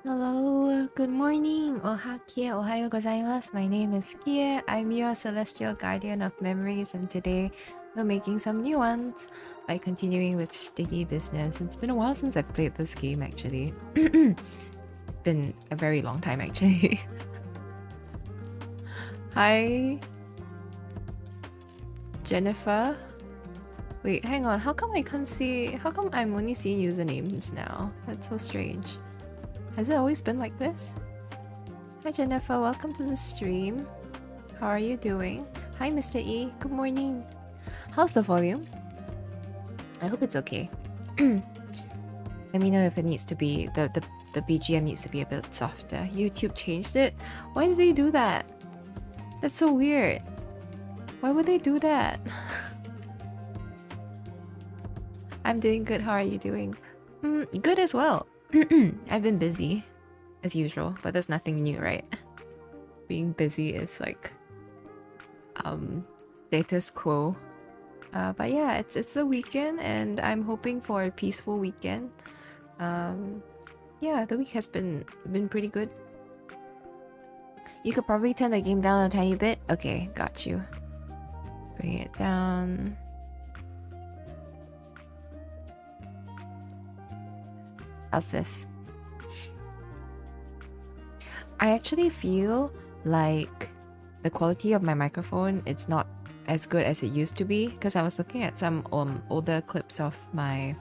Hello, good morning. Ohayo gozaimasu. My name is Kie. I'm your celestial guardian of memories, and today we're making some new ones by continuing with sticky business. It's been a while since I've played this game, actually. It's been a very long time, actually. Hi, Jennifer. Wait, hang on. How come I can't see? How come I'm only seeing usernames now? That's so strange. Has it always been like this? Hi Jennifer, welcome to the stream. How are you doing? Hi Mr. E, good morning. How's the volume? I hope it's okay. Let me know if it needs to be, the BGM needs to be a bit softer. YouTube changed it? Why did they do that? That's so weird. Why would they do that? I'm doing good, how are you doing? Good as well. I've been busy, as usual, but there's nothing new, right? Being busy is like status quo. But yeah, it's the weekend, and I'm hoping for a peaceful weekend. Yeah, the week has been pretty good. You could probably turn the game down a tiny bit. Okay, got you. Bring it down. How's this? I actually feel like the quality of my microphone, it's not as good as it used to be, because I was looking at some older clips of my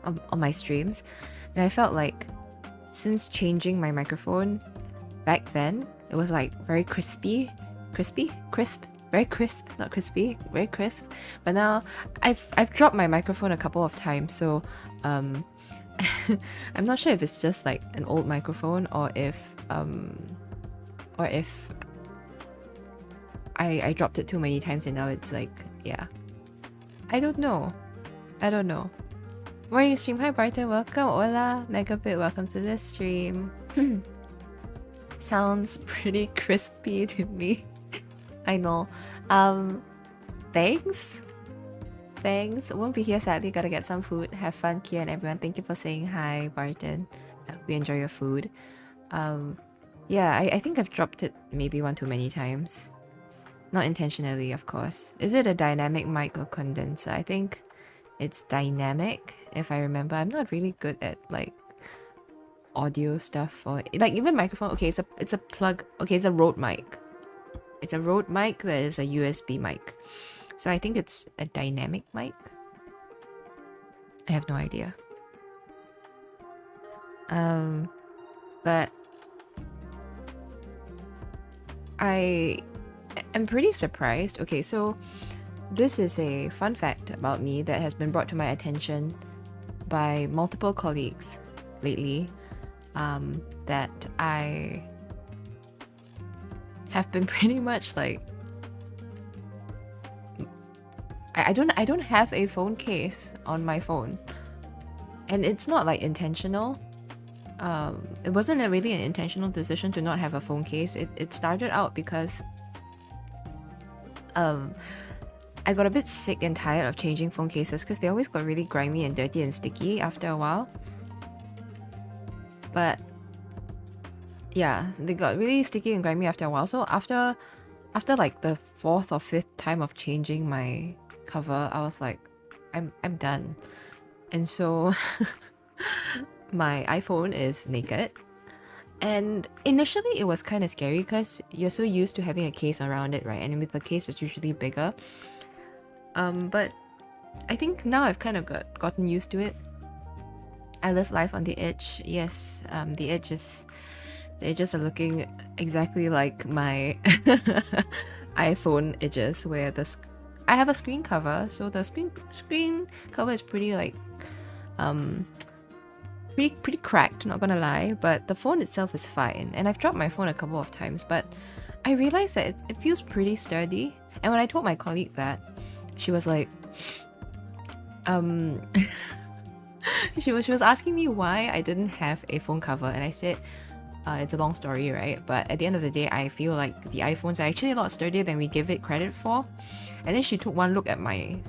on my streams, and I felt like since changing my microphone back then, it was like very crisp, very crisp, not crispy, very crisp. But now I've dropped my microphone a couple of times, so I'm not sure if it's just like an old microphone or if I dropped it too many times and now it's like, yeah. I don't know. Morning stream, hi Barton, welcome. Hola, Megabit, welcome to the stream. Sounds pretty crispy to me. I know. Thanks. Won't be here sadly, gotta get some food. Have fun, Kia and everyone. Thank you for saying hi, Barton. I hope you enjoy your food. Yeah, I think I've dropped it maybe one too many times. Not intentionally, of course. Is it a dynamic mic or condenser? I think it's dynamic, if I remember. I'm not really good at like audio stuff or like even microphone. Okay, it's a plug. Okay, it's a Rode mic. It's a Rode mic that is a USB mic. So I think it's a dynamic mic. I have no idea. But I am pretty surprised. Okay, so this is a fun fact about me that has been brought to my attention by multiple colleagues lately, that I have been pretty much like I don't have a phone case on my phone, and it's not like intentional. It wasn't really an intentional decision to not have a phone case. It started out because I got a bit sick and tired of changing phone cases because they always got really grimy and dirty and sticky after a while. But yeah, they got really sticky and grimy after a while. So after like the 4th or 5th time of changing my cover, I was like, I'm done. And so my iPhone is naked. And initially it was kind of scary because you're so used to having a case around it, right? And with the case it's usually bigger. But I think now I've kind of gotten used to it. I live life on the edge. Yes, the edges are looking exactly like my iPhone edges, where I have a screen cover, so the screen cover is pretty like pretty cracked, not gonna lie, but the phone itself is fine. And I've dropped my phone a couple of times, but I realized that it feels pretty sturdy. And when I told my colleague that, she was like, she was asking me why I didn't have a phone cover, and I said, it's a long story, right? But at the end of the day, I feel like the iPhones are actually a lot sturdier than we give it credit for. And then she took one look at my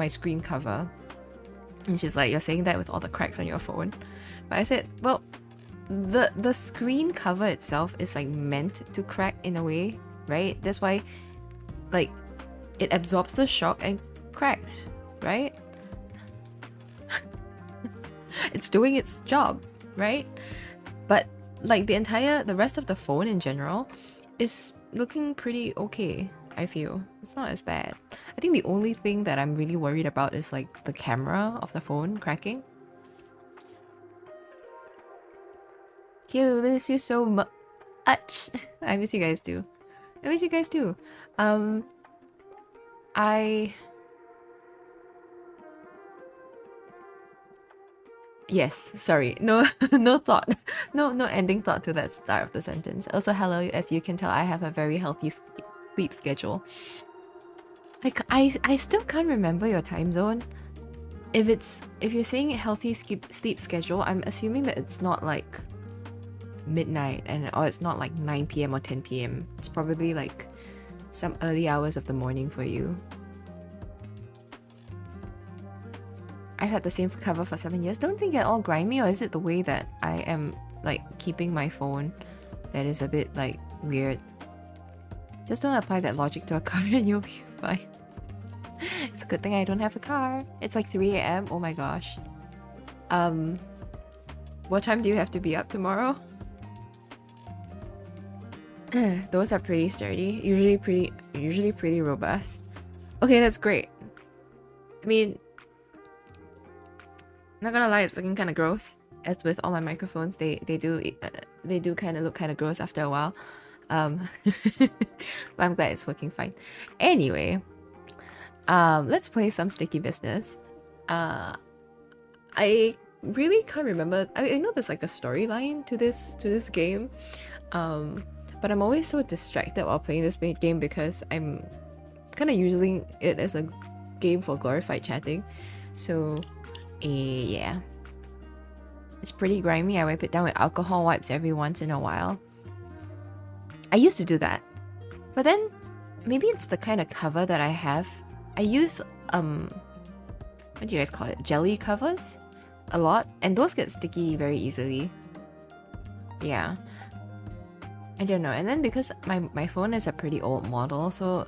screen cover, and she's like, "You're saying that with all the cracks on your phone?" But I said, well, the screen cover itself is like meant to crack in a way, right? That's why like it absorbs the shock and cracks, right? It's doing its job, right? But like the rest of the phone in general is looking pretty okay, I feel. It's not as bad. I think the only thing that I'm really worried about is like the camera of the phone cracking. Okay, we miss you so much. I miss you guys too. I miss you guys too. Yes, sorry. No, no thought. No ending thought to that start of the sentence. Also, hello. As you can tell, I have a very healthy sleep schedule. I still can't remember your time zone. If you're saying healthy sleep schedule, I'm assuming that it's not like midnight or it's not like 9 p.m. or 10 p.m. It's probably like some early hours of the morning for you. I've had the same cover for 7 years. Don't think at all grimy, or is it the way that I am like keeping my phone that is a bit like weird? Just don't apply that logic to a car and you'll be fine. It's a good thing I don't have a car. It's like 3 a.m. Oh my gosh. What time do you have to be up tomorrow? Those are pretty sturdy. Usually pretty robust. Okay, that's great. I mean, not gonna lie, it's looking kind of gross. As with all my microphones, they do kind of look kind of gross after a while. But I'm glad it's working fine. Anyway, let's play some sticky business. I really can't remember. I know there's like a storyline to this game, but I'm always so distracted while playing this game because I'm kind of using it as a game for glorified chatting. So yeah, it's pretty grimy. I wipe it down with alcohol wipes every once in a while. I used to do that, but then maybe it's the kind of cover that I have. I use what do you guys call it? Jelly covers a lot, and those get sticky very easily. Yeah, I don't know. And then because my phone is a pretty old model, so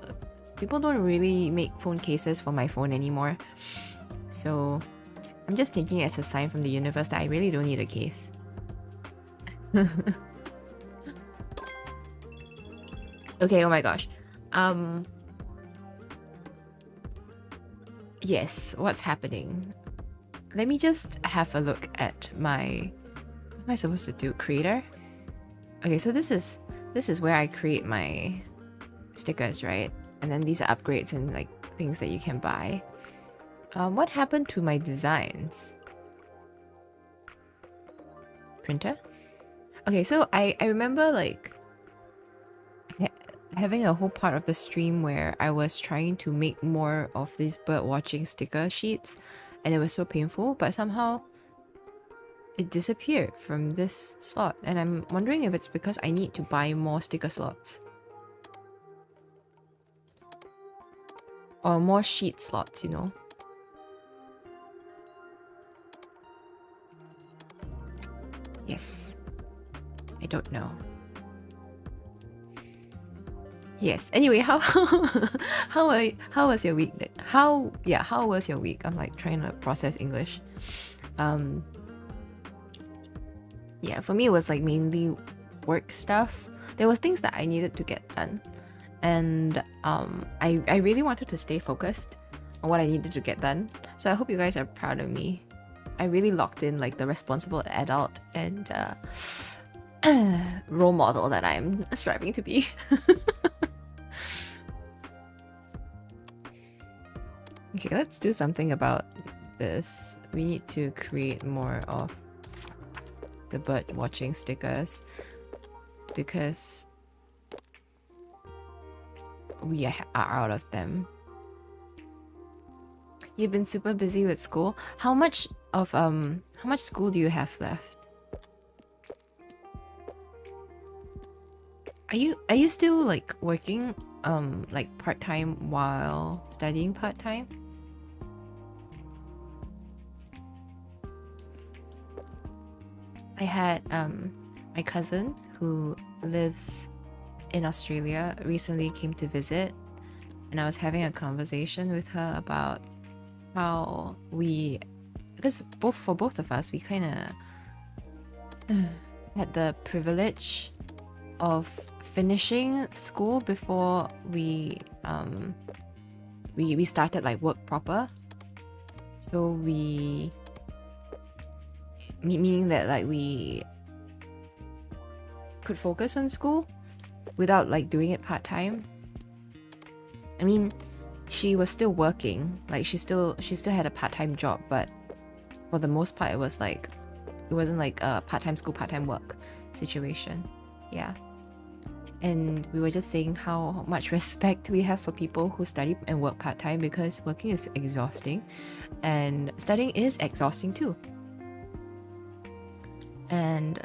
people don't really make phone cases for my phone anymore. So I'm just taking it as a sign from the universe that I really don't need a case. Okay, oh my gosh. Yes, what's happening? Let me just have a look at my... What am I supposed to do? Creator? Okay, so this is where I create my stickers, right? And then these are upgrades and like things that you can buy. What happened to my designs? Printer? Okay, so I remember like having a whole part of the stream where I was trying to make more of these bird watching sticker sheets, and it was so painful, but somehow it disappeared from this slot, and I'm wondering if it's because I need to buy more sticker slots. Or more sheet slots, you know. Yes. I don't know. Yes. Anyway, how was your week? How was your week? I'm like trying to process English. Yeah, for me it was like mainly work stuff. There were things that I needed to get done, and I really wanted to stay focused on what I needed to get done. So I hope you guys are proud of me. I really locked in like the responsible adult and role model that I'm striving to be. Okay, let's do something about this. We need to create more of the bird watching stickers because we are out of them. You've been super busy with school. How much school do you have left? Are you still like working like part-time while studying part-time? I had my cousin who lives in Australia recently came to visit, and I was having a conversation with her about how because for both of us, we kind of had the privilege of finishing school before we started like work proper. So meaning that like we could focus on school without like doing it part-time. I mean, she was still working, like she still had a part-time job, but for the most part it wasn't like a part-time school, part-time work situation. Yeah. And we were just saying how much respect we have for people who study and work part-time, because working is exhausting and studying is exhausting too. And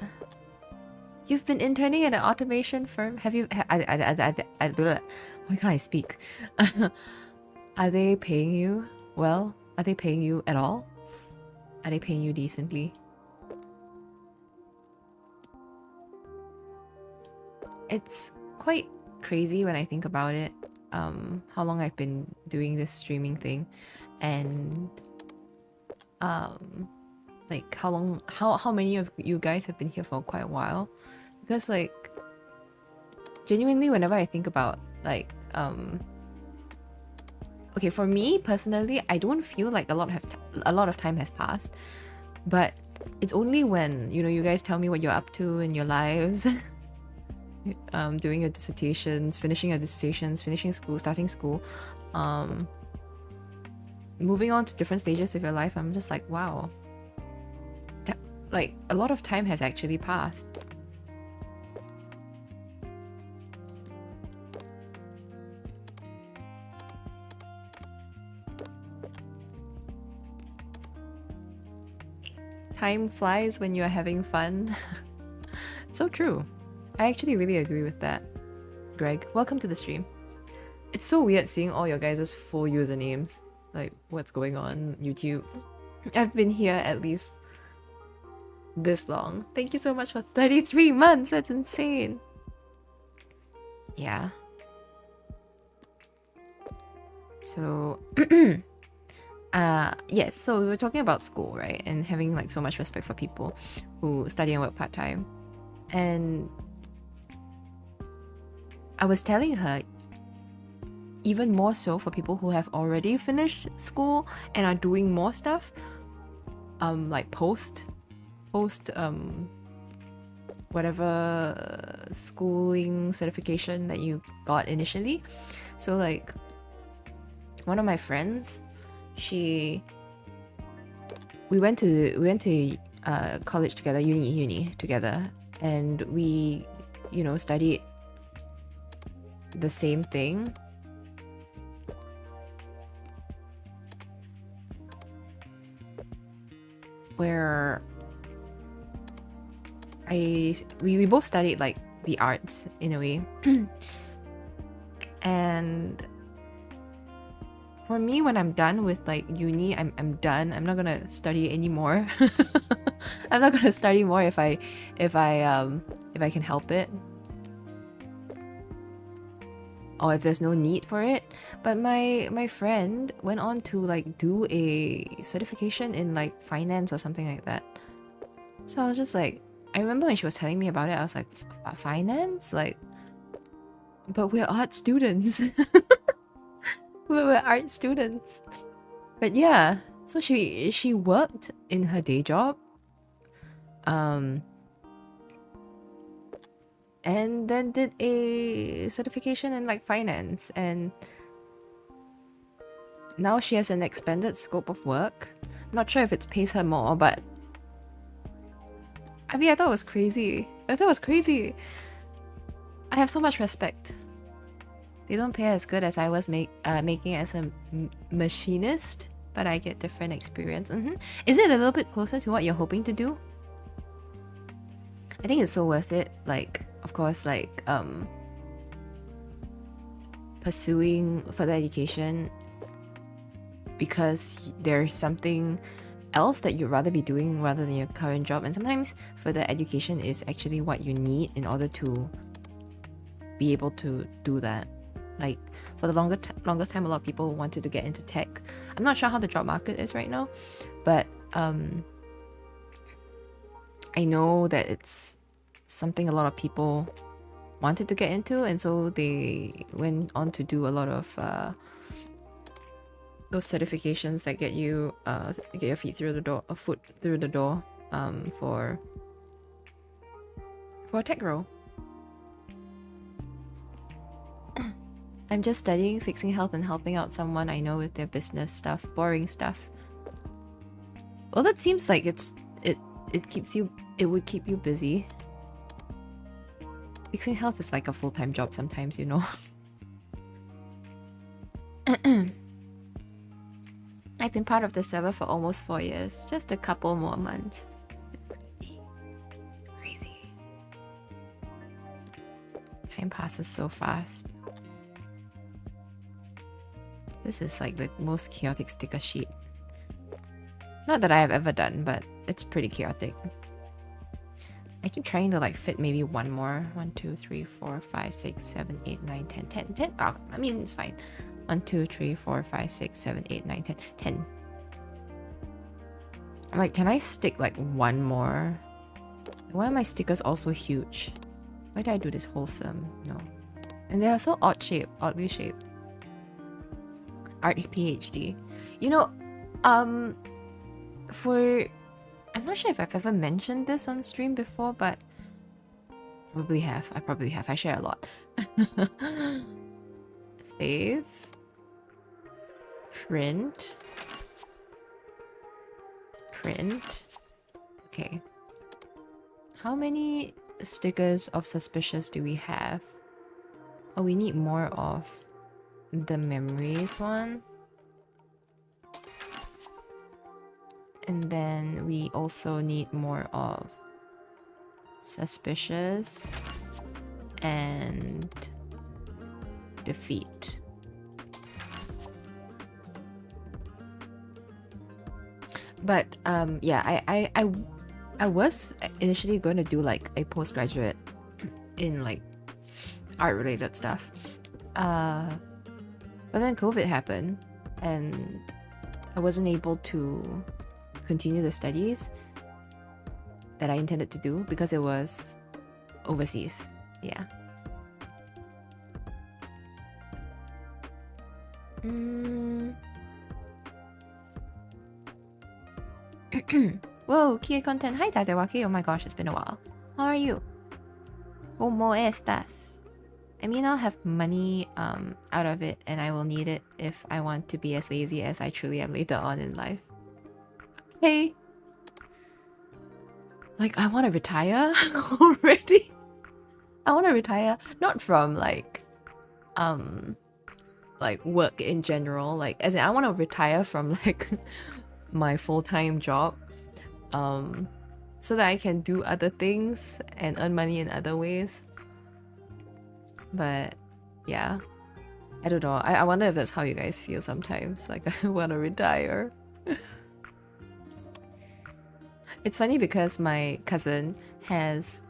you've been interning at an automation firm. Have you? Why can't I speak? Are they paying you well? Are they paying you at all? Are they paying you decently? It's quite crazy when I think about it. How long I've been doing this streaming thing, and like how many of you guys have been here for quite a while. Because like genuinely, whenever I think about like okay, for me personally, I don't feel like a lot of time has passed, but it's only when you guys tell me what you're up to in your lives. Doing your dissertations, finishing your dissertations, finishing school, starting school, moving on to different stages of your life. I'm just like, wow, like a lot of time has actually passed. Time flies when you're having fun. So true. I actually really agree with that. Greg, welcome to the stream. It's so weird seeing all your guys' full usernames. Like, what's going on YouTube? I've been here at least this long. Thank you so much for 33 months. That's insane. Yeah. So, yes, so we were talking about school, right? And having like so much respect for people who study and work part-time. And I was telling her, even more so for people who have already finished school and are doing more stuff, like post whatever schooling certification that you got initially. So like one of my friends, we went to college together, uni together, and we studied the same thing. Where we both studied like the arts in a way. And for me, when I'm done with like uni, I'm done. I'm not gonna study anymore. I'm not gonna study more if I can help it, or if there's no need for it. But my friend went on to like do a certification in like finance or something like that. So I was just like, I remember when she was telling me about it, I was like, finance? Like, but we're art students. We're art students. But yeah, so she worked in her day job. And then did a certification in like finance, and now she has an expanded scope of work. I'm not sure if it pays her more, but I mean, I thought it was crazy. I have so much respect. They don't pay as good as I was making as a machinist, but I get different experience. Is it a little bit closer to what you're hoping to do? I think it's so worth it. Like, of course, like pursuing further education because there's something else that you'd rather be doing rather than your current job. And sometimes further education is actually what you need in order to be able to do that. Like for the longest time, a lot of people wanted to get into tech. I'm not sure how the job market is right now, but I know that it's something a lot of people wanted to get into, and so they went on to do a lot of those certifications that get you get your feet through the door, a foot through the door, for a tech role. I'm just studying, fixing health, and helping out someone I know with their business stuff, boring stuff. Well, that seems like it would keep you busy. Fixing health is like a full-time job sometimes, you know. I've been part of the server for almost 4 years, just a couple more months. It's crazy. Time passes so fast. This is like the most chaotic sticker sheet. Not that I have ever done, but it's pretty chaotic. I keep trying to like fit maybe one more. 1, 2, 3, 4, 5, 6, 7, 8, 9, 10, 10, 10. Oh, I mean, it's fine. 1, 2, 3, 4, 5, 6, 7, 8, 9, 10, 10. I'm like, can I stick like one more? Why are my stickers all so huge? Why did I do this wholesome? No. And they are so oddly shaped. Art PhD. You know, I'm not sure if I've ever mentioned this on stream before, but probably have. I probably have. I share a lot. Save. Print. Okay. How many stickers of suspicious do we have? Oh, we need more of the memories one. And then we also need more of suspicious and defeat. But yeah, I was initially going to do like a postgraduate in like art related stuff. But then COVID happened and I wasn't able to continue the studies that I intended to do because it was overseas. Yeah. Whoa, Kia content. Hi, Tadewaki. Oh my gosh, it's been a while. How are you? ¿Cómo estás? I mean, I'll have money out of it, and I will need it if I want to be as lazy as I truly am later on in life. Hey! Like, I want to retire already. I want to retire, not from like work in general, like as in I want to retire from like my full-time job, so that I can do other things and earn money in other ways. But yeah, I don't know. I wonder if that's how you guys feel sometimes. Like, I want to retire. It's funny because my cousin is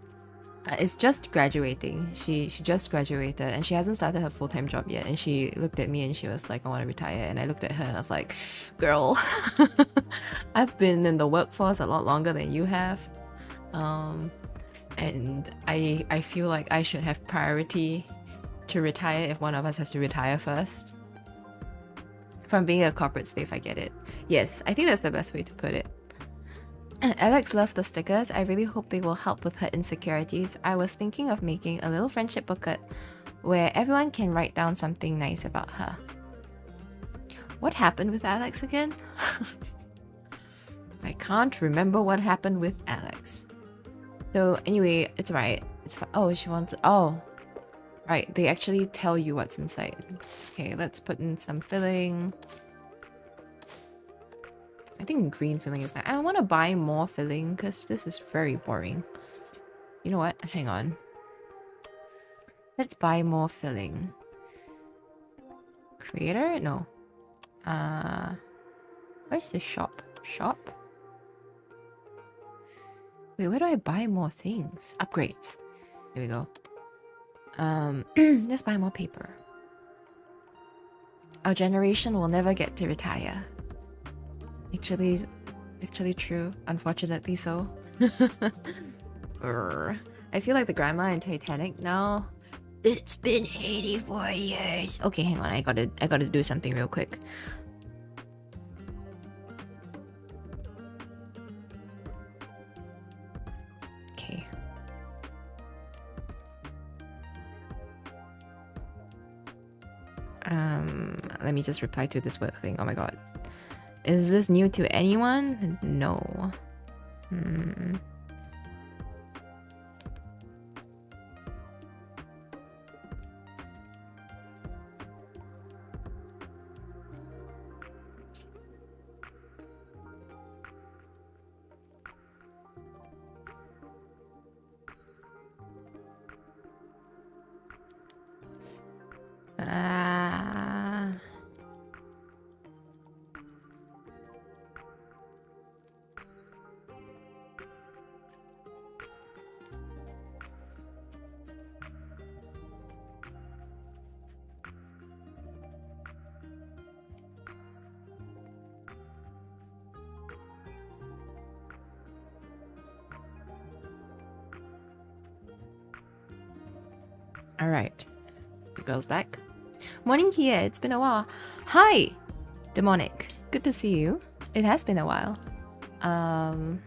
just graduating. She just graduated and she hasn't started her full-time job yet. And she looked at me and she was like, I want to retire. And I looked at her and I was like, girl, I've been in the workforce a lot longer than you have. And I feel like I should have priority to retire if one of us has to retire first. From being a corporate slave, I get it. Yes, I think that's the best way to put it. Alex loved the stickers. I really hope they will help with her insecurities. I was thinking of making a little friendship booklet where everyone can write down something nice about her. What happened with Alex again? I can't remember what happened with Alex. So anyway, it's right. It's fine. Oh, she wants... Oh, right. They actually tell you what's inside. Okay, let's put in some filling. I think green filling is nice. I want to buy more filling because this is very boring. You know what? Hang on. Let's buy more filling. Creator? No. Where's the shop? Shop? Wait, where do I buy more things? Upgrades. Here we go. Let's buy more paper. Our generation will never get to retire. Actually true. Unfortunately so. I feel like the grandma in Titanic now. It's been 84 years. Okay, hang on. I gotta do something real quick. Okay. Let me just reply to this word thing. Oh my god. Is this new to anyone? No. All right, the girl's back. Morning, Kia. It's been a while. Hi, Demonic. Good to see you. It has been a while. I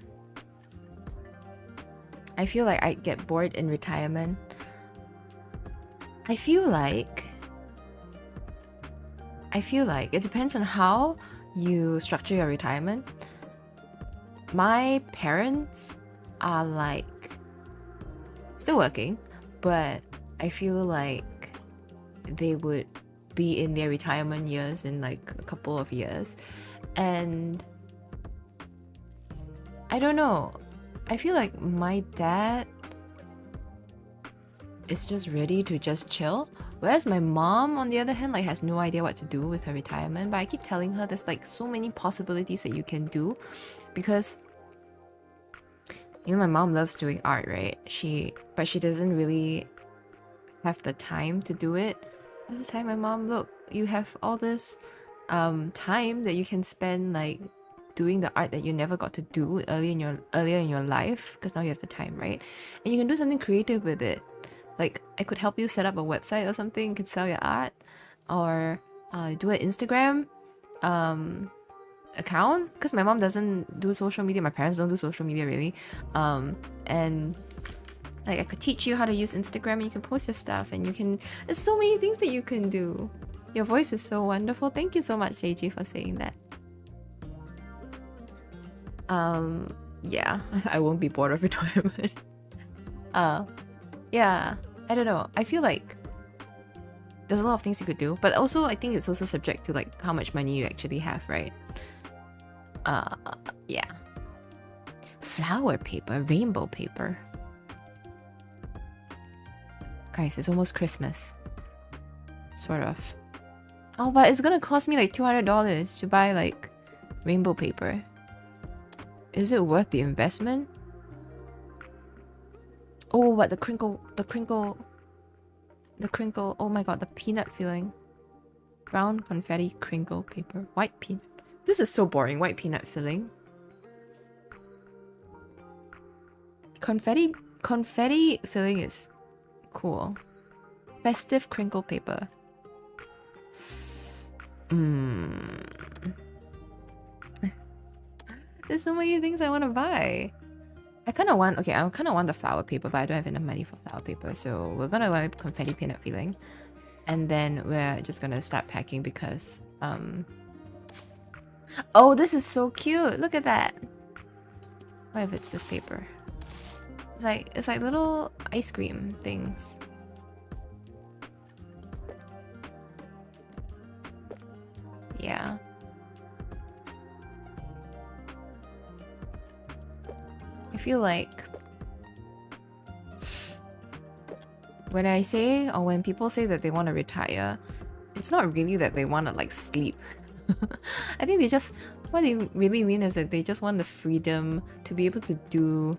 feel like I get bored in retirement. I feel like it depends on how you structure your retirement. My parents are like still working, but I feel like they would be in their retirement years in like a couple of years. And I don't know. I feel like my dad is just ready to just chill. Whereas my mom, on the other hand, like has no idea what to do with her retirement. But I keep telling her there's like so many possibilities that you can do. Because you know, my mom loves doing art, right? But she doesn't really have the time to do it. I just tell my mom, look, you have all this time that you can spend like doing the art that you never got to do earlier in your life, because now you have the time, right? And you can do something creative with it. Like I could help you set up a website or something, you could sell your art, or do an Instagram account, because my mom doesn't do social media, my parents don't do social media really, and like I could teach you how to use Instagram and you can post your stuff and you can, there's so many things that you can do. Your voice is so wonderful. Thank you so much, Seiji, for saying that. Yeah, I won't be bored of retirement. Yeah, I don't know. I feel like there's a lot of things you could do, but also I think it's also subject to like how much money you actually have, right? Yeah. Flower paper, rainbow paper. Guys, it's almost Christmas. Sort of. Oh, but it's gonna cost me like $200 to buy like rainbow paper. Is it worth the investment? Oh, but the crinkle, oh my god, the peanut filling. Brown confetti crinkle paper. White peanut. This is so boring, white peanut filling. Confetti filling is cool. Festive crinkle paper. There's so many things I want to buy. I kind of want the flower paper, but I don't have enough money for flower paper, so we're gonna buy confetti peanut filling, and then we're just gonna start packing because oh, this is so cute! Look at that. What if it's this paper? It's like little ice cream things. Yeah. I feel like when I say, or when people say that they want to retire, it's not really that they want to like sleep. I think what they really mean is that they just want the freedom to be able to do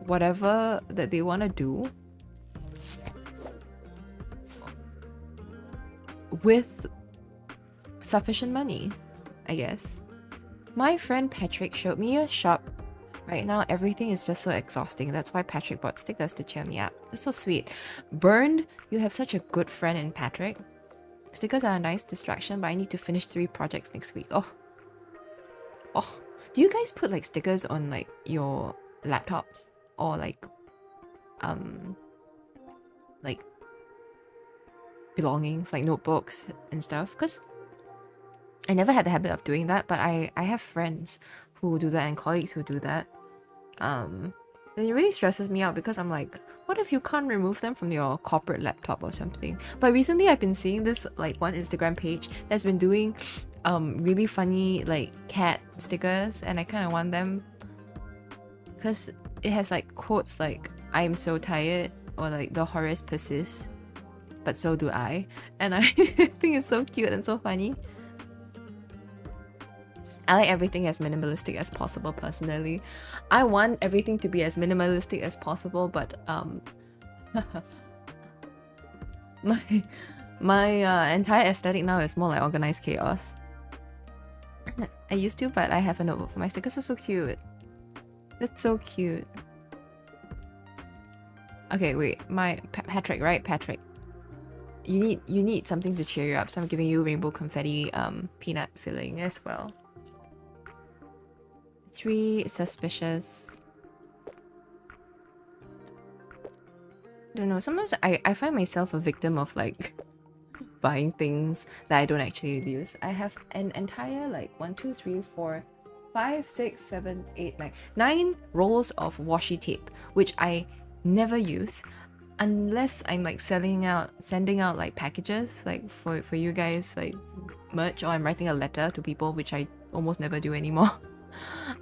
whatever that they want to do with sufficient money, I guess. My friend Patrick showed me a shop. Right now, everything is just so exhausting. That's why Patrick bought stickers to cheer me up. That's so sweet. Burned, you have such a good friend in Patrick. Stickers are a nice distraction, but I need to finish 3 projects next week. Oh. Do you guys put like stickers on like your laptops or like belongings, like notebooks and stuff? Because I never had the habit of doing that, but I have friends who do that and colleagues who do that. And it really stresses me out because I'm like, what if you can't remove them from your corporate laptop or something? But recently I've been seeing this like one Instagram page that's been doing really funny like cat stickers, and I kind of want them because it has like quotes like "I'm so tired" or like "the horrors persist, but so do I," and I think it's so cute and so funny. I like everything as minimalistic as possible personally. I want everything to be as minimalistic as possible, but my entire aesthetic now is more like organized chaos. I used to, but I have a notebook for my stickers. That's so cute. That's so cute. Okay, wait. Patrick, right? Patrick. You need something to cheer you up, so I'm giving you rainbow confetti peanut filling as well. 3 suspicious. I don't know, sometimes I find myself a victim of like buying things that I don't actually use. I have an entire like 1, 2, 3, 4, 5, 6, 7, 8, 9 rolls of washi tape, which I never use unless I'm like sending out like packages like for you guys, like merch, or I'm writing a letter to people, which I almost never do anymore.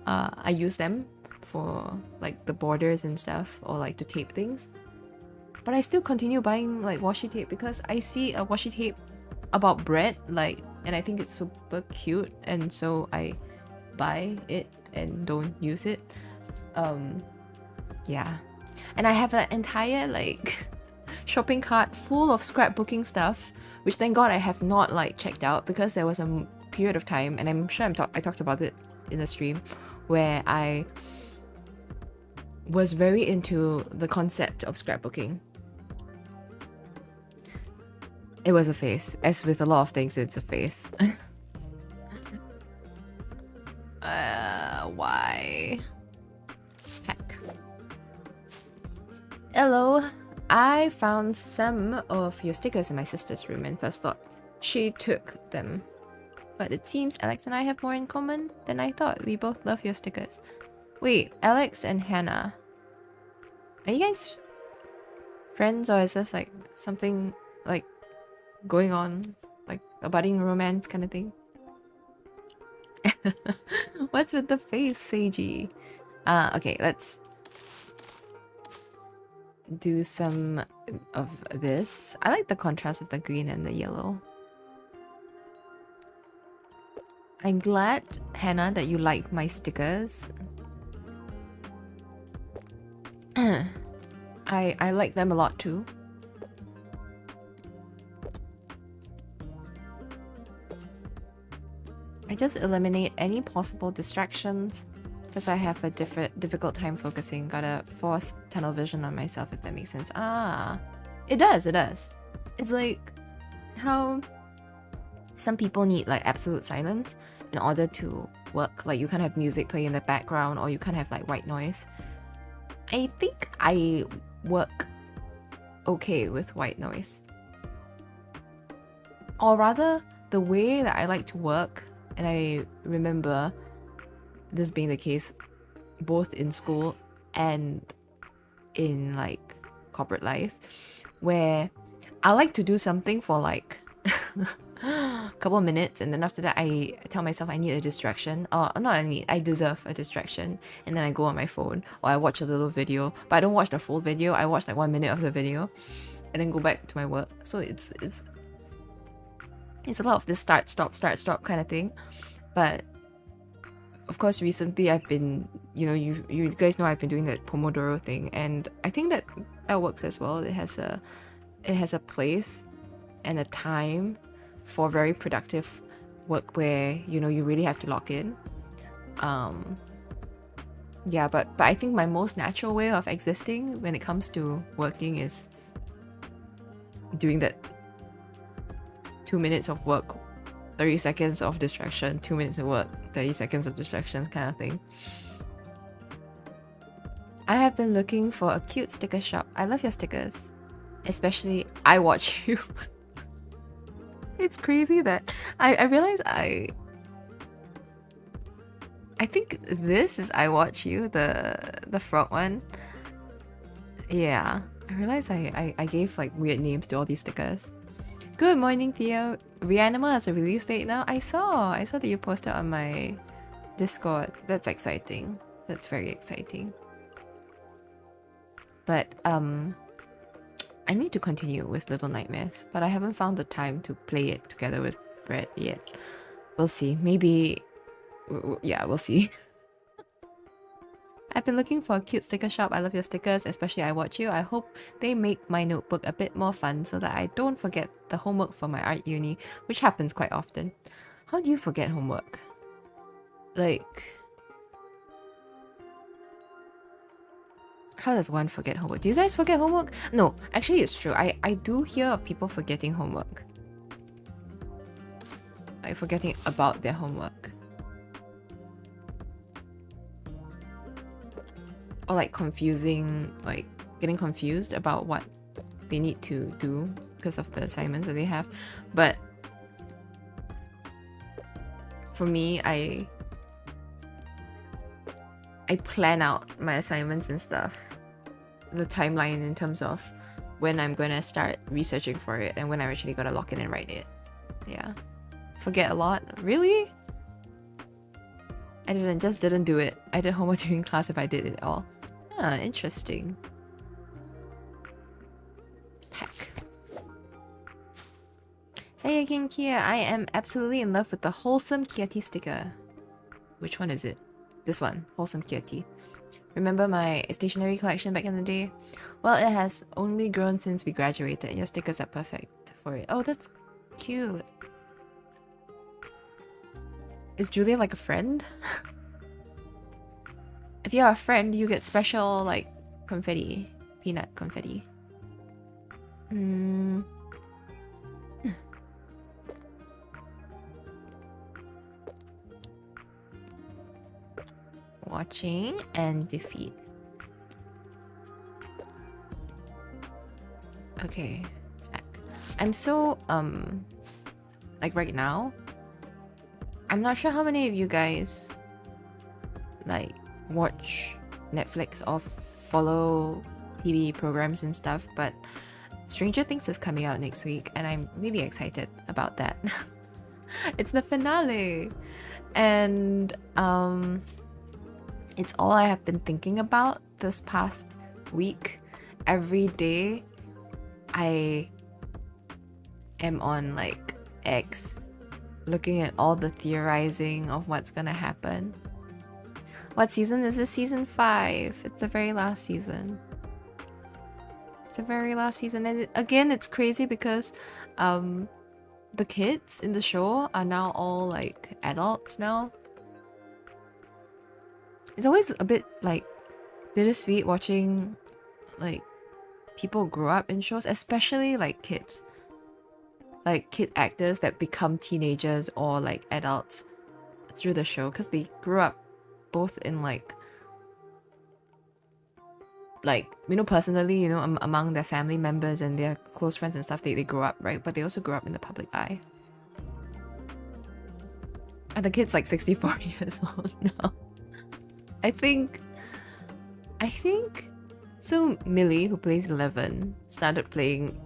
I use them for like the borders and stuff, or like to tape things. But I still continue buying like washi tape because I see a washi tape about bread, like, and I think it's super cute, and so I buy it and don't use it. Yeah. And I have an entire like shopping cart full of scrapbooking stuff, which thank God I have not like checked out, because there was a period of time, and I'm sure I talked about it in the stream, where I was very into the concept of scrapbooking. It was a phase. As with a lot of things, it's a phase. Why? Heck. Hello. I found some of your stickers in my sister's room and first thought she took them. But it seems Alex and I have more in common than I thought. We both love your stickers. Wait, Alex and Hannah. Are you guys friends, or is this like something like going on? Like a budding romance kind of thing? What's with the face, Seiji? Okay, let's do some of this. I like the contrast of the green and the yellow. I'm glad, Hannah, that you like my stickers. I like them a lot too. I just eliminate any possible distractions because I have a difficult time focusing. Gotta force tunnel vision on myself, if that makes sense. It does. It's like how some people need like absolute silence in order to work. Like you can't have music playing in the background, or you can't have like white noise. I think I work okay with white noise. Or rather, the way that I like to work, and I remember this being the case both in school and in like corporate life, where I like to do something for like a couple of minutes, and then after that I tell myself I need a distraction, or not I deserve a distraction, and then I go on my phone or I watch a little video, but I don't watch the full video. I watch like 1 minute of the video and then go back to my work. So it's a lot of this start stop kind of thing. But of course, recently I've been, you guys know I've been doing that Pomodoro thing, and I think that works as well. It has a place and a time for very productive work where you really have to lock in. Yeah, but I think my most natural way of existing when it comes to working is doing that 2 minutes of work, 30 seconds of distraction, 2 minutes of work, 30 seconds of distraction kind of thing. I have been looking for a cute sticker shop. I love your stickers, especially I watch you. It's crazy that I realize I think this is I watch you, the frog one. Yeah, I realize I gave like weird names to all these stickers. Good morning, Theo. Reanimal has a release date now. I saw that you posted on my Discord. That's exciting. That's very exciting. But I need to continue with Little Nightmares, but I haven't found the time to play it together with Brett yet. We'll see. Maybe, yeah, we'll see. I've been looking for a cute sticker shop. I love your stickers, especially I watch you. I hope they make my notebook a bit more fun so that I don't forget the homework for my art uni, which happens quite often. How do you forget homework? Like, how does one forget homework? Do you guys forget homework? No, actually it's true. I do hear of people forgetting homework. Like forgetting about their homework. Or like getting confused about what they need to do because of the assignments that they have. But for me, I plan out my assignments and stuff, the timeline in terms of when I'm gonna start researching for it and when I'm actually gonna lock in and write it. Yeah. Forget a lot? Really? I didn't do it. I did homework during class if I did it all. Ah, interesting. Heck. Hey again, Kia. I am absolutely in love with the Wholesome Kieti sticker. Which one is it? This one, Wholesome Kieti. Remember my stationery collection back in the day? Well, it has only grown since we graduated. Your stickers are perfect for it. Oh, that's cute. Is Julia like a friend? If you're a friend, you get special, like, confetti. Peanut confetti. Watching and defeat. Okay. I'm so, like right now, I'm not sure how many of you guys, like, watch Netflix or follow TV programs and stuff, but Stranger Things is coming out next week and I'm really excited about that. It's the finale and it's all I have been thinking about this past week. Every day I am on like X looking at all the theorizing of what's gonna happen. What season is this? Season 5. It's the very last season. It's the very last season. And again, it's crazy because the kids in the show are now all like adults now. It's always a bit like bittersweet watching like people grow up in shows, especially like kids. Like kid actors that become teenagers or like adults through the show because they grew up both in like personally, among their family members and their close friends and stuff, they grow up, right? But they also grow up in the public eye. And the kid's like 64 years old now. I think so. Millie, who plays 11, started playing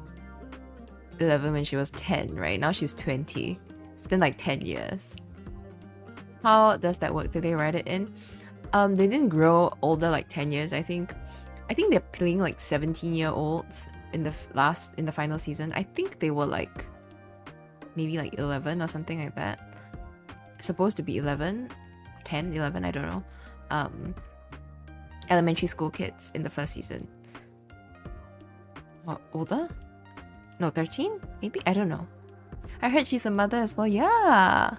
11 when she was 10, right? Now she's 20. It's been like 10 years. How does that work? Did they write it in? They didn't grow older like 10 years. I think they're playing like 17-year-olds in the final season. I think they were like maybe like 11 or something like that. Supposed to be 11. 10, 11, I don't know, elementary school kids in the first season. What, older? No, 13? Maybe? I don't know. I heard she's a mother as well. Yeah.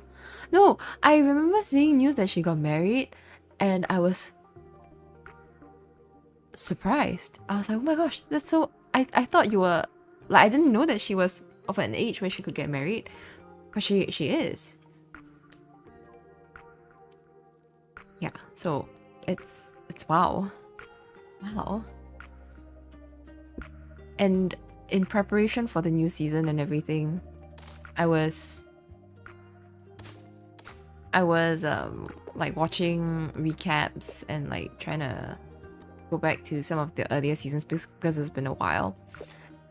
No, I remember seeing news that she got married and I was surprised. I was like, oh my gosh, that's so... I thought you were... Like, I didn't know that she was of an age where she could get married. But she is. Yeah, so it's wow. It's wow. And in preparation for the new season and everything, I was like watching recaps and like trying to go back to some of the earlier seasons because it's been a while.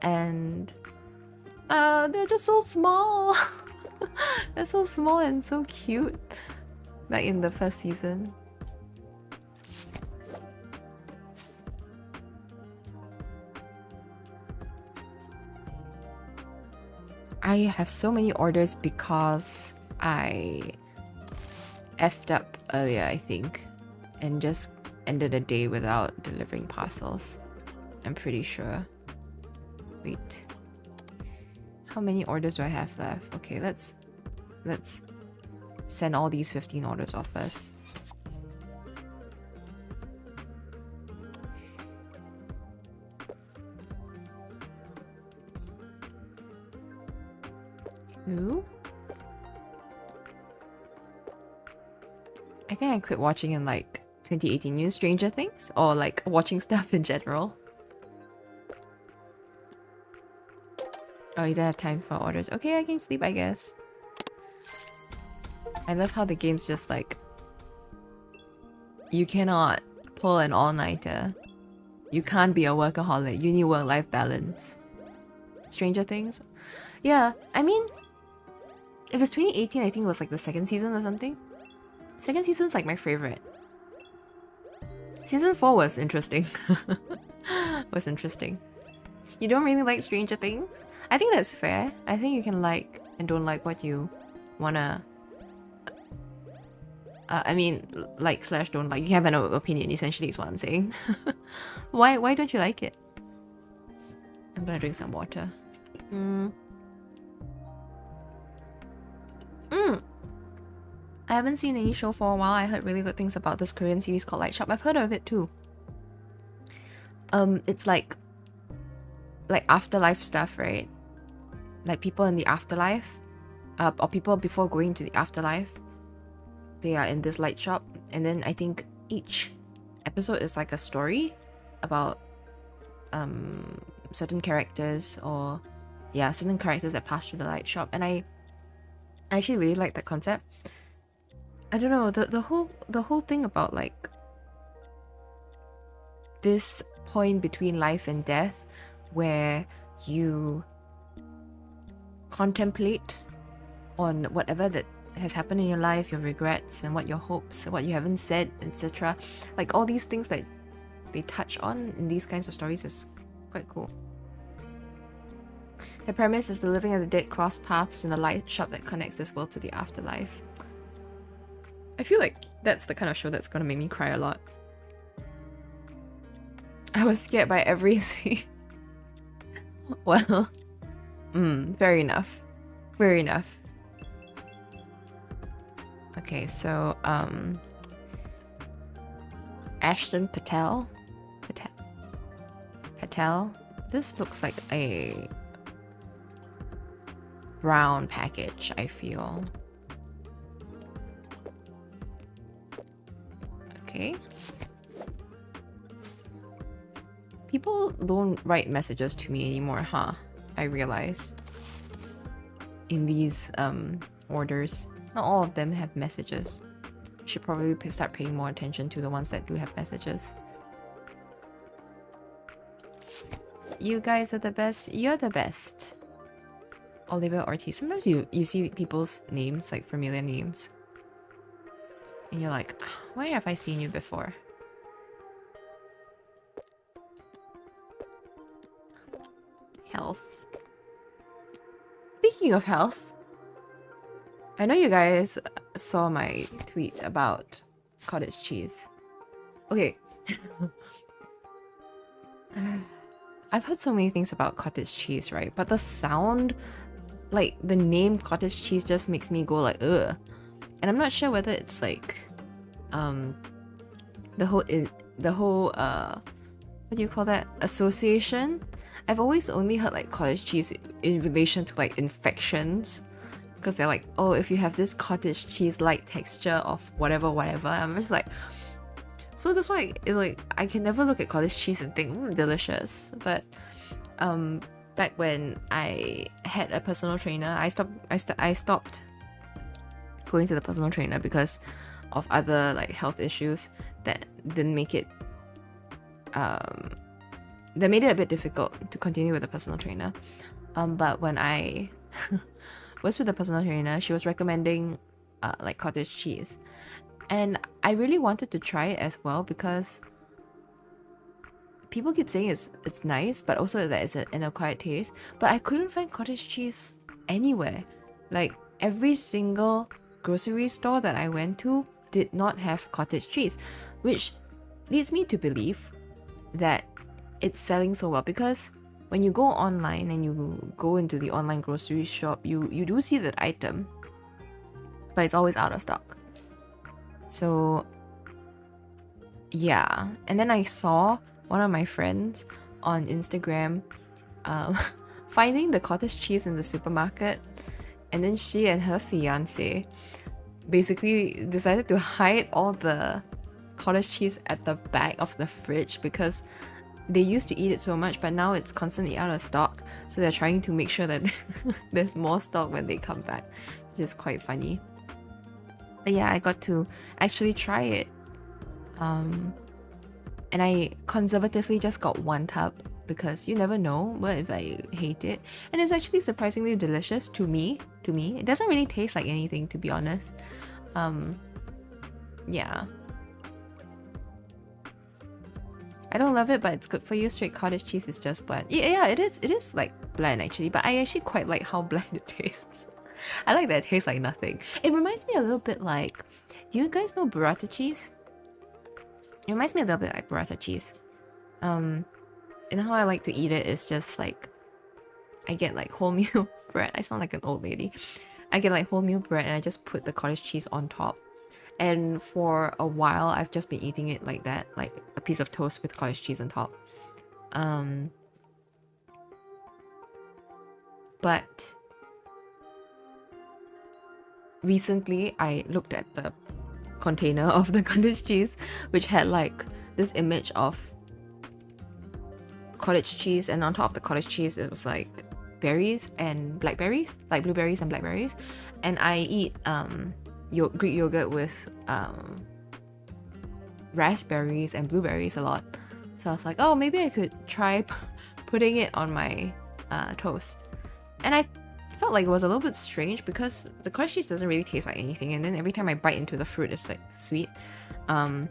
And they're just so small. They're so small and so cute back in the first season. I have so many orders because I effed up earlier, I think, and just ended a day without delivering parcels. I'm pretty sure. Wait. How many orders do I have left? Okay, let's send all these 15 orders off first. Two. I think I quit watching in like 2018 new Stranger Things or like watching stuff in general. Oh, you don't have time for orders. Okay, I can sleep, I guess. I love how the game's just like... You cannot pull an all-nighter. You can't be a workaholic. You need work-life balance. Stranger Things? Yeah, I mean... If it's 2018, I think it was like the second season or something. Second season's like my favorite. Season 4 was interesting. Was interesting. You don't really like Stranger Things? I think that's fair. I think you can like and don't like what you wanna... I mean, like slash don't like. You have an opinion, essentially, is what I'm saying. Why don't you like it? I'm gonna drink some water. I haven't seen any show for a while. I heard really good things about this Korean series called Light Shop. I've heard of it too. It's like afterlife stuff, right? Like people in the afterlife, or people before going to the afterlife, they are in this light shop, and then I think each episode is like a story about certain characters, or yeah, certain characters that pass through the light shop, and I actually really like that concept. I don't know, the whole thing about like this point between life and death where you contemplate on whatever that has happened in your life, your regrets and what your hopes, what you haven't said, etc. Like all these things that they touch on in these kinds of stories is quite cool. The premise is the living of the dead cross paths in a light shop that connects this world to the afterlife. I feel like that's the kind of show that's gonna make me cry a lot. I was scared by every scene. Well, fair enough. Fair enough. Okay, so, Ashton Patel? Patel? This looks like a brown package, I feel. Okay. People don't write messages to me anymore, huh? I realize. In these orders. Not all of them have messages. Should probably start paying more attention to the ones that do have messages. You guys are the best. You're the best. Oliver Ortiz. Sometimes you see people's names, like familiar names. And you're like, where have I seen you before? Health. Speaking of health, I know you guys saw my tweet about cottage cheese. Okay. I've heard so many things about cottage cheese, right? But the sound, like the name cottage cheese just makes me go like, ugh. And I'm not sure whether it's like the whole what do you call that? Association? I've always only heard like cottage cheese in relation to like infections. Because they're like, oh, if you have this cottage cheese-like texture of whatever, I'm just like, so that's why it's like I can never look at cottage cheese and think, delicious. But back when I had a personal trainer, I stopped going to the personal trainer because of other like health issues that didn't make it that made it a bit difficult to continue with the personal trainer. But when I was with the personal trainer, she was recommending like cottage cheese, and I really wanted to try it as well because people keep saying it's nice, but also that it's an acquired taste. But I couldn't find cottage cheese anywhere. Like every single grocery store that I went to did not have cottage cheese, which leads me to believe that it's selling so well, because when you go online and you go into the online grocery shop, you do see that item, but it's always out of stock. So yeah, and then I saw one of my friends on Instagram finding the cottage cheese in the supermarket, and then she and her fiance basically decided to hide all the cottage cheese at the back of the fridge because they used to eat it so much, but now it's constantly out of stock. So they're trying to make sure that there's more stock when they come back, which is quite funny. But yeah, I got to actually try it. And I conservatively just got one tub because you never know what if I hate it. And it's actually surprisingly delicious to me. It doesn't really taste like anything, to be honest. Yeah. I don't love it, but it's good for you. Straight cottage cheese is just bland. Yeah, it is like bland actually, but I actually quite like how bland it tastes. I like that it tastes like nothing. It reminds me a little bit like, do you guys know burrata cheese? It reminds me a little bit like burrata cheese. And how I like to eat it is just like, I get like wholemeal bread. I sound like an old lady. I get like wholemeal bread and I just put the cottage cheese on top. And for a while, I've just been eating it like that, like a piece of toast with cottage cheese on top. But recently, I looked at the container of the cottage cheese, which had like this image of cottage cheese, and on top of the cottage cheese, it was like berries and blackberries, like blueberries and blackberries. And I eat Greek yogurt with raspberries and blueberries a lot, so I was like, oh, maybe I could try putting it on my toast. And I felt like it was a little bit strange because the cottage cheese doesn't really taste like anything, and then every time I bite into the fruit it's like sweet, but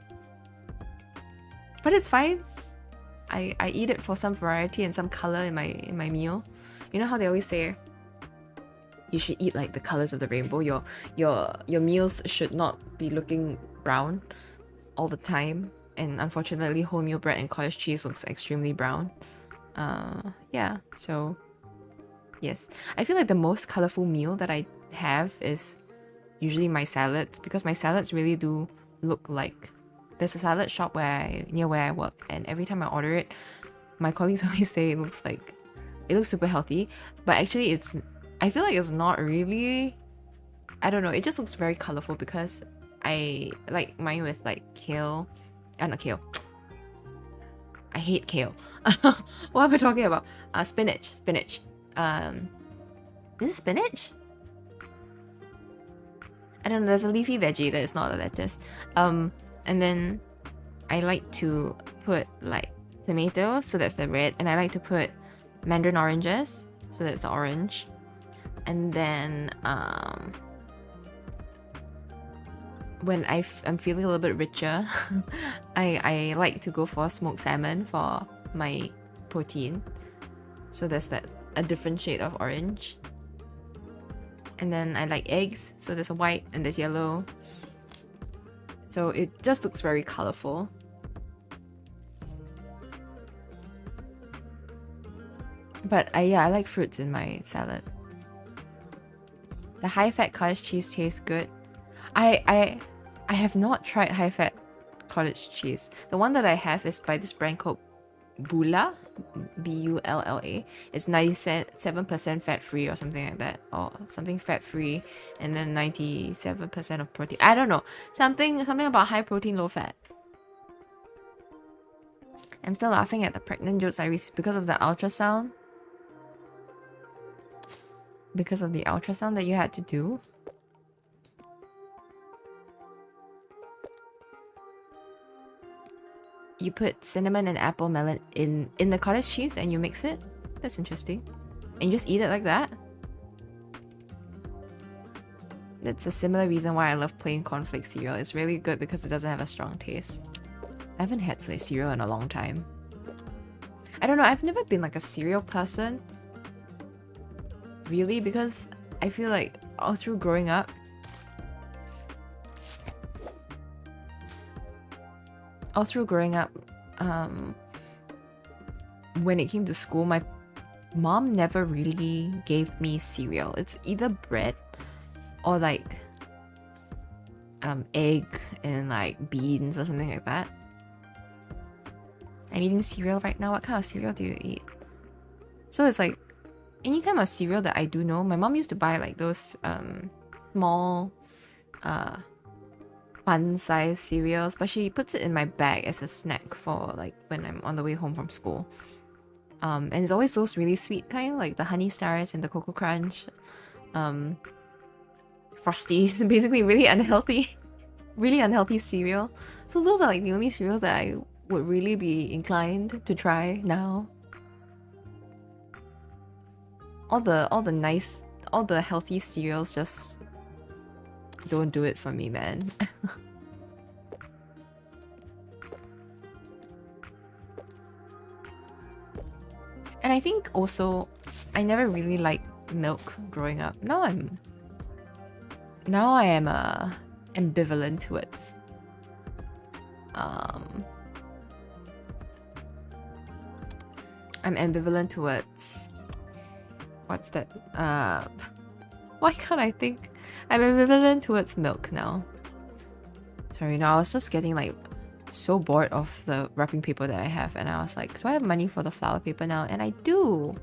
it's fine. I eat it for some variety and some color in my meal. You know how they always say you should eat like the colors of the rainbow. Your meals should not be looking brown all the time. And unfortunately, wholemeal bread and cottage cheese looks extremely brown. Yeah, so yes. I feel like the most colorful meal that I have is usually my salads, because my salads really do look like, there's a salad shop near where I work, and every time I order it, my colleagues always say it looks super healthy, but actually I feel like it's not really. I don't know, it just looks very colorful because I like mine with like kale. Not kale. I hate kale. What am I talking about? Spinach. Is it spinach? I don't know, there's a leafy veggie that is not a lettuce. And then I like to put like tomatoes, so that's the red, and I like to put mandarin oranges, so that's the orange. And then when I'm feeling a little bit richer, I like to go for smoked salmon for my protein, so that's a different shade of orange. And then I like eggs, so there's a white and there's yellow. So it just looks very colorful. But yeah, I like fruits in my salad. The high-fat cottage cheese tastes good. I have not tried high-fat cottage cheese. The one that I have is by this brand called Bula, Bulla. It's 97% fat-free or something like that, or something fat-free, and then 97% of protein. I don't know, something about high protein, low fat. I'm still laughing at the pregnant jokes I received because of the ultrasound. Because of the ultrasound that you had to do. You put cinnamon and apple melon in the cottage cheese and you mix it? That's interesting. And you just eat it like that? That's a similar reason why I love plain cornflake cereal. It's really good because it doesn't have a strong taste. I haven't had like cereal in a long time. I don't know, I've never been like a cereal person. Really, because I feel like all through growing up, when it came to school, my mom never really gave me cereal. It's either bread or like egg and like beans or something like that. I'm eating cereal right now. What kind of cereal do you eat? So it's like any kind of cereal that I do know. My mom used to buy like those small fun-sized cereals, but she puts it in my bag as a snack for like when I'm on the way home from school. And it's always those really sweet kind, like the Honey Stars and the Cocoa Crunch. Frosties, basically really unhealthy cereal. So those are like the only cereals that I would really be inclined to try now. All the healthy cereals just don't do it for me, man. And I think also I never really liked milk growing up. Now I am ambivalent towards I'm ambivalent towards what's that? Why can't I think? I'm ambivalent towards milk now. Sorry, no, I was just getting like so bored of the wrapping paper that I have, and I was like, do I have money for the flower paper now? And I do.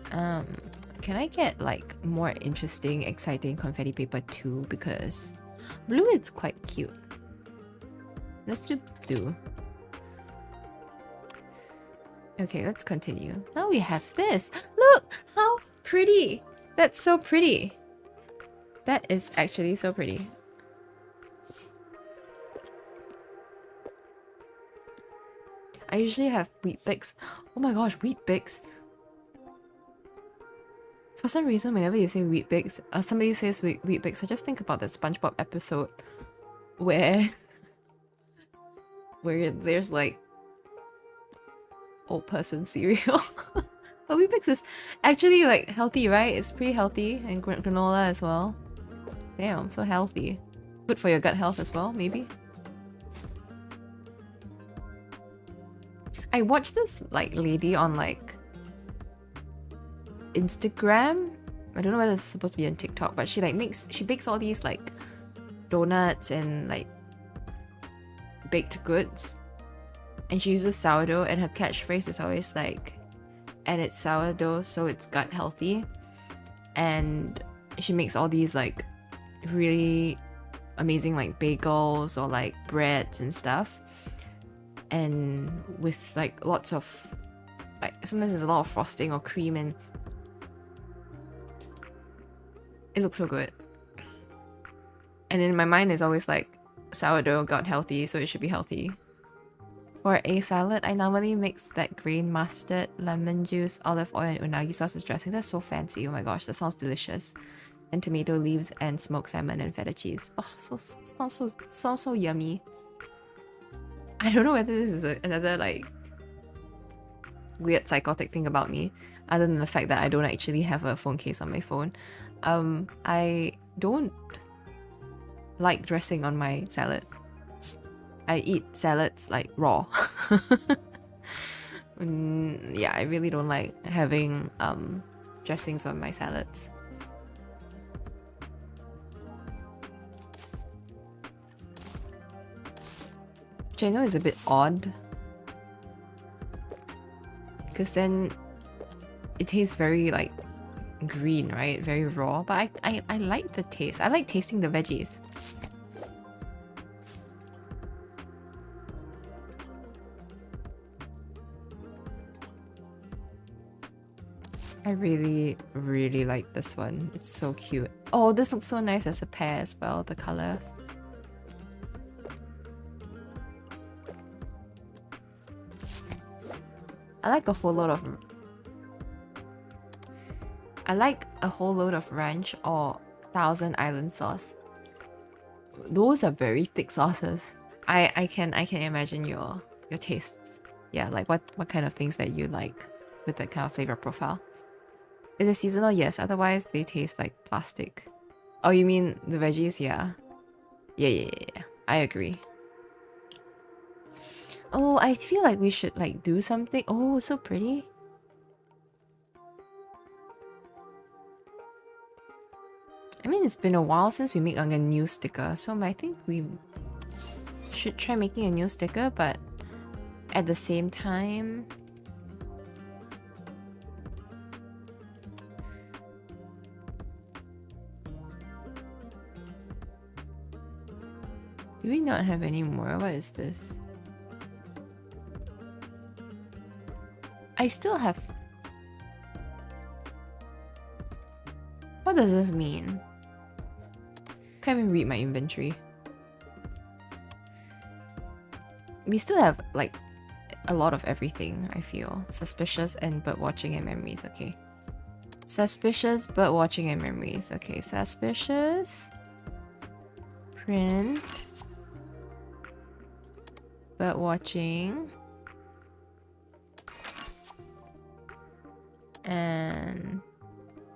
Can I get like more interesting, exciting confetti paper too? Because blue is quite cute. Let's do blue. Okay, let's continue. Now we have this. Look how pretty. That's so pretty. That is actually so pretty. I usually have Wheat Bix. Oh my gosh, Wheat Bix. For some reason, whenever you say Wheat Bix, somebody says Wheat Bix, I just think about that SpongeBob episode where there's like old person cereal. But Wheat Bix is actually like healthy, right? It's pretty healthy, and granola as well. Damn, so healthy. Good for your gut health as well, maybe. I watched this like lady on like Instagram. I don't know whether it's supposed to be on TikTok, but she bakes all these like donuts and like baked goods, and she uses sourdough, and her catchphrase is always like, and it's sourdough so it's gut healthy. And she makes all these like really amazing like bagels or like breads and stuff, and with like lots of like sometimes there's a lot of frosting or cream, and it looks so good. And in my mind it's always like sourdough got healthy, so it should be healthy. For a salad, I normally mix that green mustard, lemon juice, olive oil, and unagi sauce as dressing. That's so fancy. Oh my gosh, that sounds delicious. And tomato leaves and smoked salmon and feta cheese. Oh, sounds so yummy. I don't know whether this is another like weird psychotic thing about me, other than the fact that I don't actually have a phone case on my phone. I don't like dressing on my salad. I eat salads like raw. Yeah, I really don't like having dressings on my salads. Which I know is a bit odd, because then it tastes very like green, right? Very raw. But I like the taste. I like tasting the veggies. I really, really like this one. It's so cute. Oh, this looks so nice as a pair as well, the colors. I like a whole load of ranch or Thousand Island sauce. Those are very thick sauces. I can imagine your tastes. Yeah, like what kind of things that you like with that kind of flavor profile. If it's seasonal, yes. Otherwise, they taste like plastic. Oh, you mean the veggies? Yeah. Yeah. I agree. Oh, I feel like we should like do something. Oh, it's so pretty. I mean, it's been a while since we made like a new sticker, so I think we should try making a new sticker, but at the same time, do we not have any more? What is this? I still have... What does this mean? Can't even read my inventory. We still have like a lot of everything, I feel. Suspicious and bird watching and memories, okay. Suspicious, bird watching and memories. Okay, suspicious. Print. Bird watching. And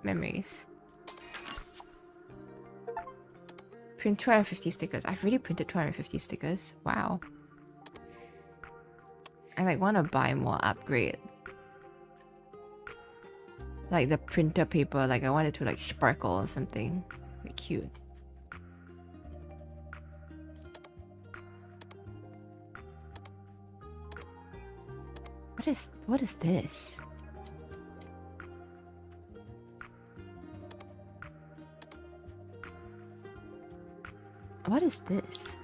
memories. Print 250 stickers. I've already printed 250 stickers. Wow. I like want to buy more upgrade. Like the printer paper, like I wanted to like sparkle or something. It's quite cute. What is this? What is this?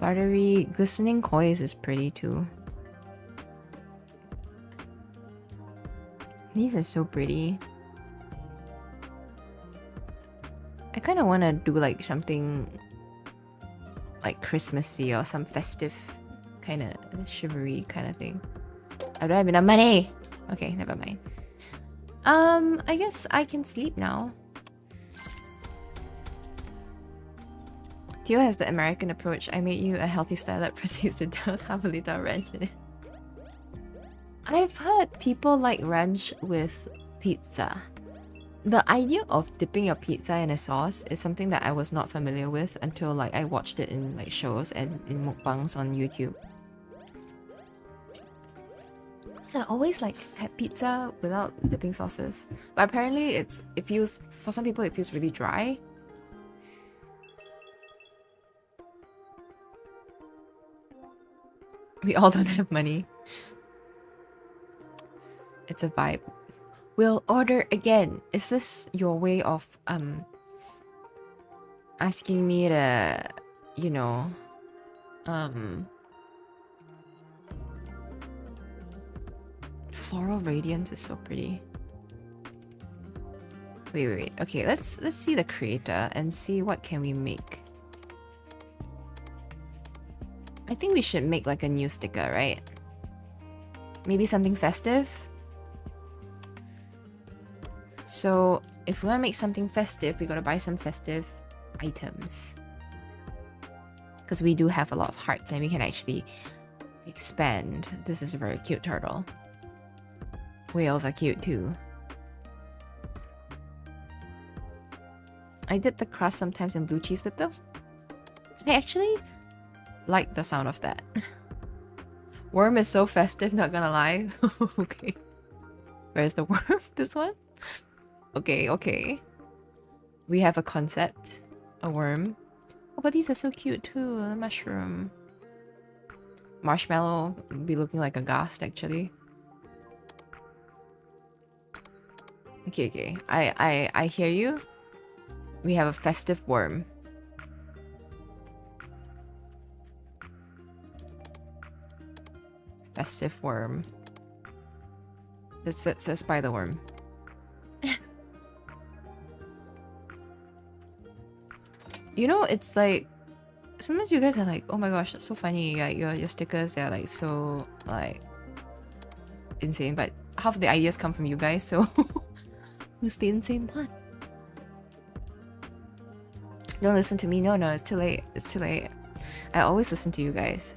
Buttery glistening coins is pretty too. These are so pretty. I kind of want to do like something like Christmassy or some festive kind of shivery kind of thing. I don't have enough money. Okay, never mind. I guess I can sleep now. Theo has the American approach. I made you a healthy salad, proceeds to douse half a liter of ranch in it. I've heard people like ranch with pizza. The idea of dipping your pizza in a sauce is something that I was not familiar with until like I watched it in like shows and in mukbangs on YouTube. So I always like had pizza without dipping sauces. But apparently it feels, for some people it feels really dry. We all don't have money. It's a vibe. We'll order again. Is this your way of asking me to, you know, Floral Radiance is so pretty. Wait. Okay, let's see the creator and see what can we make. I think we should make like a new sticker, right? Maybe something festive. So if we want to make something festive, we gotta buy some festive items. Because we do have a lot of hearts and we can actually Expand. This is a very cute turtle. Whales are cute too. I dip the crust sometimes in blue cheese lip those. I actually like the sound of that. Worm is so festive, not gonna lie. Okay. Where's the worm? This one? Okay, okay. We have a concept. A worm. Oh, but these are so cute too. A mushroom. Marshmallow be looking like a ghast actually. Okay, okay. I hear you. We have a festive worm. Festive worm. That's a spider worm. You know, it's like sometimes you guys are like, oh my gosh, that's so funny. Like your stickers, they're like so like insane, but half of the ideas come from you guys, so who's the insane one? Don't listen to me. No, it's too late. It's too late. I always listen to you guys.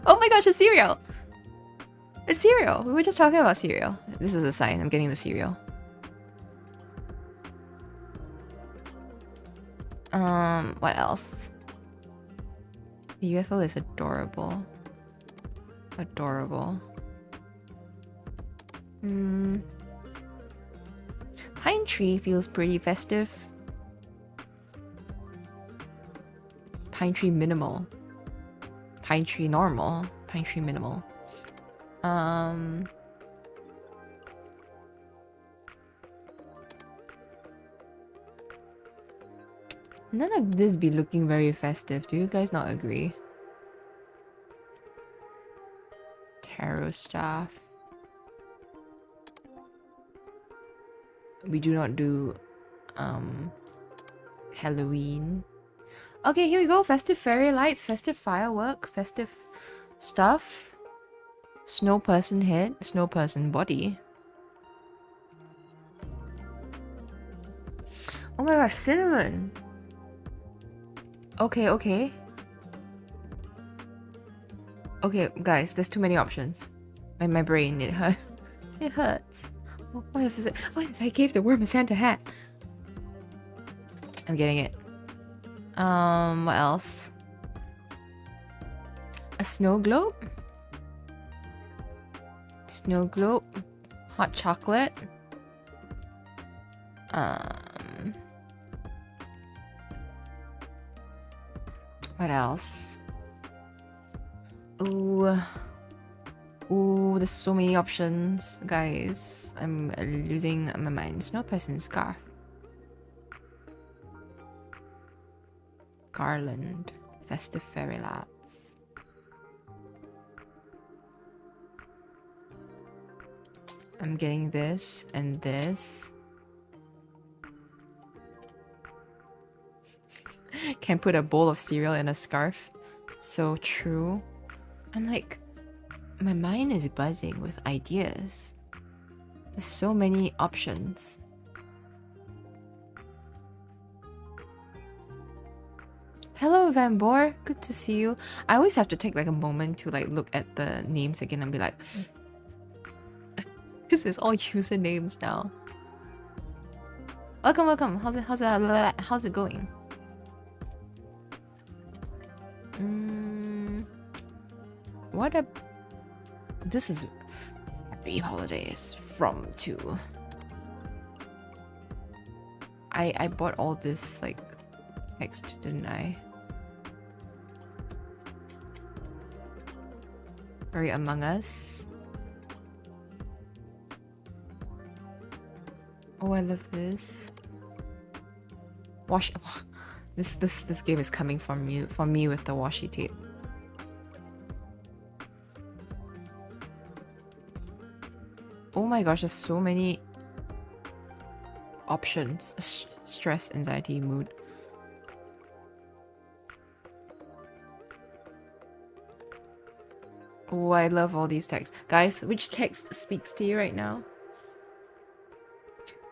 Oh my gosh, it's cereal! It's cereal! We were just talking about cereal. This is a sign. I'm getting the cereal. What else? The UFO is adorable. Adorable. Pine tree feels pretty festive. Pine tree minimal. Pine tree normal. Pine tree minimal. None of this be looking very festive. Do you guys not agree? Tarot staff. We do not do Halloween. Okay, here we go. Festive fairy lights, festive firework, festive stuff. Snow person head, snow person body. Oh my gosh, cinnamon. Okay, okay. Okay, guys, there's too many options. My brain, it hurts. It hurts. What if I gave the worm a Santa hat? I'm getting it. What else? A snow globe? Snow globe? Hot chocolate? What else? Ooh, there's so many options, guys. I'm losing my mind. Snow person scarf. Garland. Festive fairy lights. I'm getting this and this. Can put a bowl of cereal in a scarf. So true. I'm like, my mind is buzzing with ideas. There's so many options. Hello, Van Boor. Good to see you. I always have to take like a moment to like look at the names again and be like, this is all usernames now. Welcome, welcome. How's it going? What a... This is... Happy holidays from to... I bought all this, like, text, didn't I? Very Among Us. Oh, I love this. This game is coming from me with the washi tape. Oh my gosh, there's so many options. Stress, anxiety, mood. Oh, I love all these texts. Guys, which text speaks to you right now?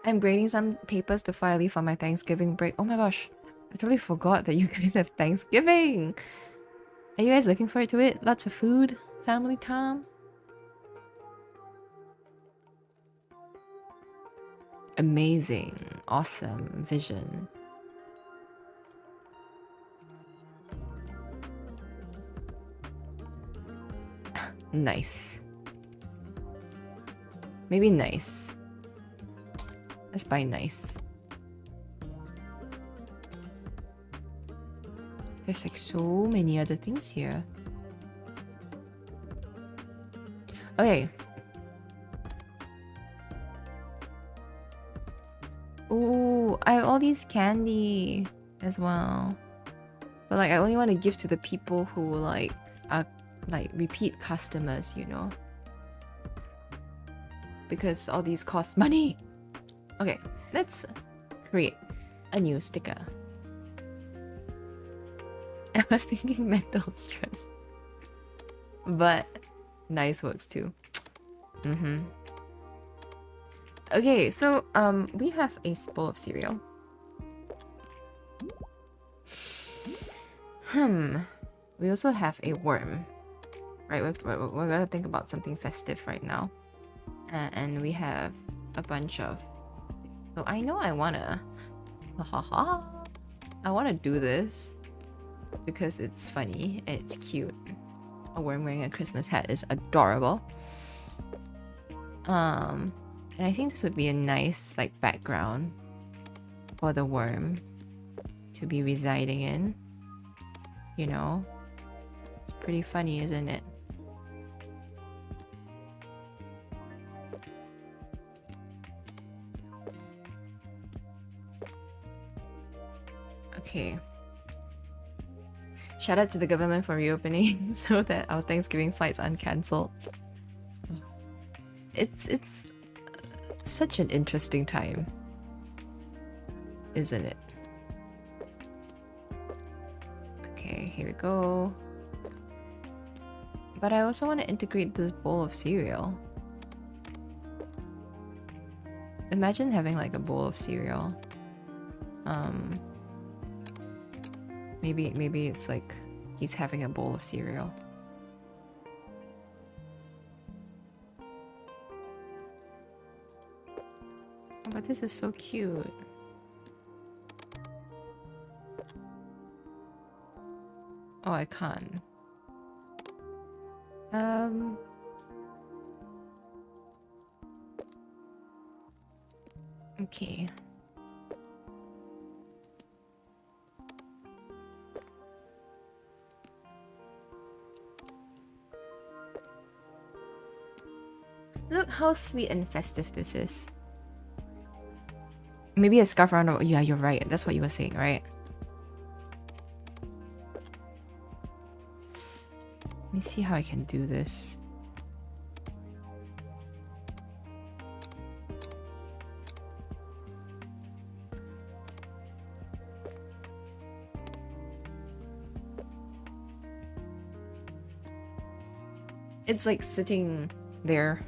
I'm grading some papers before I leave on my Thanksgiving break. Oh my gosh, I totally forgot that you guys have Thanksgiving. Are you guys looking forward to it? Lots of food, family time. Amazing, awesome vision. Nice. Maybe nice. Let's buy nice. There's like so many other things here. Okay. Ooh, I have all these candy as well. But like I only want to give to the people who like are like repeat customers, you know? Because all these cost money. Okay, let's create a new sticker. I was thinking mental stress. But nice works too. Okay, so we have a bowl of cereal. We also have a worm. Right, we're gonna think about something festive right now. And we have a bunch of... So I know I wanna... I wanna do this because it's funny and it's cute. A worm wearing a Christmas hat is adorable. And I think this would be a nice like background for the worm to be residing in. You know? It's pretty funny, isn't it? Okay. Shout out to the government for reopening so that our Thanksgiving flights aren't cancelled. It's such an interesting time, isn't it? Okay, here we go. But I also want to integrate this bowl of cereal. Imagine having like a bowl of cereal. Maybe it's like he's having a bowl of cereal. Oh, but this is so cute. Oh, I can't. Okay. Look how sweet and festive this is. Maybe a scarf around. Yeah, you're right. That's what you were saying, right? Let me see how I can do this. It's like sitting there.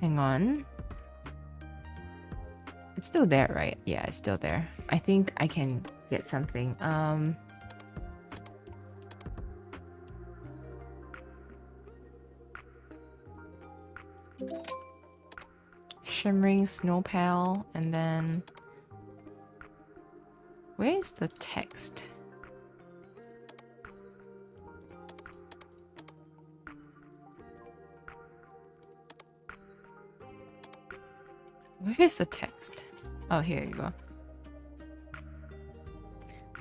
Hang on. It's still there, right? Yeah, it's still there. I think I can get something. Shimmering snow pal, and then where is the text? Where is the text? Oh, here you go.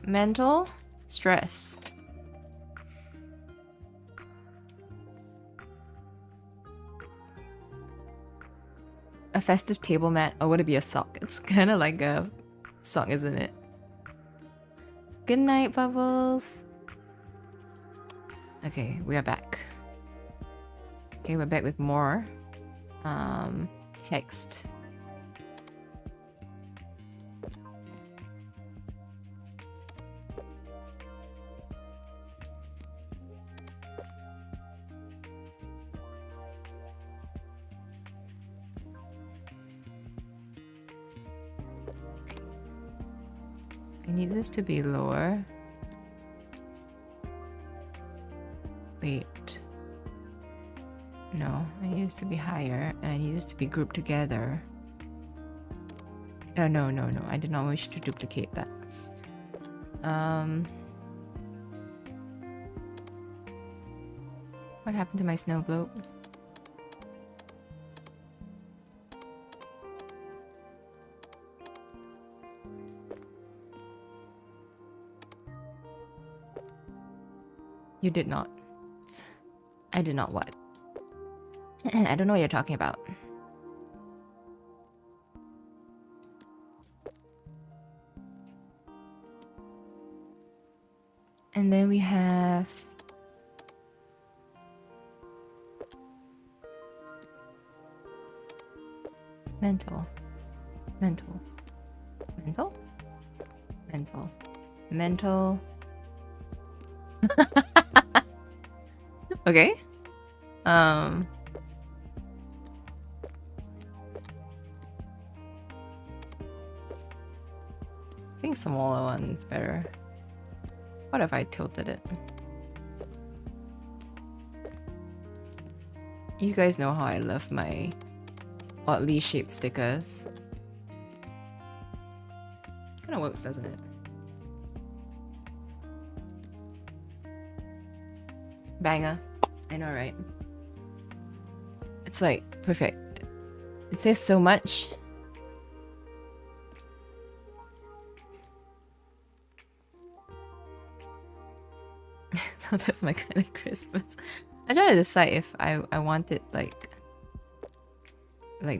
Mental stress. A festive table mat, or would it be a sock? It's kind of like a sock, isn't it? Good night, Bubbles. Okay, we are back. Okay, we're back with more text. I need this to be lower. Wait. No, I need this to be higher, and I need this to be grouped together. Oh, no. I did not wish to duplicate that. What happened to my snow globe? You did not. I did not what? I don't know what you're talking about. And then we have mental. Okay. I think smaller one's better. What if I tilted it? You guys know how I love my oddly shaped stickers. Kinda works, doesn't it? Banger. I know, right? It's like perfect. It says so much. That's my kind of Christmas. I try to decide if I want it like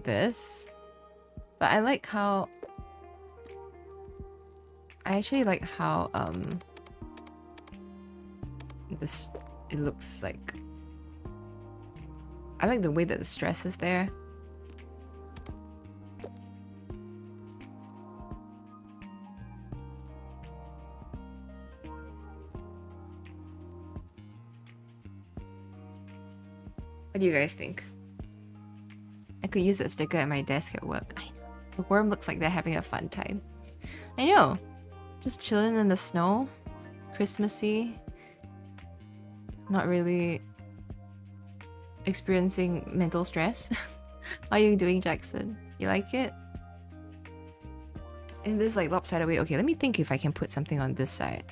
this, but I like how it looks like. I like the way that the stress is there. What do you guys think? I could use that sticker at my desk at work. I know. The worm looks like they're having a fun time. I know. Just chilling in the snow. Christmassy. Not really experiencing mental stress. How are you doing, Jackson? You like it? In this like lopsided way. Okay, let me think if I can put something on this side.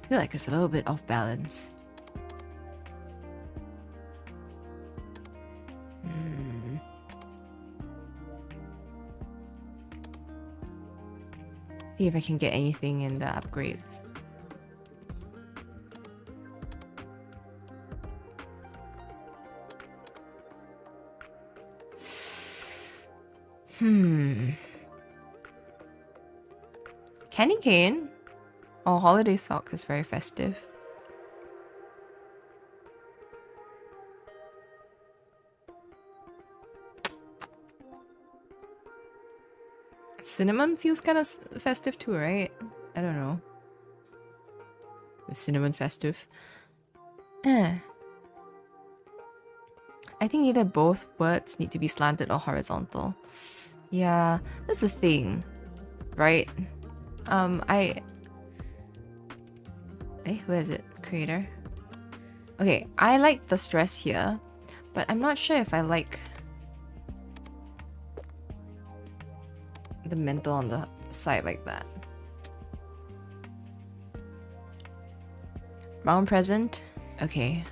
I feel like it's a little bit off balance. See if I can get anything in the upgrades. Candy cane? Oh, holiday sock is very festive. Cinnamon feels kind of festive too, right? I don't know. Is cinnamon festive? I think either both words need to be slanted or horizontal. Yeah, that's the thing, right? Where is it? Creator. Okay, I like the stress here, but I'm not sure if I like the mental on the side like that. Round present? Okay.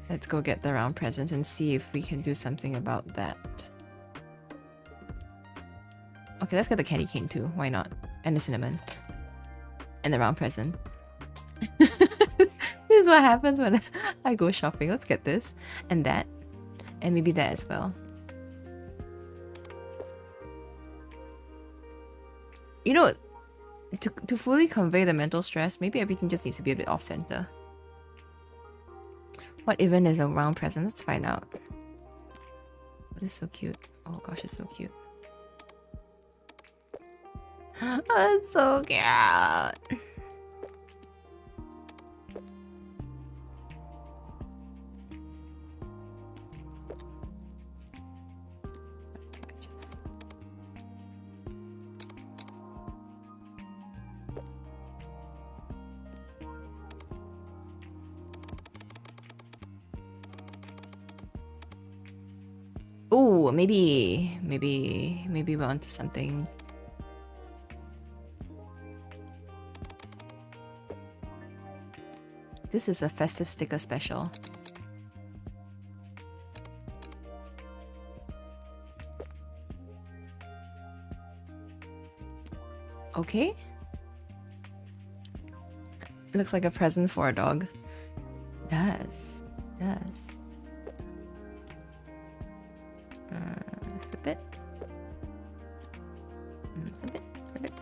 Let's go get the round present and see if we can do something about that. Okay, let's get the candy cane too. Why not? And the cinnamon. And the round present. This is what happens when I go shopping. Let's get this. And that. And maybe that as well. You know, to fully convey the mental stress, maybe everything just needs to be a bit off-center. What even is a round present? Let's find out. Oh, this is so cute. Oh gosh, it's so cute. Oh, that's so cute. Oh, maybe we're onto something. This is a festive sticker special. Okay. It looks like a present for a dog. Does. Flip it. Flip it.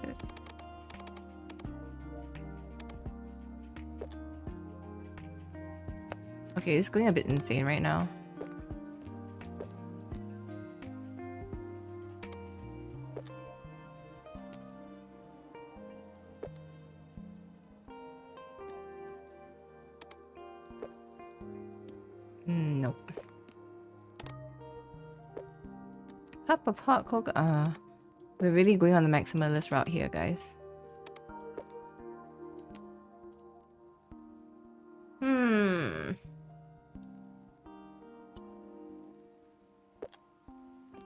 Okay, it's going a bit insane right now. Nope. Cup of hot cocoa. We're really going on the maximalist route here, guys.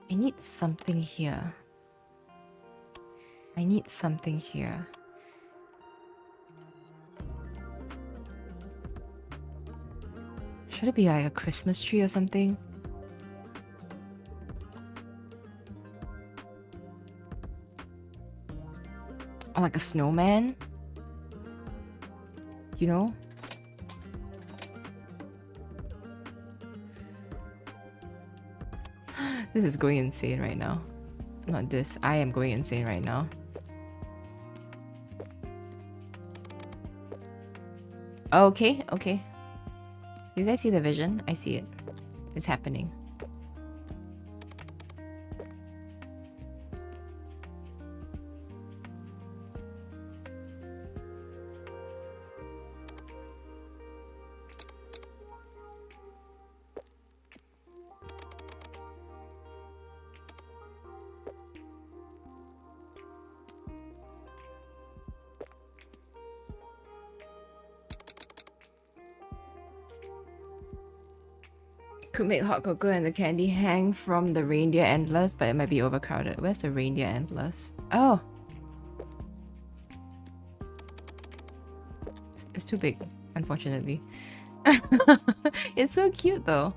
I need something here. Should it be like a Christmas tree or something? Or like a snowman? You know? This is going insane right now. Not this. I am going insane right now. Okay. You guys see the vision? I see it. It's happening. Could make hot cocoa and the candy hang from the reindeer antlers, but it might be overcrowded. Where's the reindeer antlers? Oh! It's too big, unfortunately. It's so cute though.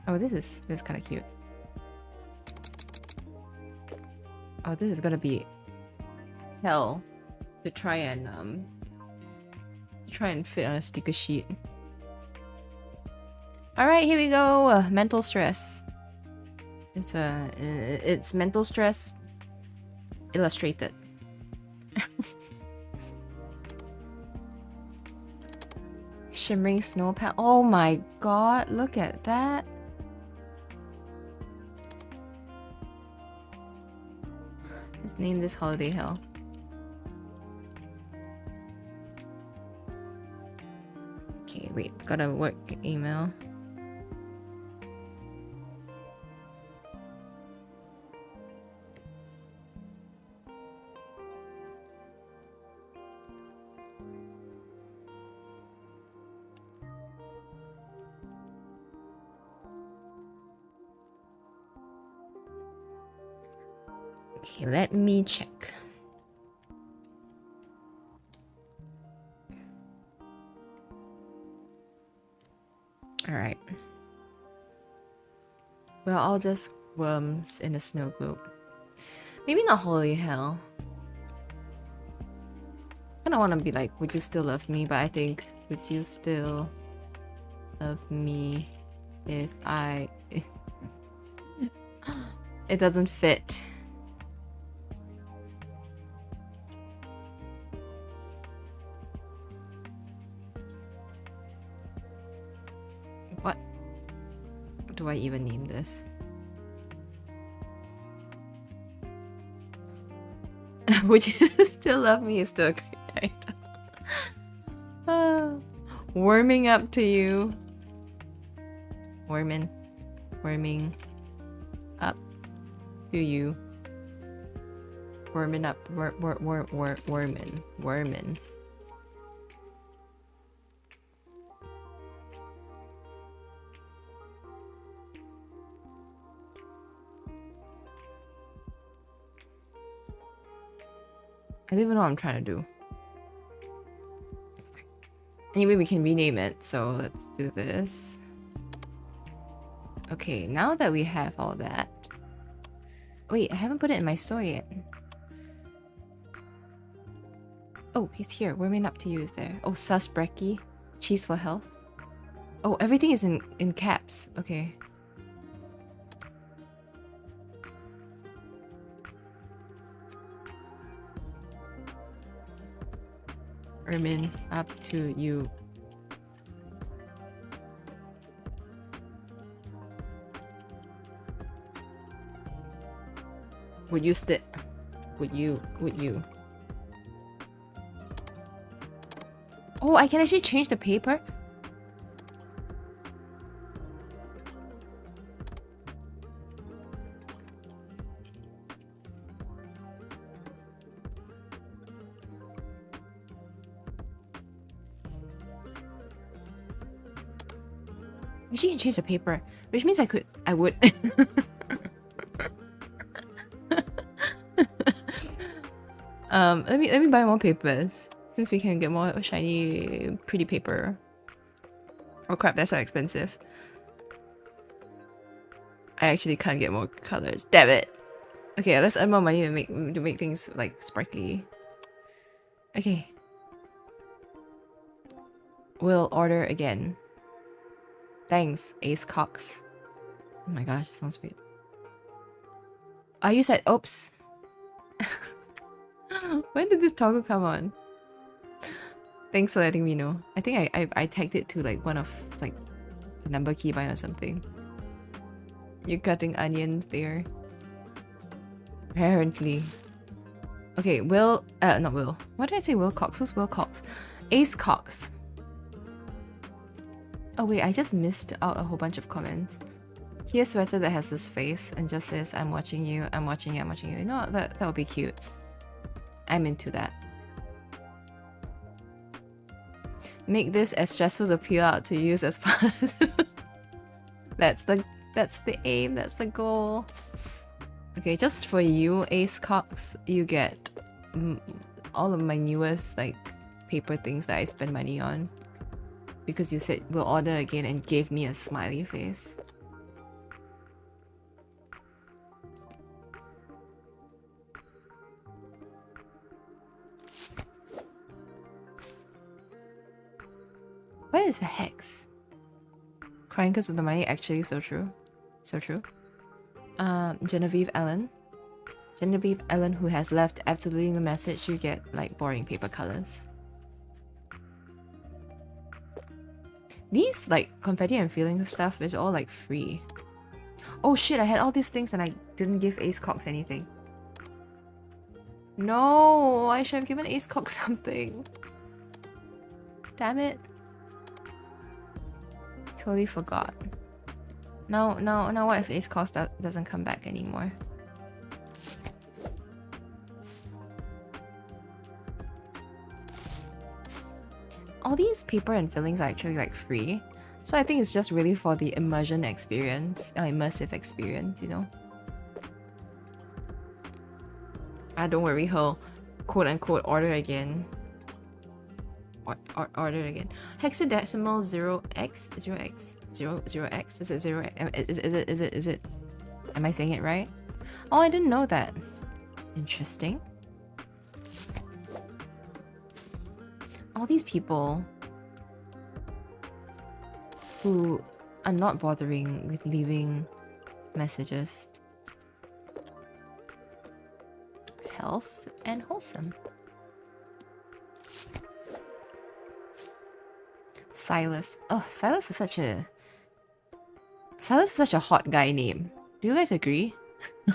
Oh, this is kind of cute. Oh, this is gonna be hell to try and fit on a sticker sheet. All right, here we go. Mental stress. It's mental stress illustrated. Shimmering snow pan. Oh my god! Look at that. Let's name this holiday hell. Okay, wait, got a work email. Okay, let me check. All right. We're all just worms in a snow globe. Maybe not holy hell. I kind of want to be like, would you still love me? But I think, would you still love me if I... It doesn't fit. What do I even name this? Would you still love me is still a great title. Warming up to you. Warming up to you. Wormin up. Wormin. I don't even know what I'm trying to do. Anyway, we can rename it, so let's do this. Okay, now that we have all that... Wait, I haven't put it in my store yet. Oh, he's here. Warming up to you is there. Oh, sus brekkie. Cheese for health. Oh, everything is in caps. Okay. Ermin, up to you. Would you sit? Would you? Oh, I can actually change the paper? She can change the paper, which means I would. Let me buy more papers since we can get more shiny, pretty paper. Oh crap, that's so expensive. I actually can't get more colors. Damn it. Okay, let's earn more money to make things like sparkly. Okay. We'll order again. Thanks, Ace Cox. Oh my gosh, sounds weird. Oh, you said oops. When did this toggle come on? Thanks for letting me know. I think I tagged it to like one of like a number keybind or something. You're cutting onions there. Apparently. Okay, not Will. What did I say? Will Cox? Who's Will Cox? Ace Cox. Oh wait, I just missed out a whole bunch of comments. Here's a sweater that has this face and just says, I'm watching you, I'm watching you, I'm watching you. You know, that would be cute. I'm into that. Make this as stressful to peel out to use as possible. That's the aim, that's the goal. Okay, just for you, Ace Cox, you get all of my newest like paper things that I spend money on. Because you said we'll order again and gave me a smiley face. What is a hex? Crying because of the money, actually so true. So true. Genevieve Ellen. Genevieve Ellen who has left absolutely no message, you get like boring paper colors. These like confetti and feelings stuff is all like free. Oh shit, I had all these things and I didn't give Ace Cox anything. No, I should have given Ace Cox something. Damn it. Totally forgot. Now what if Ace Cox doesn't come back anymore? All these paper and fillings are actually like free, so I think it's just really for the immersive experience, you know. Don't worry, he'll quote unquote order again. Order again. Hexadecimal 0x 0x. Is it 0? Is it? Am I saying it right? Oh, I didn't know that. Interesting. All these people who are not bothering with leaving messages. Health and wholesome. Silas. Oh, Silas is such a hot guy name. Do you guys agree?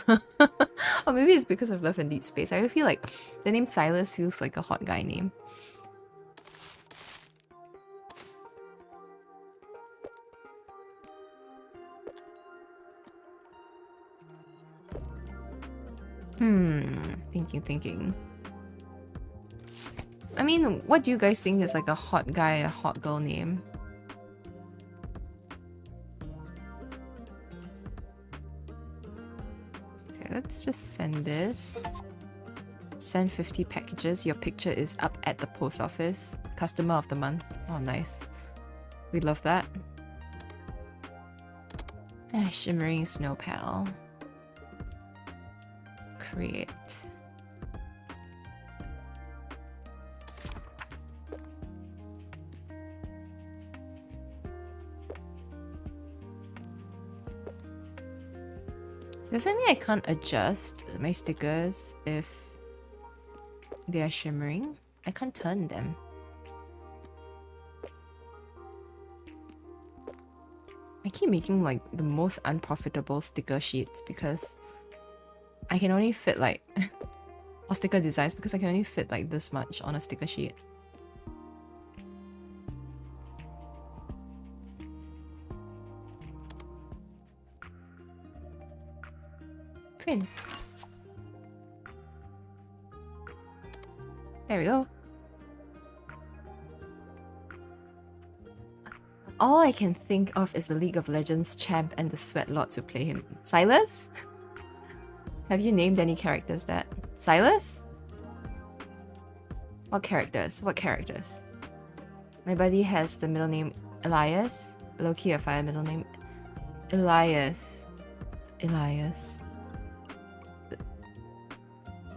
Or maybe it's because of Love and Deep Space. I feel like the name Silas feels like a hot guy name. Thinking. I mean, what do you guys think is like a hot guy, a hot girl name? Okay, let's just send this. Send 50 packages. Your picture is up at the post office. Customer of the month. Oh, nice. We love that. Shimmering snow pal. Create. Does that mean I can't adjust my stickers if they are shimmering? I can't turn them. I keep making like the most unprofitable sticker sheets because I can only fit like or sticker designs because I can only fit like this much on a sticker sheet. Print. There we go. All I can think of is the League of Legends champ and the sweat lords who play him. Silas? Have you named any characters that? Silas? What characters? What characters? My buddy has the middle name Elias. Low-key a fire middle name. Elias.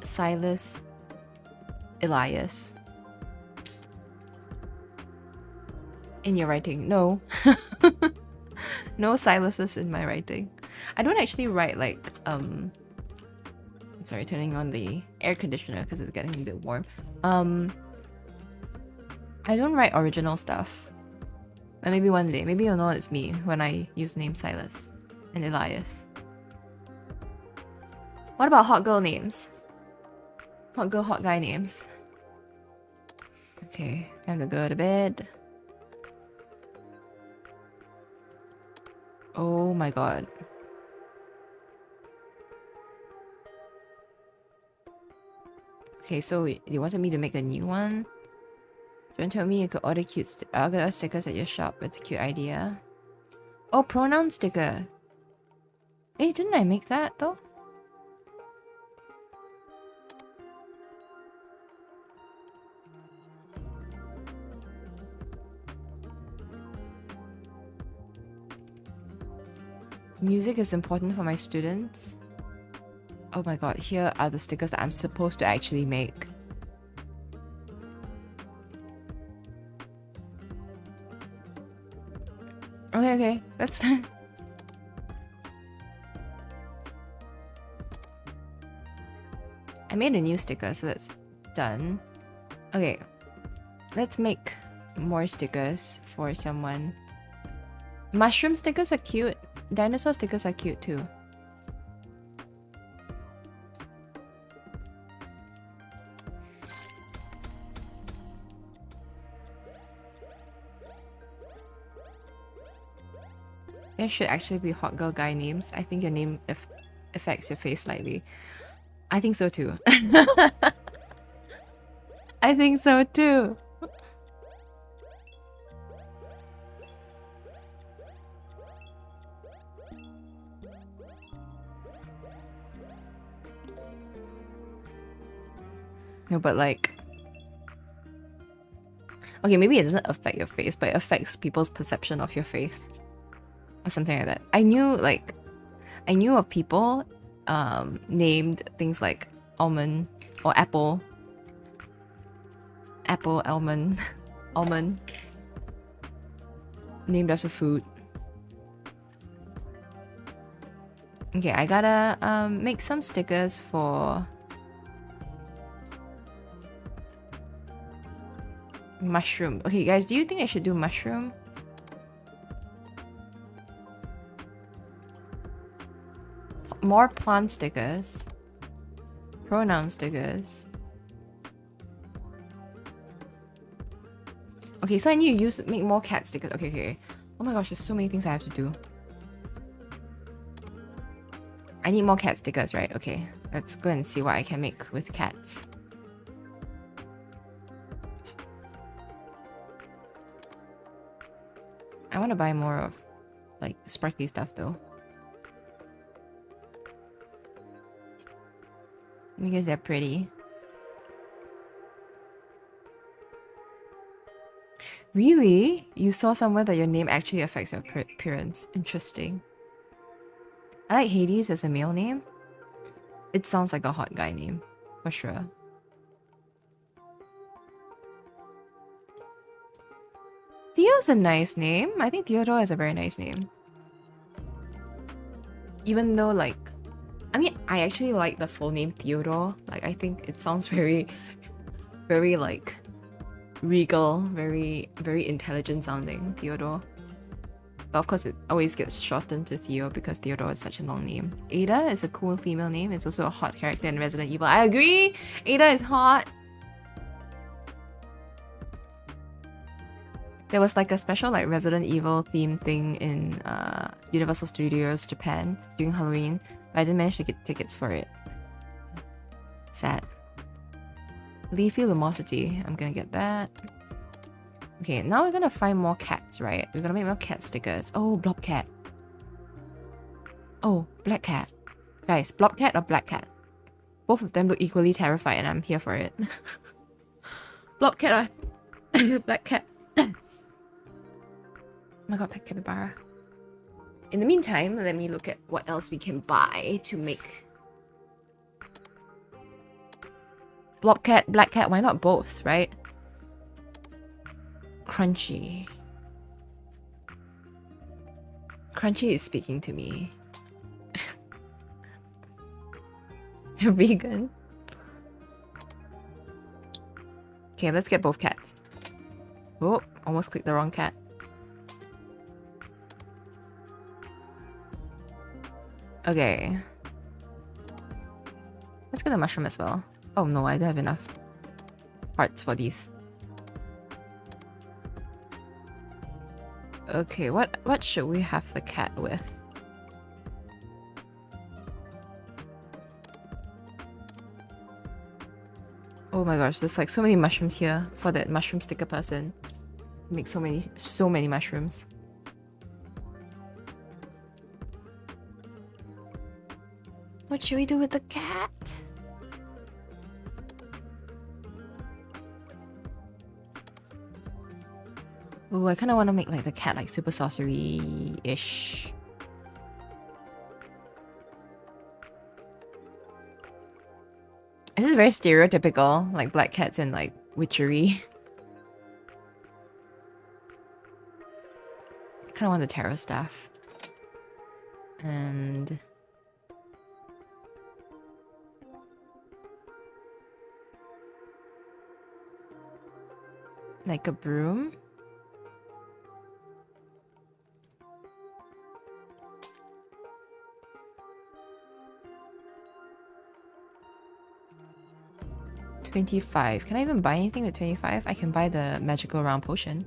Silas. Elias. In your writing? No. No Silases in my writing. I don't actually write like sorry, turning on the air conditioner because it's getting a bit warm. I don't write original stuff. But maybe one day, maybe you'll know it's me when I use the name Silas and Elias. What about hot girl names? Hot girl, hot guy names. Okay, time to go to bed. Oh my god. Okay, so you wanted me to make a new one? John told me you could order order stickers at your shop. It's a cute idea. Oh, pronoun sticker. Hey, didn't I make that though? Music is important for my students. Oh my god, here are the stickers that I'm supposed to actually make. Okay, that's I made a new sticker, so that's done. Okay, let's make more stickers for someone. Mushroom stickers are cute. Dinosaur stickers are cute too. There should actually be hot girl guy names. I think your name affects your face slightly. I think so too. I think so too. No, but like... Okay, maybe it doesn't affect your face, but it affects people's perception of your face. Or something like that. I knew of people named things like almond or apple. Apple, almond, almond. Named after food. Okay, I gotta make some stickers for mushroom. Okay, guys, do you think I should do mushroom? More plant stickers. Pronoun stickers. Okay, so I need to make more cat stickers. Okay. Oh my gosh, there's so many things I have to do. I need more cat stickers, right? Okay, let's go and see what I can make with cats. I want to buy more of like sparkly stuff though. Because they're pretty. Really? You saw somewhere that your name actually affects your appearance. Interesting. I like Hades as a male name. It sounds like a hot guy name, for sure. Theo's a nice name. I think Theodore is a very nice name. Even though, like, I mean, I actually like the full name Theodore. Like, I think it sounds very, very, like, regal, very, very intelligent sounding, Theodore. But of course, it always gets shortened to Theo because Theodore is such a long name. Ada is a cool female name. It's also a hot character in Resident Evil. I agree! Ada is hot! There was like a special like Resident Evil theme thing in Universal Studios Japan during Halloween, but I didn't manage to get tickets for it. Sad. Leafy Lumosity. I'm gonna get that. Okay, now we're gonna find more cats, right? We're gonna make more cat stickers. Oh, Blob Cat. Oh, Black Cat. Guys, Blob Cat or Black Cat? Both of them look equally terrified and I'm here for it. Blob Cat or Black Cat? Oh my god, Pet Capybara. In the meantime, let me look at what else we can buy to make... Blob Cat, Black Cat, why not both, right? Crunchy. Crunchy is speaking to me. They're vegan. Okay, let's get both cats. Oh, almost clicked the wrong cat. Okay. Let's get the mushroom as well. Oh no, I don't have enough parts for these. Okay, what should we have the cat with? Oh my gosh, there's like so many mushrooms here for that mushroom sticker person. Make so many mushrooms. What should we do with the cat? Ooh, I kind of want to make like the cat like super sorcery-ish. This is very stereotypical, like black cats and like witchery. I kind of want the tarot staff. And... like a broom. $25. Can I even buy anything with 25? I can buy the magical round potion.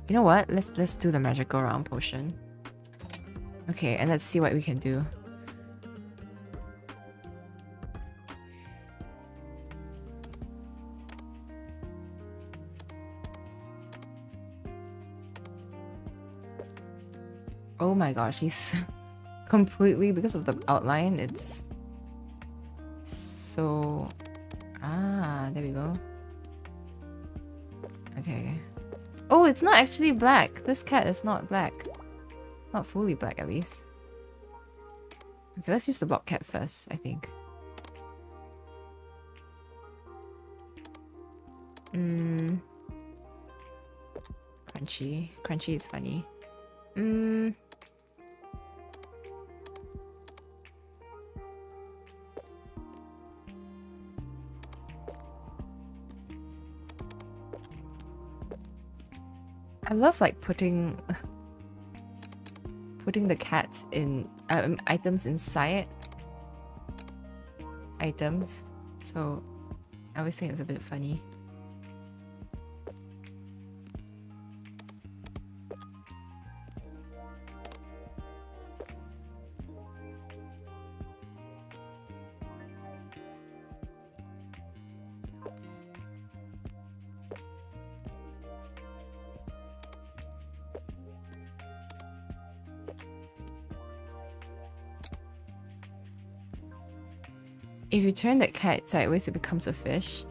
You know what? Let's do the magical round potion. Okay, and let's see what we can do. Oh my gosh, he's completely, because of the outline, it's so... Ah, there we go. Okay. Oh, it's not actually black. This cat is not black. Not fully black, at least. Okay, let's use the blob cat first, I think. Crunchy. Crunchy is funny. I love like putting the cats in items inside items, so I always think it's a bit funny. If you turn that cat sideways, it becomes a fish.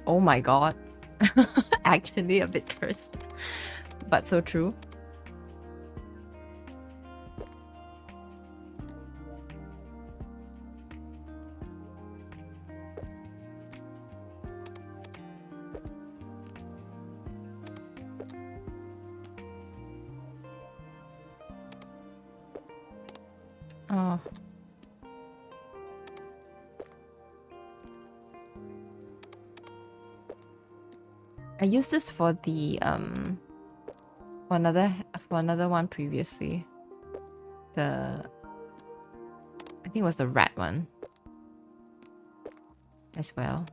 Oh my god. Actually a bit cursed. But so true. Oh. I used this for the for another one previously. I think it was the rat one as well.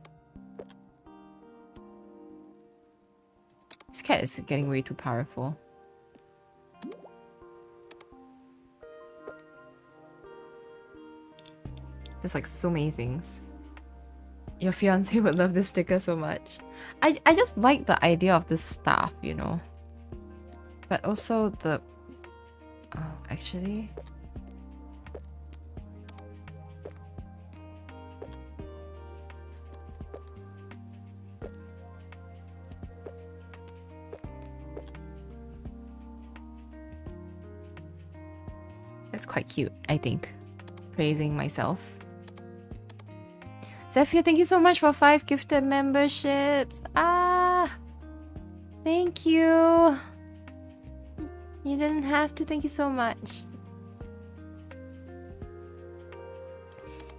This cat is getting way too powerful. There's like so many things. Your fiance would love this sticker so much. I just like the idea of this staff, you know. But also the... Oh, actually... That's quite cute, I think. Praising myself. Zephyr, thank you so much for 5 gifted memberships. Ah! Thank you. You didn't have to. Thank you so much.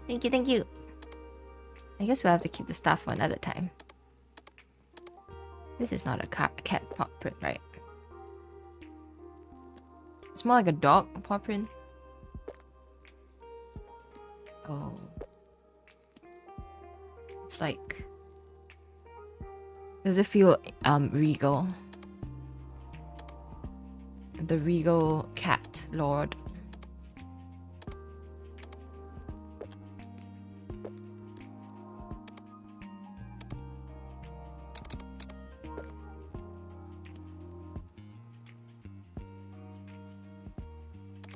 Thank you, thank you. I guess we'll have to keep the stuff for another time. This is not a cat paw print, right? It's more like a dog paw print. Oh. It's like... Does it feel regal? The regal cat lord.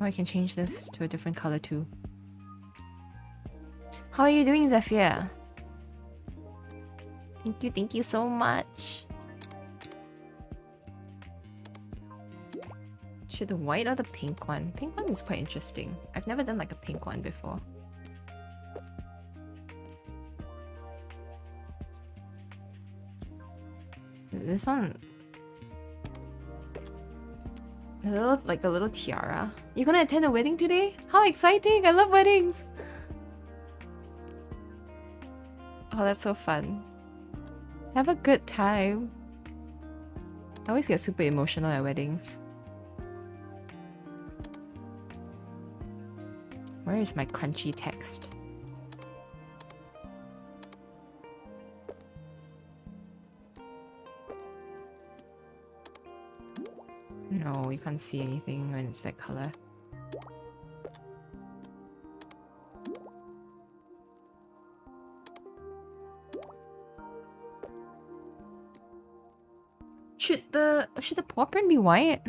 Oh, I can change this to a different color too. How are you doing, Zephyr? Thank you so much. Should the white or the pink one? Pink one is quite interesting. I've never done like a pink one before. This one... like a little tiara. You're gonna attend a wedding today? How exciting! I love weddings! Oh, that's so fun. Have a good time. I always get super emotional at weddings. Where is my crunchy text? No, you can't see anything when it's that color. Should the paw print be white?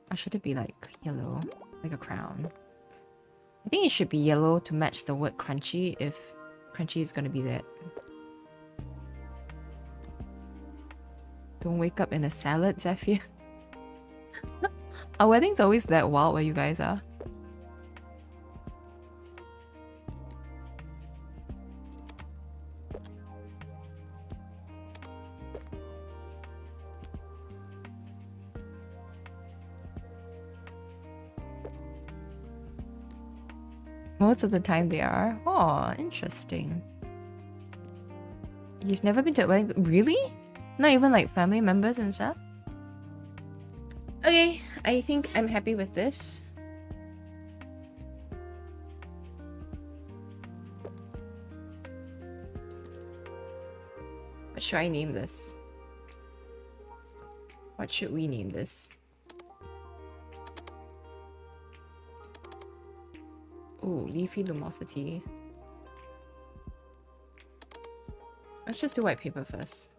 Or should it be like yellow? Like a crown? I think it should be yellow to match the word crunchy if crunchy is gonna be that. Don't wake up in a salad, Zephyr. Our wedding's always that wild where you guys are. Most of the time they are. Oh, interesting. You've never been to a wedding? Really? Not even like family members and stuff? Okay, I think I'm happy with this. What should I name this? What should we name this? Ooh, leafy lumosity. Let's just do white paper first.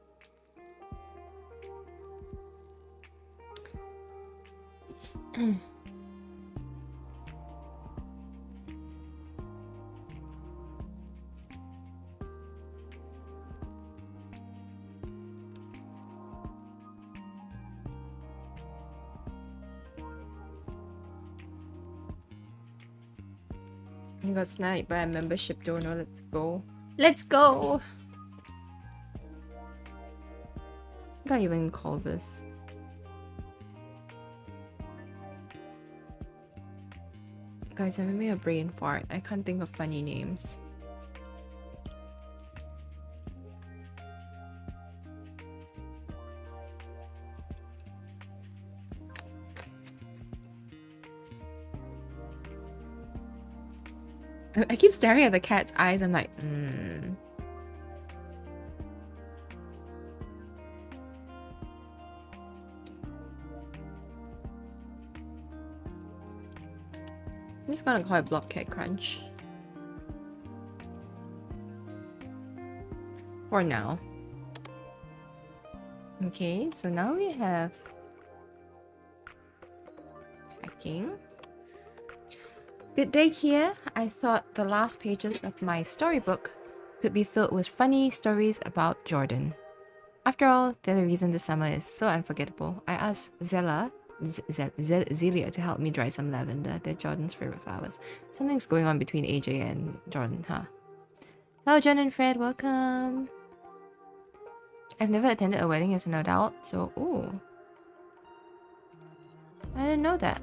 You got sniped by a membership donor. Let's go. Let's go! What do I even call this? Guys, I'm having a brain fart. I can't think of funny names. I keep staring at the cat's eyes. I'm like, I'm just gonna call it Block Cat Crunch. For now. Okay, so now we have packing. Good day, Kia. I thought the last pages of my storybook could be filled with funny stories about Jordan. After all, they're the reason this summer is so unforgettable. I asked Zelia to help me dry some lavender. They're Jordan's favorite flowers. Something's going on between AJ and Jordan, huh? Hello, John and Fred. Welcome. I've never attended a wedding as an adult, so ooh. I didn't know that.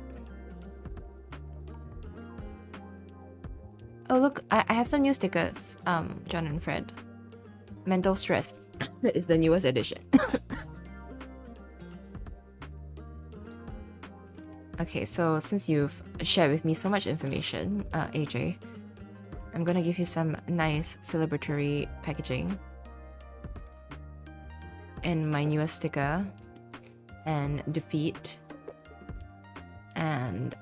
Oh look, I have some new stickers, John and Fred. Mental stress is the newest edition. Okay, so since you've shared with me so much information, AJ, I'm gonna give you some nice celebratory packaging. And my newest sticker, and defeat, and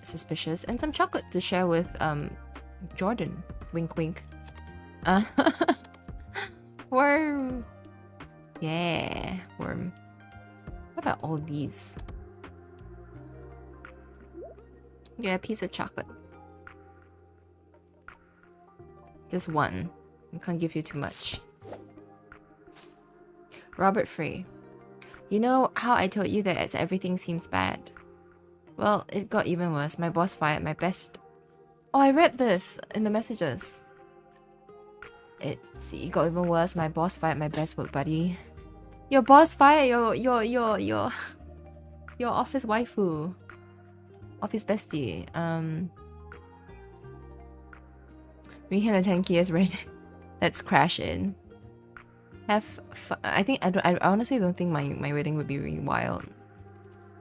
suspicious, and some chocolate to share with Jordan. Wink wink. Worm. Yeah, worm. What are all these? Yeah, a piece of chocolate. Just one. I can't give you too much. Robert Frey. You know how I told you that everything seems bad? Well, it got even worse. My boss fired my best... Oh, I read this in the messages. It got even worse. My boss fired my best work buddy. Your boss fired your office waifu. Office bestie. We can attend Kia's ready. Let's crash in. I honestly don't think my wedding would be really wild.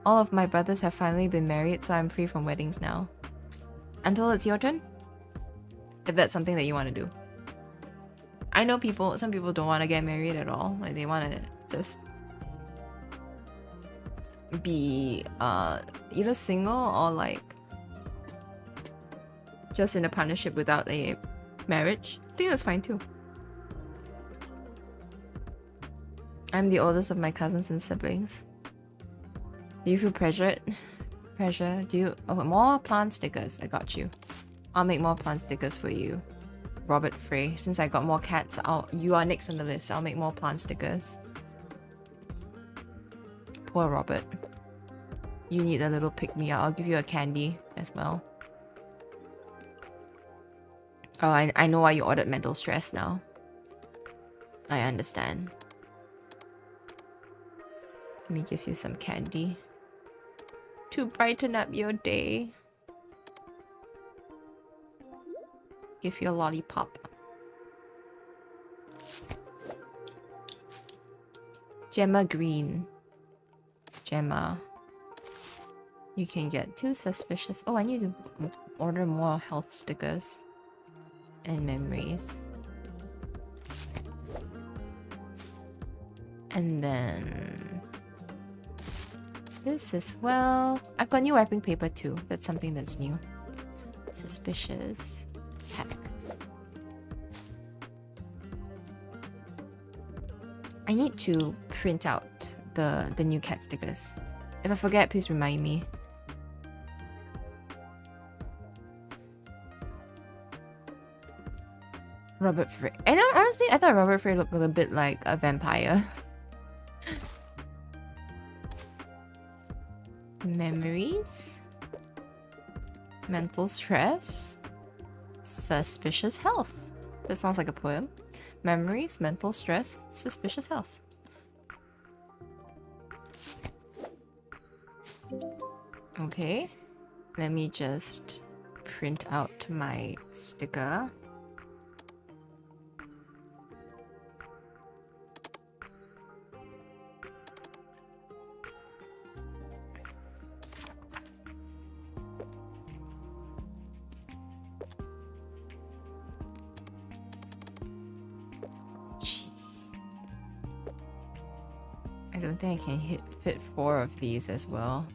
All of my brothers have finally been married, so I'm free from weddings now. Until it's your turn. If that's something that you want to do. I know some people don't want to get married at all. Like they want to just be either single or like just in a partnership without a marriage. I think that's fine too. I'm the oldest of my cousins and siblings. Do you feel pressured? Pressure? Do you... Oh, more plant stickers. I got you. I'll make more plant stickers for you. Robert Frey. Since I got more cats, you are next on the list. I'll make more plant stickers. Poor Robert. You need a little pick-me-up. I'll give you a candy as well. Oh, I know why you ordered mental stress now. I understand. Let me give you some candy. To brighten up your day. Give you a lollipop. Gemma Green. Gemma. You can get 2 suspicious. Oh, I need to order more health stickers. And memories. And then... this as well. I've got new wrapping paper too. That's something that's new. Suspicious. Pack. I need to print out the new cat stickers. If I forget, please remind me. Robert Frey. And honestly, I thought Robert Frey looked a bit like a vampire. Memories. Mental stress. Suspicious health. That sounds like a poem. Memories, mental stress, suspicious health. Okay. Let me just print out my sticker. I don't think I can fit 4 of these as well.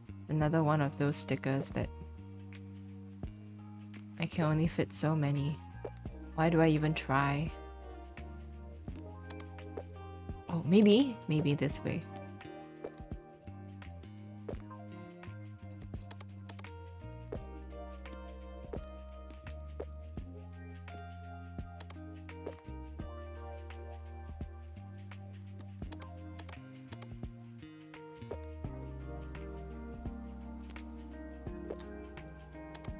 It's another one of those stickers that I can only fit so many. Why do I even try? Oh, maybe this way.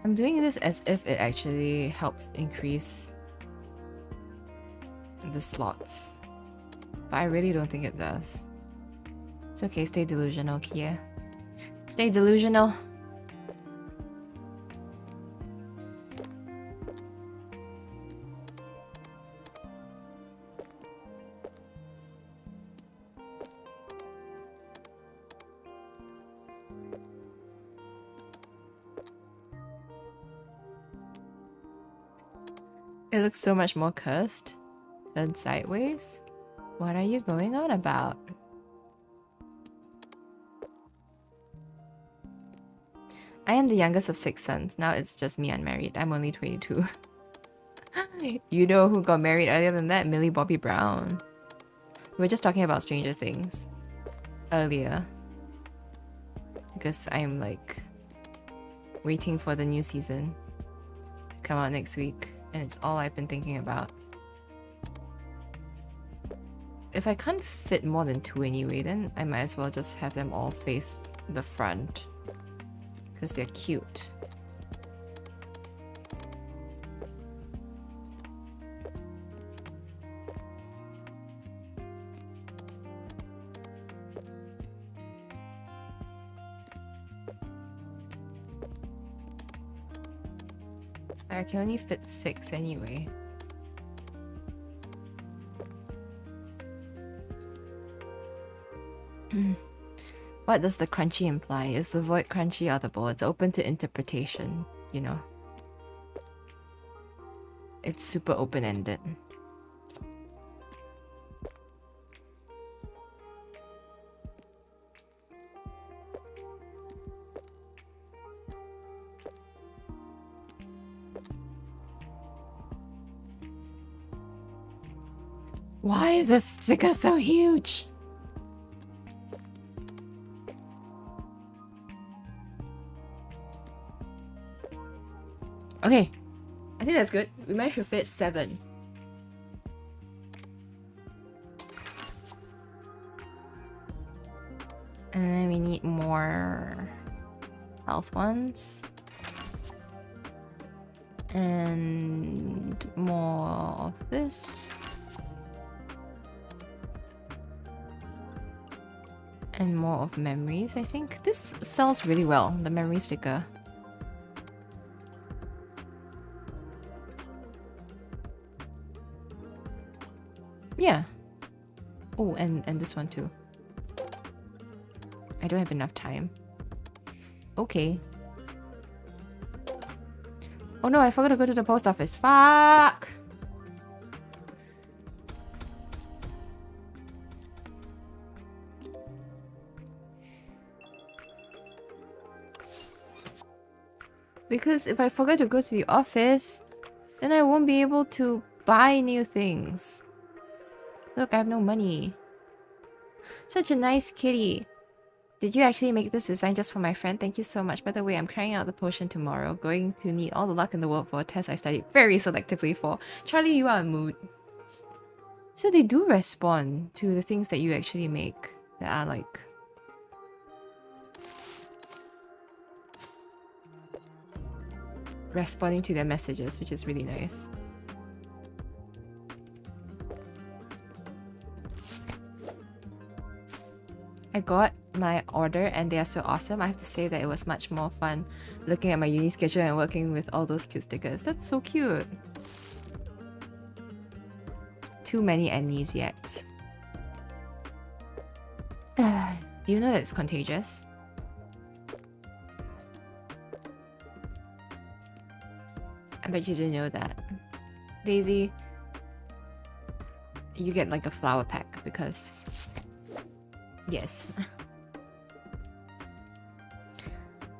I'm doing this as if it actually helps increase the slots, but I really don't think it does. It's okay, stay delusional, Kia. Stay delusional. It looks so much more cursed than sideways. What are you going on about? I am the youngest of 6 sons. Now it's just me unmarried. I'm only 22. You know who got married earlier than that? Millie Bobby Brown. We were just talking about Stranger Things earlier. Because I'm like waiting for the new season to come out next week. And it's all I've been thinking about. If I can't fit more than 2 anyway, then I might as well just have them all face the front. Because they're cute. I can only fit 6 anyway. What does the crunchy imply? Is the void crunchy audible? It's open to interpretation, you know. It's super open-ended. Why is this sticker so huge? Okay, I think that's good. We managed to fit 7. And then we need more health ones. And more of this. And more of memories, I think. This sells really well, the memory sticker. Yeah. Oh, and this one too. I don't have enough time. Okay. Oh no, I forgot to go to the post office. Fuck! Because if I forget to go to the office, then I won't be able to buy new things. Look, I have no money. Such a nice kitty. Did you actually make this design just for my friend? Thank you so much. By the way, I'm trying out the potion tomorrow. Going to need all the luck in the world for a test I studied very selectively for. Charlie, you are in mood. So they do respond to the things that you actually make that are like... responding to their messages, which is really nice. I got my order and they are so awesome. I have to say that it was much more fun looking at my uni schedule and working with all those cute stickers. That's so cute. Too many amnesiacs. Do you know that it's contagious? I bet you didn't know that. Daisy, you get like a flower pack because... Yes.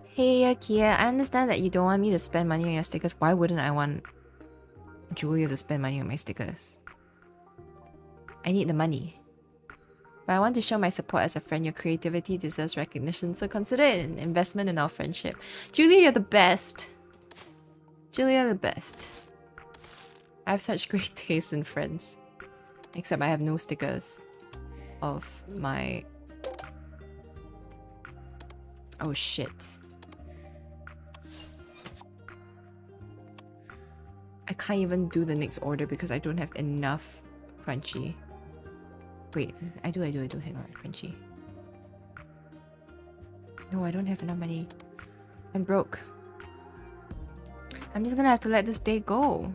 Hey, Kia, I understand that you don't want me to spend money on your stickers. Why wouldn't I want Julia to spend money on my stickers? I need the money. But I want to show my support as a friend. Your creativity deserves recognition, so consider it an investment in our friendship. Julia, you're the best. Julia, you're the best. I have such great taste in friends. Except I have no stickers of my... Oh shit. I can't even do the next order because I don't have enough crunchy. Wait, I do. Hang on, crunchy. No, I don't have enough money. I'm broke. I'm just gonna have to let this day go.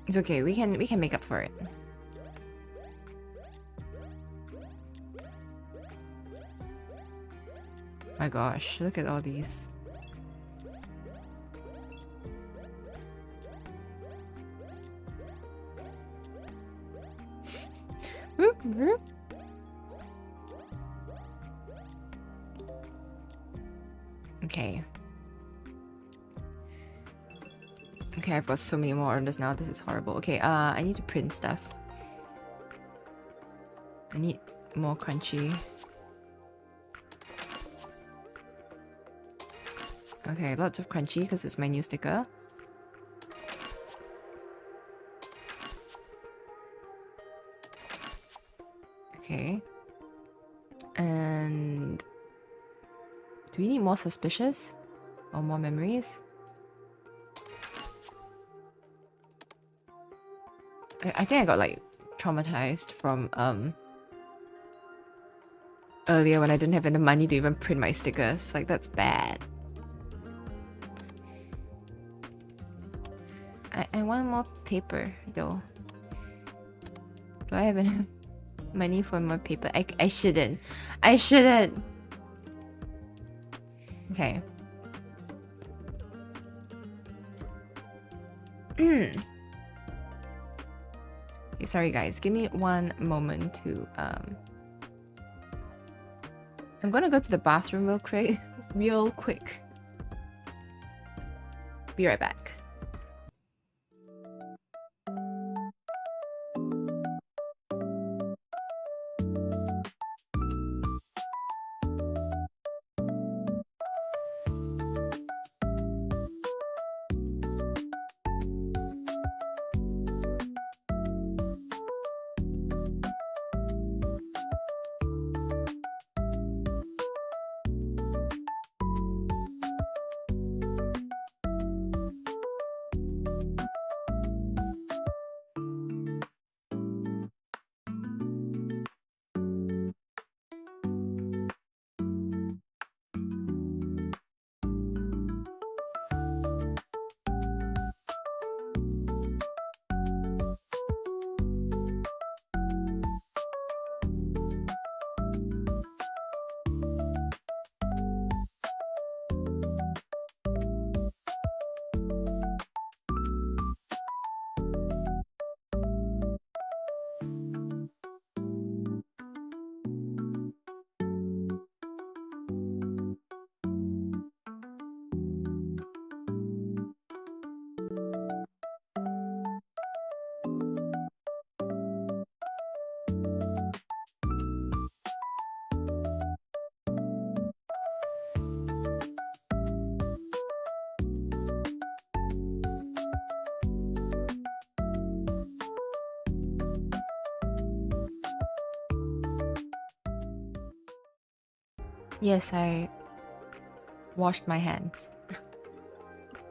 It's okay, we can make up for it. My gosh, look at all these. Okay. Okay, I've got so many more orders now. This is horrible. Okay, I need to print stuff. I need more crunchy. Okay, lots of crunchy because it's my new sticker. Okay. And do we need more suspicious? Or more memories? I think I got like traumatized from earlier when I didn't have enough money to even print my stickers. Like, that's bad. I want more paper though. Do I have enough money for more paper? I shouldn't. I shouldn't. Okay. Okay, sorry guys, give me one moment to I'm gonna go to the bathroom real quick. Be right back. Yes, I washed my hands.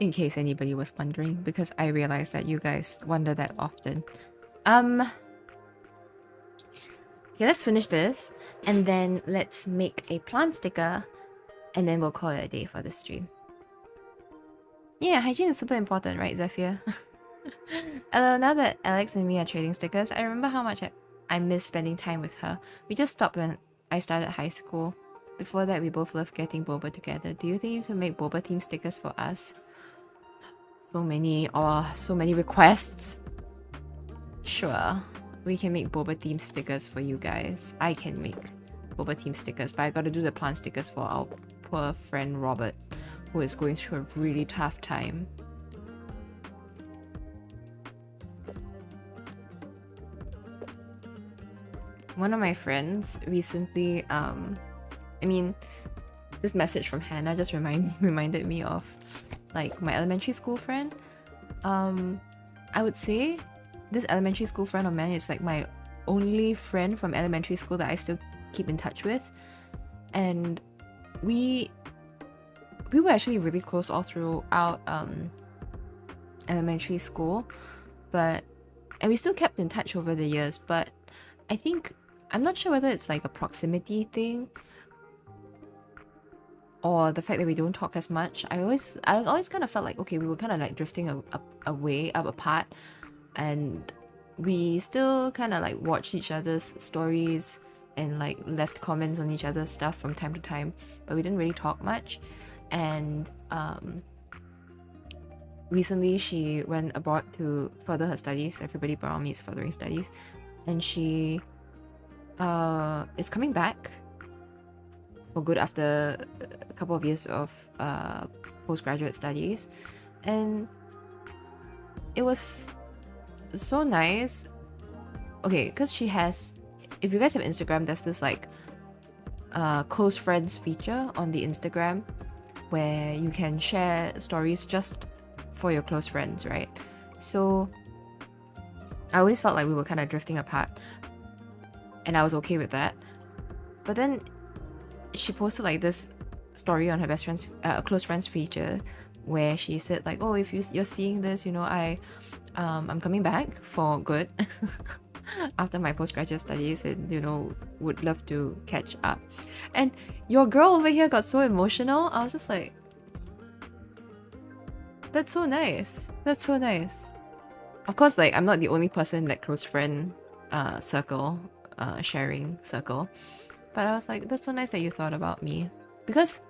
In case anybody was wondering, because I realized that you guys wonder that often. Okay, let's finish this, and then let's make a plant sticker, and then we'll call it a day for the stream. Yeah, hygiene is super important, right, Zephyr? Now that Alex and me are trading stickers, I remember how much I miss spending time with her. We just stopped when I started high school. Before that, we both loved getting boba together. Do you think you can make boba themed stickers for us? So many requests. Sure, we can make boba themed stickers for you guys. I can make boba themed stickers, but I gotta do the plant stickers for our poor friend Robert, who is going through a really tough time. One of my friends recently, this message from Hannah just reminded me of like my elementary school friend. I would say this elementary school friend of mine is like my only friend from elementary school that I still keep in touch with, and we were actually really close all throughout elementary school, and we still kept in touch over the years. But I'm not sure whether it's like a proximity thing or the fact that we don't talk as much. I always kind of felt like, okay, we were kind of like drifting apart, and we still kind of like watched each other's stories and like left comments on each other's stuff from time to time, but we didn't really talk much. And recently she went abroad to further her studies. Everybody around me is furthering studies, and she is coming back for good after a couple of years of postgraduate studies. And it was so nice. Okay, because she has, if you guys have Instagram, there's this like close friends feature on the Instagram where you can share stories just for your close friends, right? So I always felt like we were kind of drifting apart, and I was okay with that. But then she posted like this story on her best friend's close friends feature where she said like, oh, if you're seeing this, you know, I'm coming back for good after my postgraduate studies, and you know, would love to catch up. And your girl over here got so emotional. I was just like, that's so nice. That's so nice. Of course, like I'm not the only person in that close friend circle, sharing circle, but I was like, that's so nice that you thought about me, because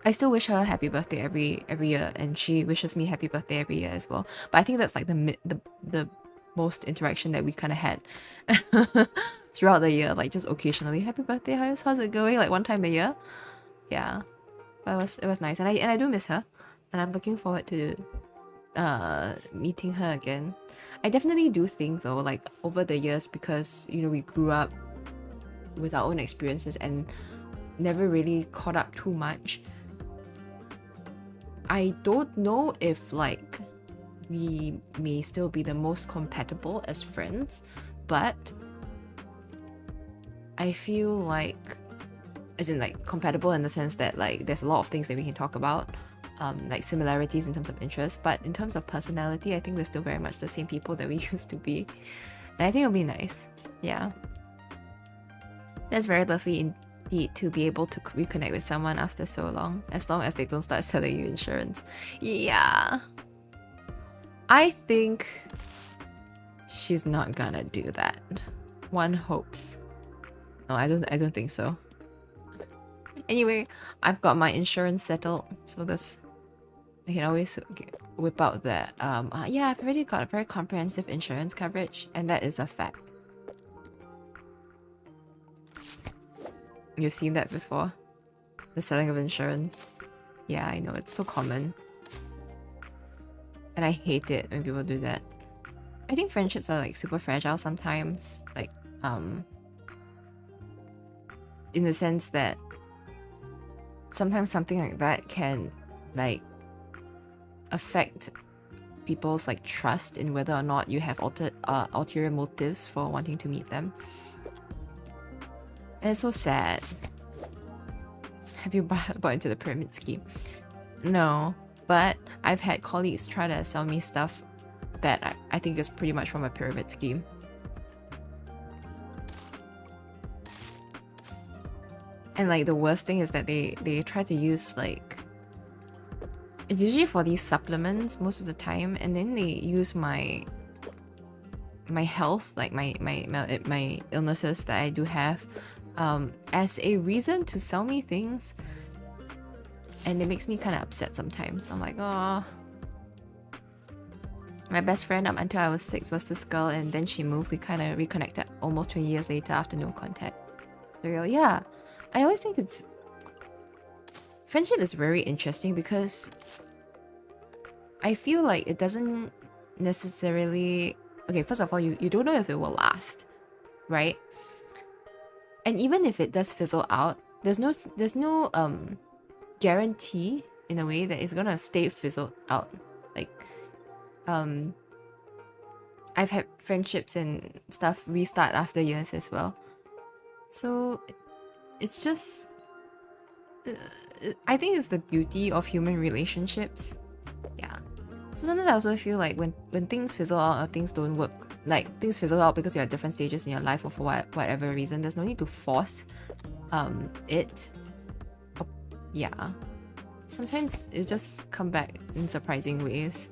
I still wish her happy birthday every year, and she wishes me happy birthday every year as well. But I think that's like the most interaction that we kind of had throughout the year, like just occasionally, happy birthday, how's it going, like one time a year. Yeah, but it was nice, and I do miss her, and I'm looking forward to meeting her again. I definitely do think though, like over the years, because you know we grew up with our own experiences and never really caught up too much, I don't know if like we may still be the most compatible as friends, but I feel like, as in like compatible in the sense that like there's a lot of things that we can talk about, like similarities in terms of interest, but in terms of personality, I think we're still very much the same people that we used to be, and I think it'll be nice. Yeah, that's very lovely indeed to be able to reconnect with someone after so long, as long as they don't start selling you insurance. Yeah, I think she's not gonna do that. One hopes. No, I don't think so. Anyway, I've got my insurance settled, so I can always whip out that. Yeah, I've already got a very comprehensive insurance coverage, and that is a fact. You've seen that before? The selling of insurance? Yeah, I know, it's so common. And I hate it when people do that. I think friendships are like super fragile sometimes, like in the sense that sometimes something like that can like affect people's like trust in whether or not you have ulterior motives for wanting to meet them. And it's so sad. Have you bought into the pyramid scheme? No, but I've had colleagues try to sell me stuff that I think is pretty much from a pyramid scheme. And like the worst thing is that they try to use like, it's usually for these supplements most of the time, and then they use my health, like my illnesses that I do have, as a reason to sell me things, and it makes me kind of upset sometimes. I'm like, oh, my best friend up until I was 6 was this girl, and then she moved. We kind of reconnected almost 20 years later after no contact. So yeah, I always think friendship is very interesting because I feel like it doesn't necessarily, okay, first of all, you don't know if it will last, right? And even if it does fizzle out, there's no guarantee in a way that it's gonna stay fizzled out. Like, I've had friendships and stuff restart after years as well. So it's just, I think it's the beauty of human relationships. Yeah. So sometimes I also feel like when things fizzle out or things don't work, like things fizzle out because you're at different stages in your life or for whatever reason, there's no need to force it. Yeah. Sometimes it just come back in surprising ways.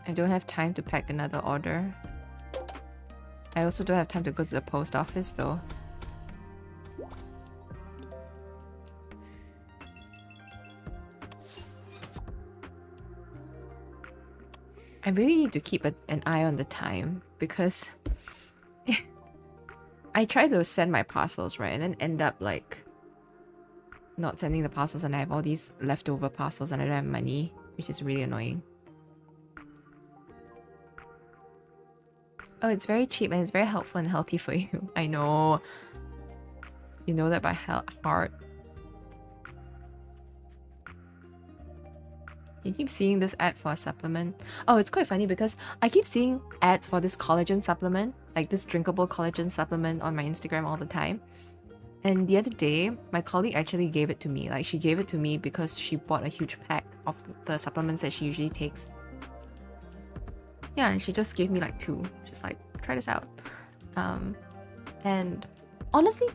I don't have time to pack another order. I also don't have time to go to the post office though. I really need to keep an eye on the time because I try to send my parcels, right, and then end up like not sending the parcels, and I have all these leftover parcels and I don't have money, which is really annoying. Oh, it's very cheap and it's very helpful and healthy for you. I know. You know that by heart. You keep seeing this ad for a supplement. Oh, it's quite funny because I keep seeing ads for this collagen supplement, like this drinkable collagen supplement on my Instagram all the time. And the other day, my colleague actually gave it to me. Like, she gave it to me because she bought a huge pack of the supplements that she usually takes. Yeah, and she just gave me like 2. She's like, try this out. And honestly,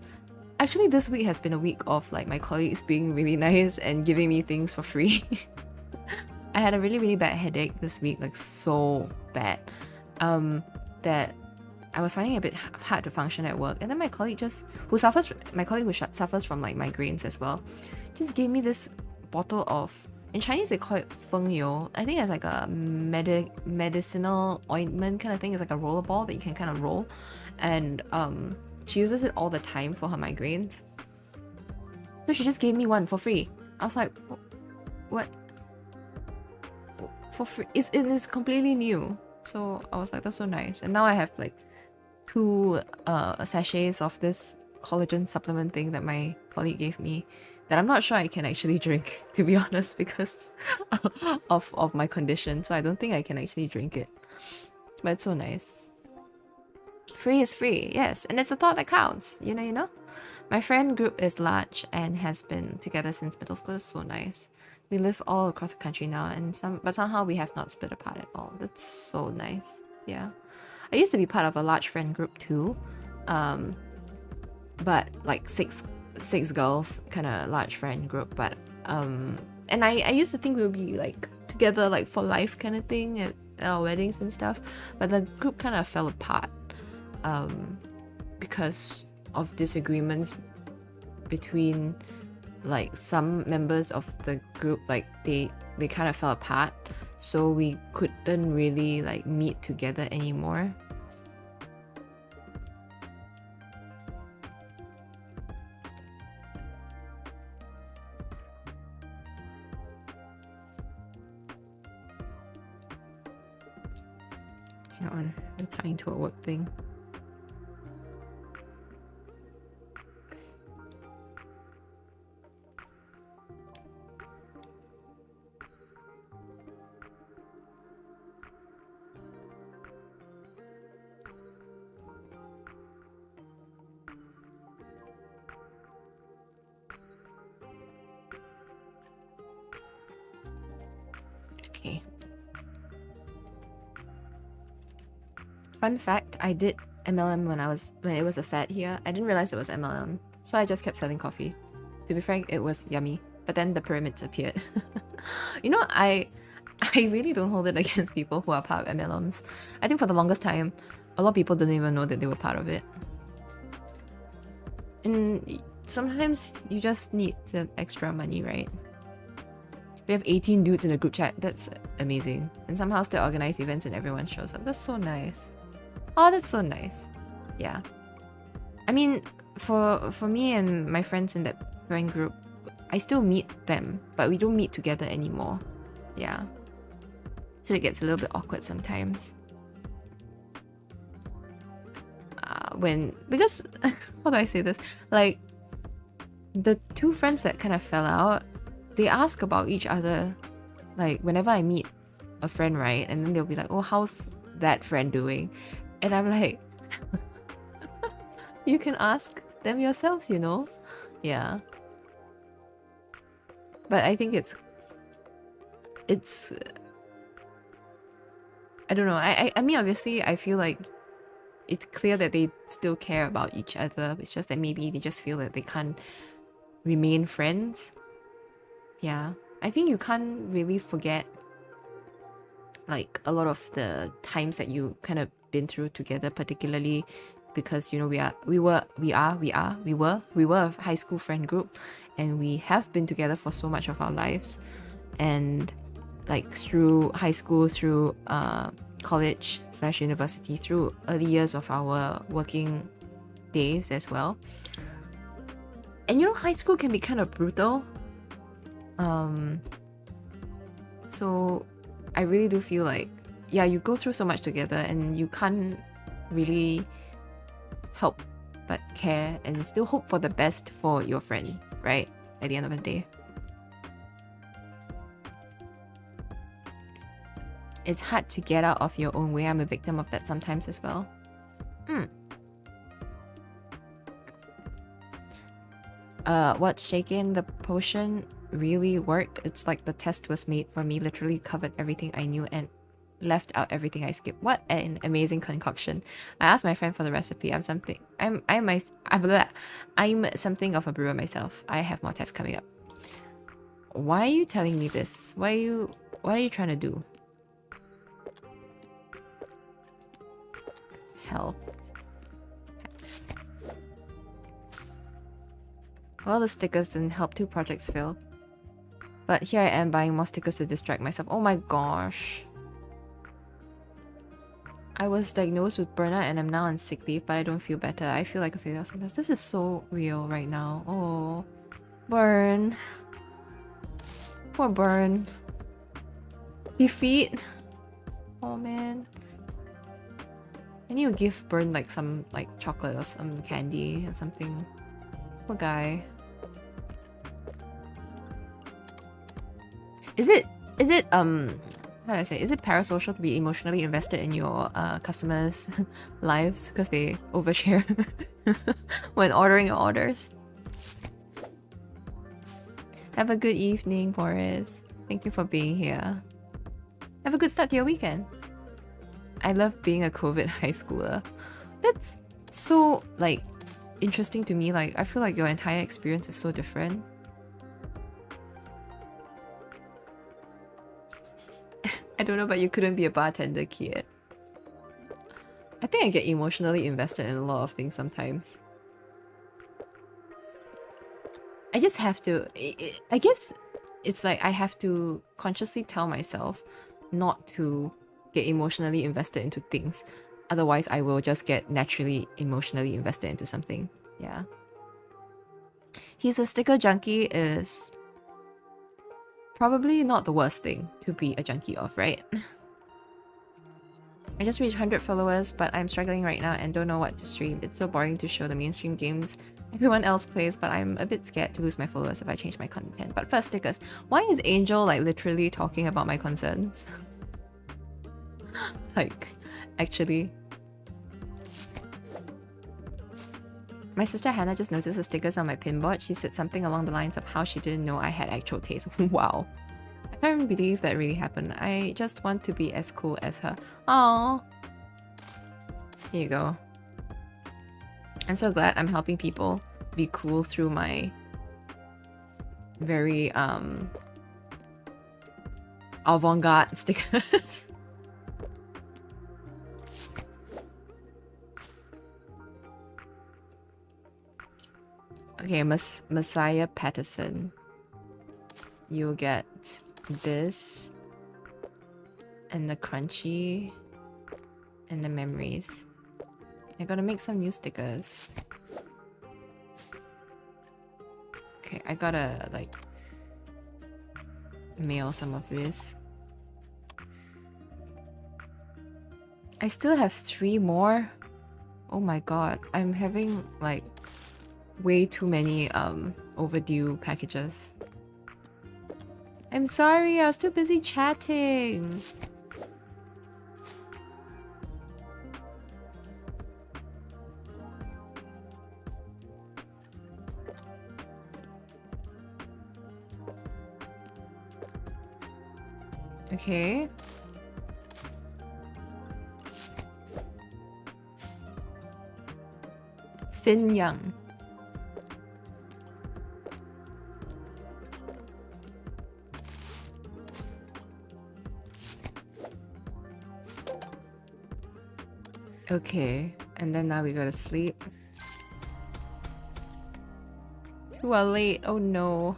actually this week has been a week of like my colleagues being really nice and giving me things for free. I had a really, really bad headache this week, like so bad, that I was finding it a bit hard to function at work. And then my colleague who suffers from like migraines as well, just gave me this bottle of, in Chinese they call it feng you. I think it's like a medicinal ointment kind of thing. It's like a roller ball that you can kind of roll, and she uses it all the time for her migraines. So she just gave me one for free. I was like, what? For free? It is completely new. So I was like, that's so nice. And now I have like 2 sachets of this collagen supplement thing that my colleague gave me that I'm not sure I can actually drink, to be honest, because of my condition. So I don't think I can actually drink it. But it's so nice. Free is free, yes. And it's the thought that counts, you know? My friend group is large and has been together since middle school. It's so nice. We live all across the country now, but somehow we have not split apart at all. That's so nice. Yeah. I used to be part of a large friend group too. But like six girls kind of large friend group, but and I used to think we would be like together like for life kind of thing at our weddings and stuff, but the group kind of fell apart because of disagreements between like some members of the group. Like they kind of fell apart, so we couldn't really like meet together anymore. Hang on, I'm replying to a work thing. Okay. Fun fact, I did MLM when it was a fad here. I didn't realize it was MLM, so I just kept selling coffee. To be frank, it was yummy. But then the pyramids appeared. You know, I really don't hold it against people who are part of MLMs. I think for the longest time, a lot of people didn't even know that they were part of it. And sometimes you just need the extra money, right? We have 18 dudes in a group chat. That's amazing. And somehow still organize events and everyone shows up. That's so nice. Oh, that's so nice. Yeah. I mean, for me and my friends in that friend group, I still meet them, but we don't meet together anymore. Yeah. So it gets a little bit awkward sometimes. Because how do I say this? Like, the two friends that kind of fell out, they ask about each other. Like, whenever I meet a friend, right? And then they'll be like, oh, how's that friend doing? And I'm like, you can ask them yourselves, you know? Yeah. But I think it's I don't know. I mean, obviously, I feel like it's clear that they still care about each other. It's just that maybe they just feel that they can't remain friends. Yeah. I think you can't really forget like a lot of the times that you kind of been through together, particularly because, you know, we were a high school friend group, and we have been together for so much of our lives. And like through high school, through college / university, through early years of our working days as well. And you know, high school can be kind of brutal. So I really do feel like, yeah, you go through so much together and you can't really help but care and still hope for the best for your friend, right? At the end of the day. It's hard to get out of your own way. I'm a victim of that sometimes as well. What's shaking? The potion really worked. It's like the test was made for me. Literally covered everything I knew and left out everything I skipped. What an amazing concoction. I asked my friend for the recipe. I'm something of a brewer myself. I have more tests coming up. Why are you telling me this? What are you trying to do? Health. Well, the stickers didn't help. 2 projects failed. But here I am buying more stickers to distract myself. Oh my gosh. I was diagnosed with burnout and I'm now on sick leave, but I don't feel better. I feel like a failure sometimes. This is so real right now. Oh, burn. Poor burn. Defeat. Oh man. I need to give Burn like some like chocolate or some candy or something. Poor guy. Is it how do I say? Is it parasocial to be emotionally invested in your customers' lives because they overshare when ordering your orders? Have a good evening, Boris. Thank you for being here. Have a good start to your weekend. I love being a COVID high schooler. That's so like interesting to me. Like I feel like your entire experience is so different. I don't know, but you couldn't be a bartender, kid. I think I get emotionally invested in a lot of things sometimes. I just have to... I guess it's like I have to consciously tell myself not to get emotionally invested into things. Otherwise, I will just get naturally emotionally invested into something. Yeah. He's a sticker junkie is... probably not the worst thing to be a junkie of, right? I just reached 100 followers, but I'm struggling right now and don't know what to stream. It's so boring to show the mainstream games everyone else plays, but I'm a bit scared to lose my followers if I change my content. But first, stickers. Why is Angel like literally talking about my concerns? Like, actually. My sister Hannah just noticed the stickers on my pinboard. She said something along the lines of how she didn't know I had actual taste. Wow. I can't believe that really happened. I just want to be as cool as her. Aww. Here you go. I'm so glad I'm helping people be cool through my very avant-garde stickers. Okay, Messiah Patterson. You'll get this and the crunchy and the memories. I gotta make some new stickers. Okay, I gotta like mail some of this. I still have 3 more. Oh my god, I'm having like way too many overdue packages. I'm sorry, I was too busy chatting. Okay. Fin Young. Okay, and then now we go to sleep. Too late, oh no.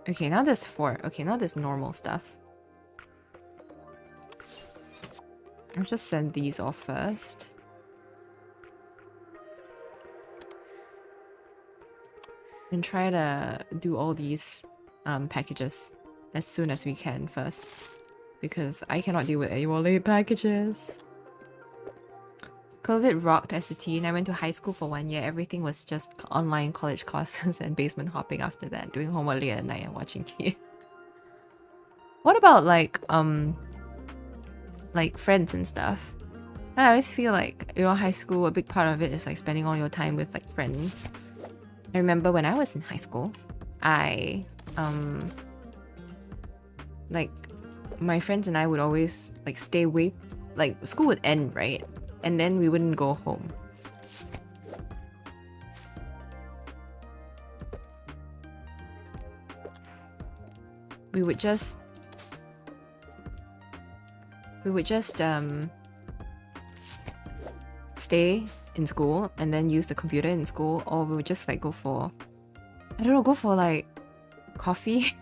Okay, now there's 4. Okay, now there's normal stuff. Let's just send these off first. And try to do all these packages as soon as we can first. Because I cannot deal with any more late packages. COVID rocked as a teen. I went to high school for 1 year. Everything was just online college courses and basement hopping after that. Doing homework late at night and watching TV. What about like friends and stuff? I always feel like, you know, high school, a big part of it is like spending all your time with like friends. I remember when I was in high school, I like my friends and I would always like stay away, like school would end, right? And then we wouldn't go home. We would just stay in school and then use the computer in school, or we would just like go for, I don't know, go for like coffee.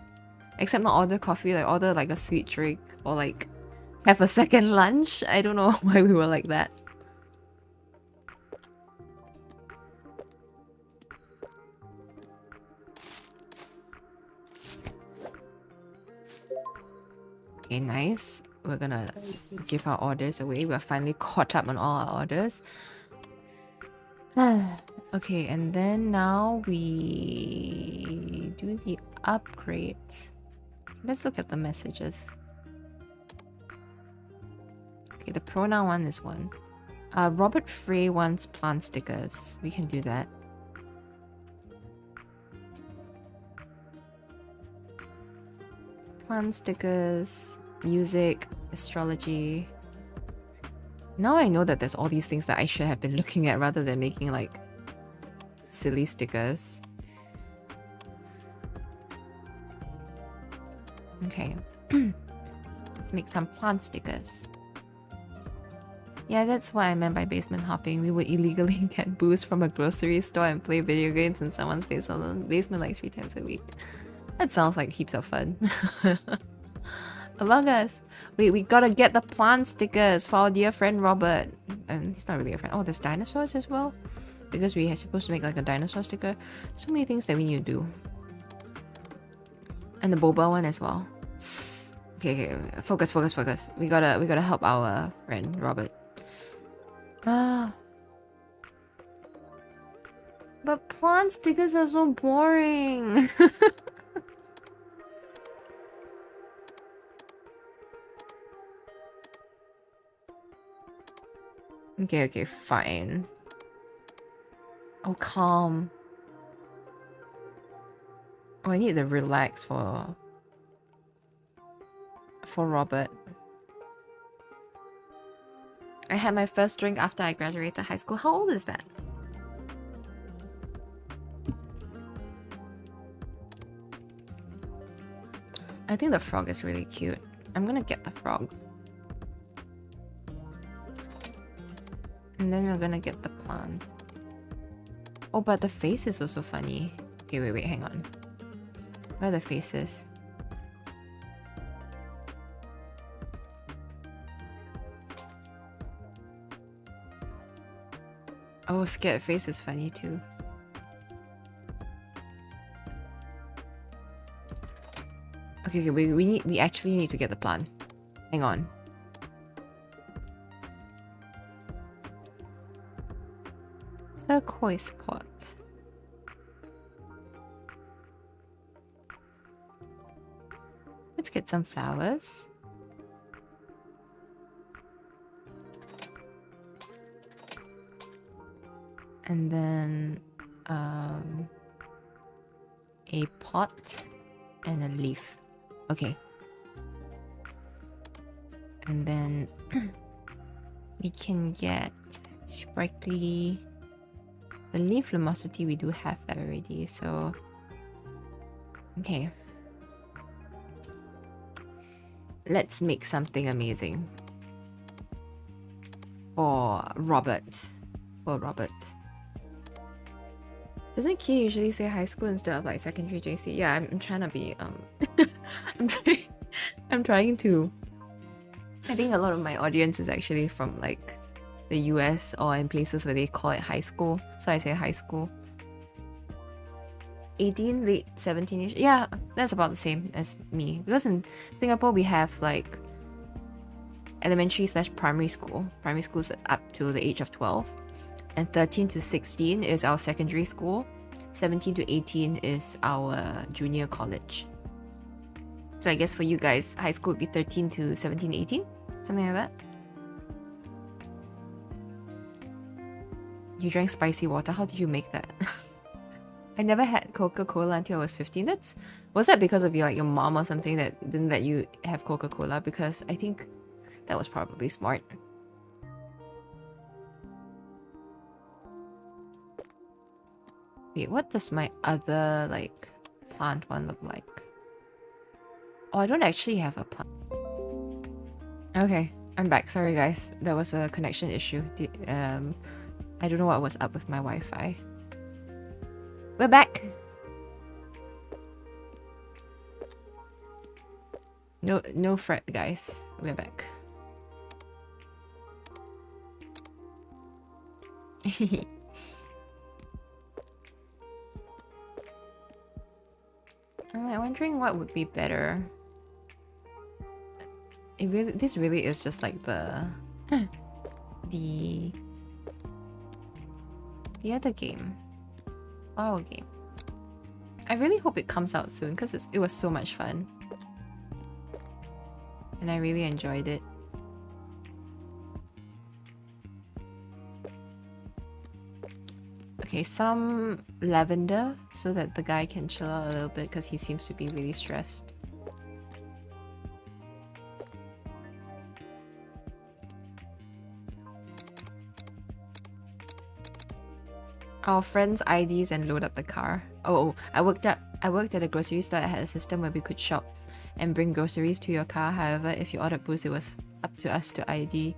Except not order coffee, like order like a sweet drink or like have a second lunch. I don't know why we were like that. Okay, nice. We're gonna give our orders away. We're finally caught up on all our orders. Okay, and then now we do the upgrades. Let's look at the messages. Okay, the pronoun one is one. Robert Frey wants plant stickers. We can do that. Plant stickers, music, astrology. Now I know that there's all these things that I should have been looking at rather than making like silly stickers. Okay. Let's make some plant stickers. Yeah, that's what I meant by basement hopping. We would illegally get booze from a grocery store and play video games in someone's basement like 3 times a week. That sounds like heaps of fun. Among Us. Wait, we gotta get the plant stickers for our dear friend Robert. And he's not really a friend. Oh, there's dinosaurs as well? Because we are supposed to make like a dinosaur sticker. So many things that we need to do. And the boba one as well. Okay, focus. We gotta help our friend Robert. But plant stickers are so boring. Okay, okay, fine. Oh, calm. Oh, I need the relax for Robert. I had my first drink after I graduated high school. How old is that? I think the frog is really cute. I'm gonna get the frog. And then we're gonna get the plant. Oh, but the face is also funny. Okay, wait, hang on. Where are the faces? Oh, scared face is funny too. Okay, okay, we actually need to get the plant. Hang on. Turquoise pot. Let's get some flowers. And then a pot and a leaf. Okay. And then we can get sparkly. The leaf lumosity, we do have that already, so okay. Let's make something amazing for Robert. Doesn't Kia usually say high school instead of like secondary JC? Yeah, I'm trying to be I'm trying to. I think a lot of my audience is actually from like the US or in places where they call it high school, so I say high school. 18, late 17ish. Yeah, that's about the same as me, because in Singapore we have like elementary/primary school. Primary school is up to the age of 12, and 13 to 16 is our secondary school. 17 to 18 is our junior college. So I guess for you guys, high school would be 13 to 17, 18, something like that. You drank spicy water. How did you make that? I never had Coca-Cola until I was 15. Was that because of your mom or something that didn't let you have Coca-Cola? Because I think that was probably smart. Wait, what does my other like plant one look like? Oh, I don't actually have a plant. Okay, I'm back. Sorry guys, there was a connection issue. I don't know what was up with my Wi-Fi. We're back. No fret, guys. We're back. I'm wondering what would be better. This really is just like the other game, flower game. I really hope it comes out soon because it was so much fun, and I really enjoyed it. Okay, some lavender so that the guy can chill out a little bit because he seems to be really stressed. Our friends' IDs and load up the car. Oh, I worked at a grocery store that had a system where we could shop and bring groceries to your car. However, if you ordered booze, it was up to us to ID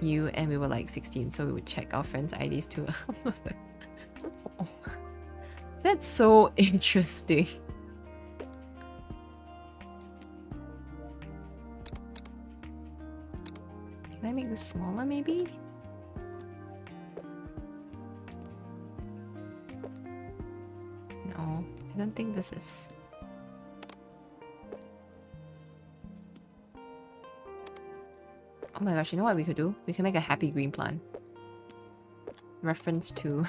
you, and we were like 16, so we would check our friends' IDs too. That's so interesting. Can I make this smaller maybe? No, I don't think this is... Oh my gosh, you know what we could do? We can make a happy green plant. Reference to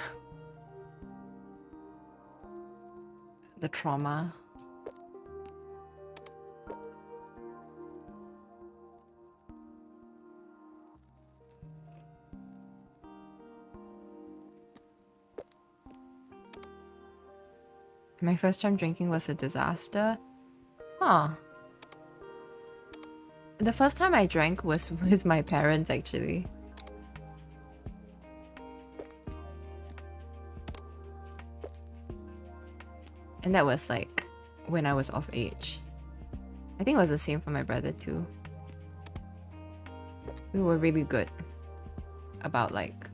the trauma. My first time drinking was a disaster. Huh. The first time I drank was with my parents, actually. And that was like when I was of age. I think it was the same for my brother too. We were really good about like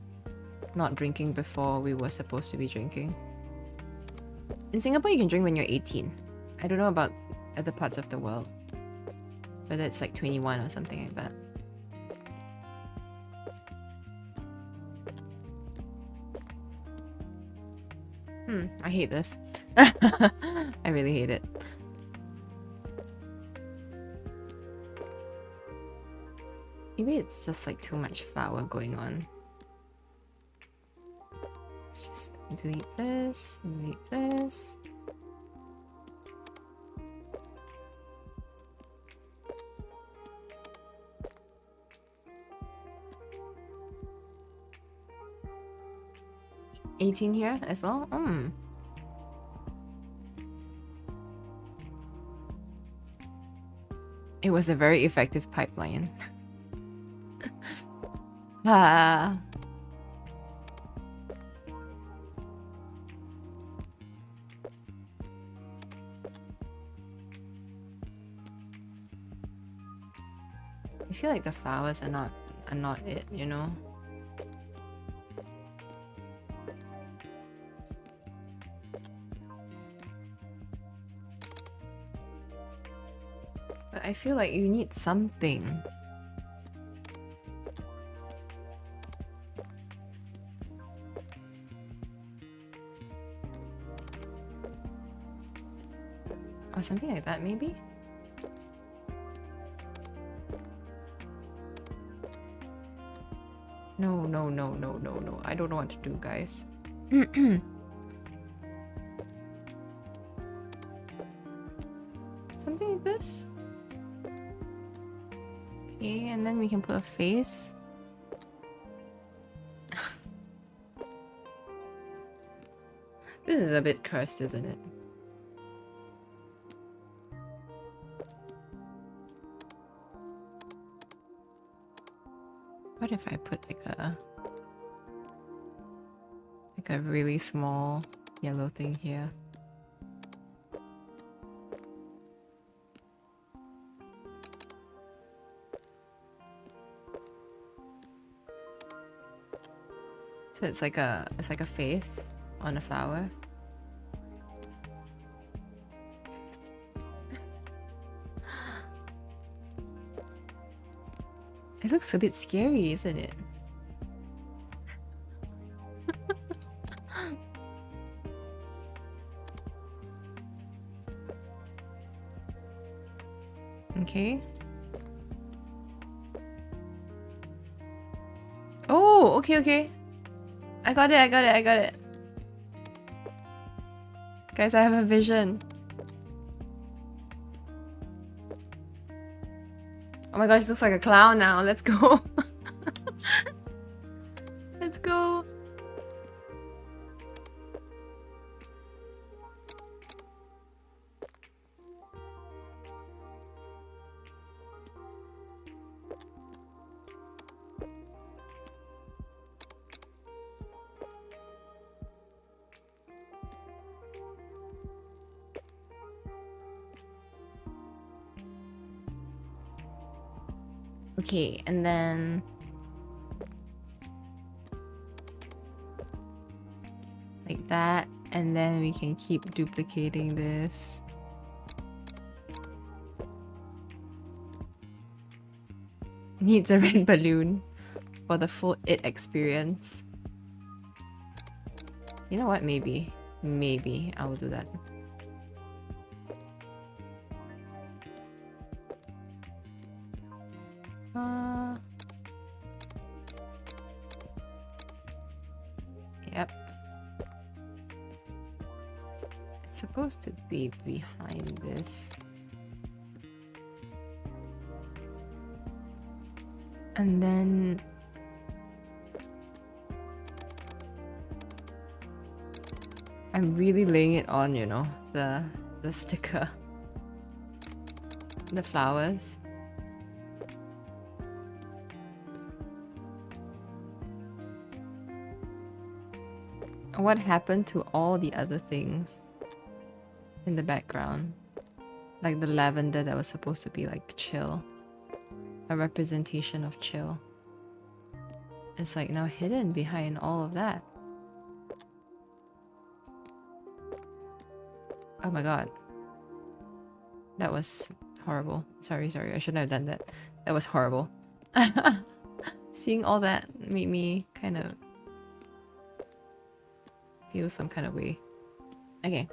not drinking before we were supposed to be drinking. In Singapore, you can drink when you're 18. I don't know about other parts of the world, whether it's like 21 or something like that. I hate this. I really hate it. Maybe it's just like too much flour going on. Let's just delete this, delete this. $18 here as well? It was a very effective pipeline. I feel like the flowers are not it, you know? But I feel like you need something. Or something like that, maybe? No. I don't know what to do, guys. Something like this? Okay, and then we can put a face. This is a bit cursed, isn't it? What if I put like a really small yellow thing here? So it's like a face on a flower. It looks a bit scary, isn't it? Okay. Oh, okay. I got it. Guys, I have a vision. Oh my gosh, it looks like a clown now. Let's go. Let's go. Okay, and then like that, and then we can keep duplicating this. Needs a red balloon for the full it experience. You know what? Maybe I will do that. Yep. It's supposed to be behind this. And then I'm really laying it on, you know, the sticker. The flowers. What happened to all the other things in the background? Like the lavender that was supposed to be like chill. A representation of chill. It's like now hidden behind all of that. Oh my god. That was horrible. Sorry, I shouldn't have done that. That was horrible. Seeing all that made me kind of feel some kind of way. Okay.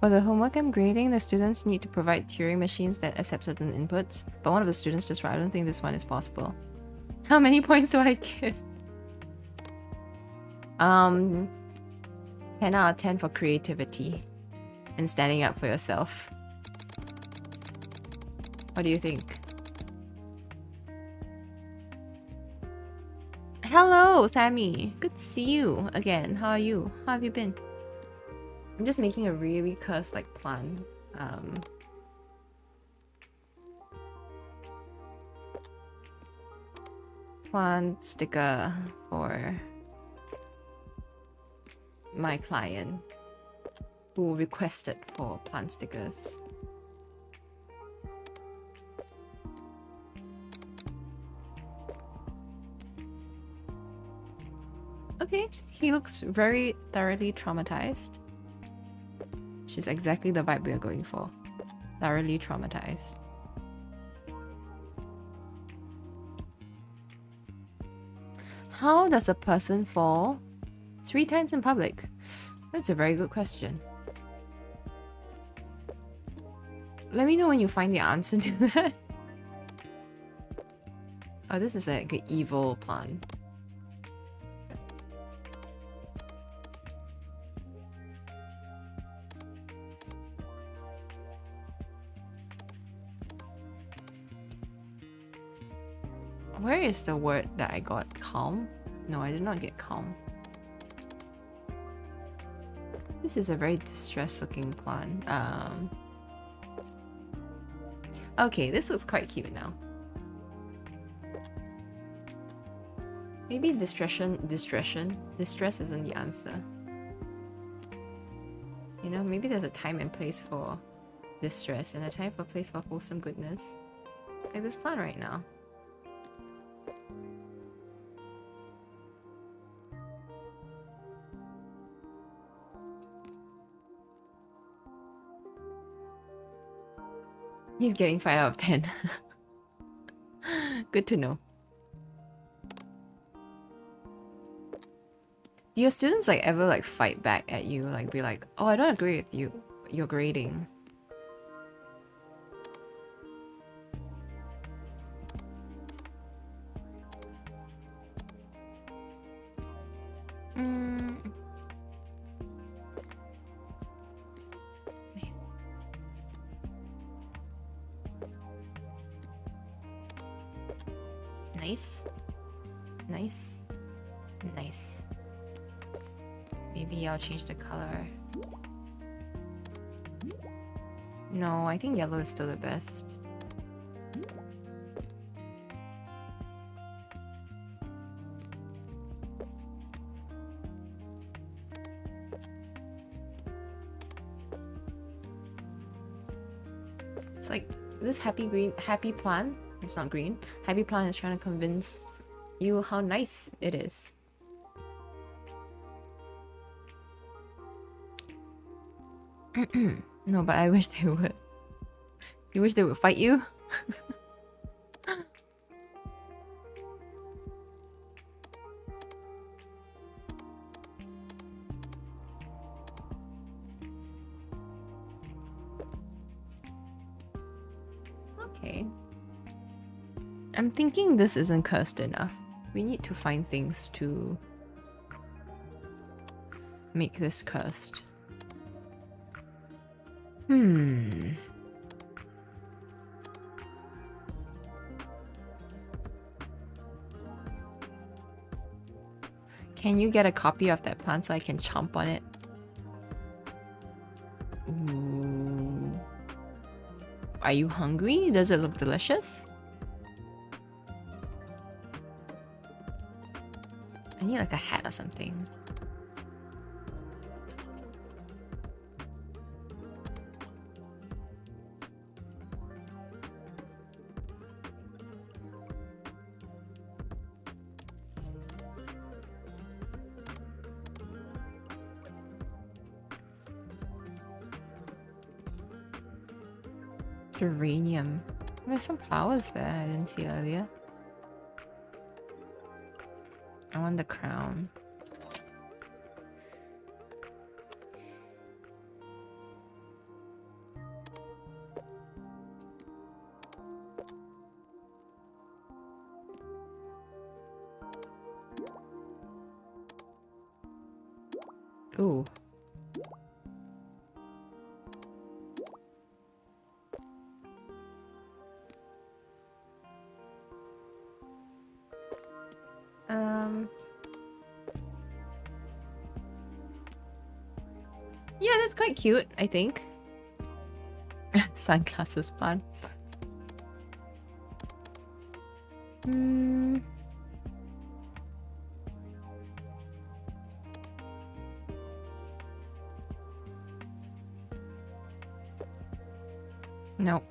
For the homework I'm grading, the students need to provide Turing machines that accept certain inputs, but one of the students just wrote, I don't think this one is possible. How many points do I give? 10 out of 10 for creativity and standing up for yourself. What do you think? Hello, Sammy. Good to see you again. How are you? How have you been? I'm just making a really cursed like plan. Plant sticker for my client who requested for plant stickers. Okay, he looks very thoroughly traumatized. Which is exactly the vibe we are going for. Thoroughly traumatized. How does a person fall 3 times in public? That's a very good question. Let me know when you find the answer to that. Oh, this is like an evil plan. Where is the word that I got? Calm? No, I did not get calm. This is a very distressed looking plant. Okay, this looks quite cute now. Maybe distress isn't the answer. You know, maybe there's a time and place for distress and a time for place for wholesome goodness. Like this plant right now. He's getting 5 out of 10. Good to know. Do your students like ever like fight back at you? Like be like, oh, I don't agree with you. Your grading. Nice. Nice. Nice. Maybe I'll change the color. No, I think yellow is still the best. It's like this happy plan. It's not green. Happy plant is trying to convince you how nice it is. No, but I wish they would. You wish they would fight you? Okay. I'm thinking this isn't cursed enough. we need to find things to make this cursed. Can you get a copy of that plant so I can chomp on it? Ooh. Are you hungry? Does it look delicious? I need like a hat or something. Geranium. There's some flowers there I didn't see earlier. I want the crown. Ooh. Yeah, that's quite cute, I think. Sunglasses plant. Nope.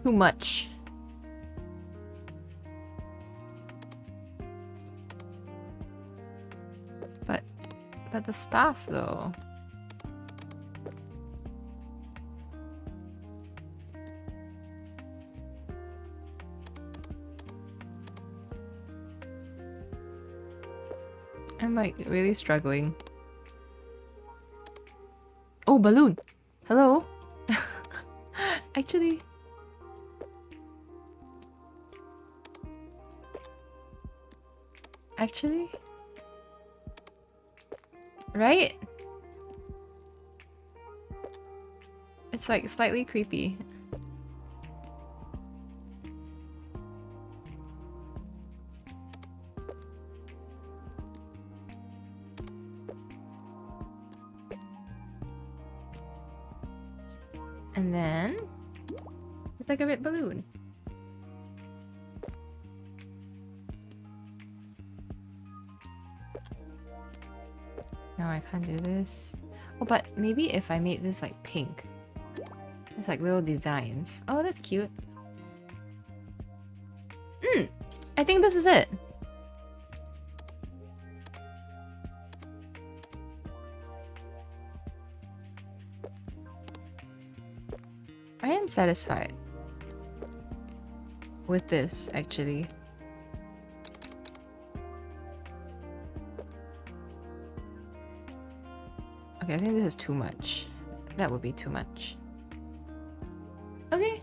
Too much. But the staff though. I'm like really struggling. Oh, balloon. Hello. Actually, right? It's like slightly creepy. And then it's like a red balloon. No, I can't do this. Oh, but maybe if I made this like pink. It's like little designs. Oh, that's cute. I think this is it. I am satisfied with this, actually. Okay, I think this is too much. That would be too much. Okay.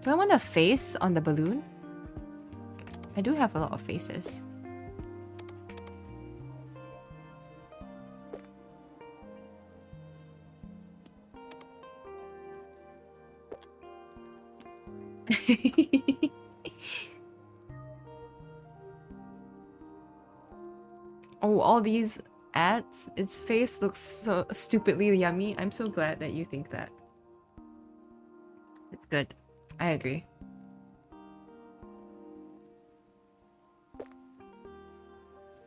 Do I want a face on the balloon? I do have a lot of faces. Oh, all these ads. Its face looks so stupidly yummy. I'm so glad that you think that. It's good. I agree.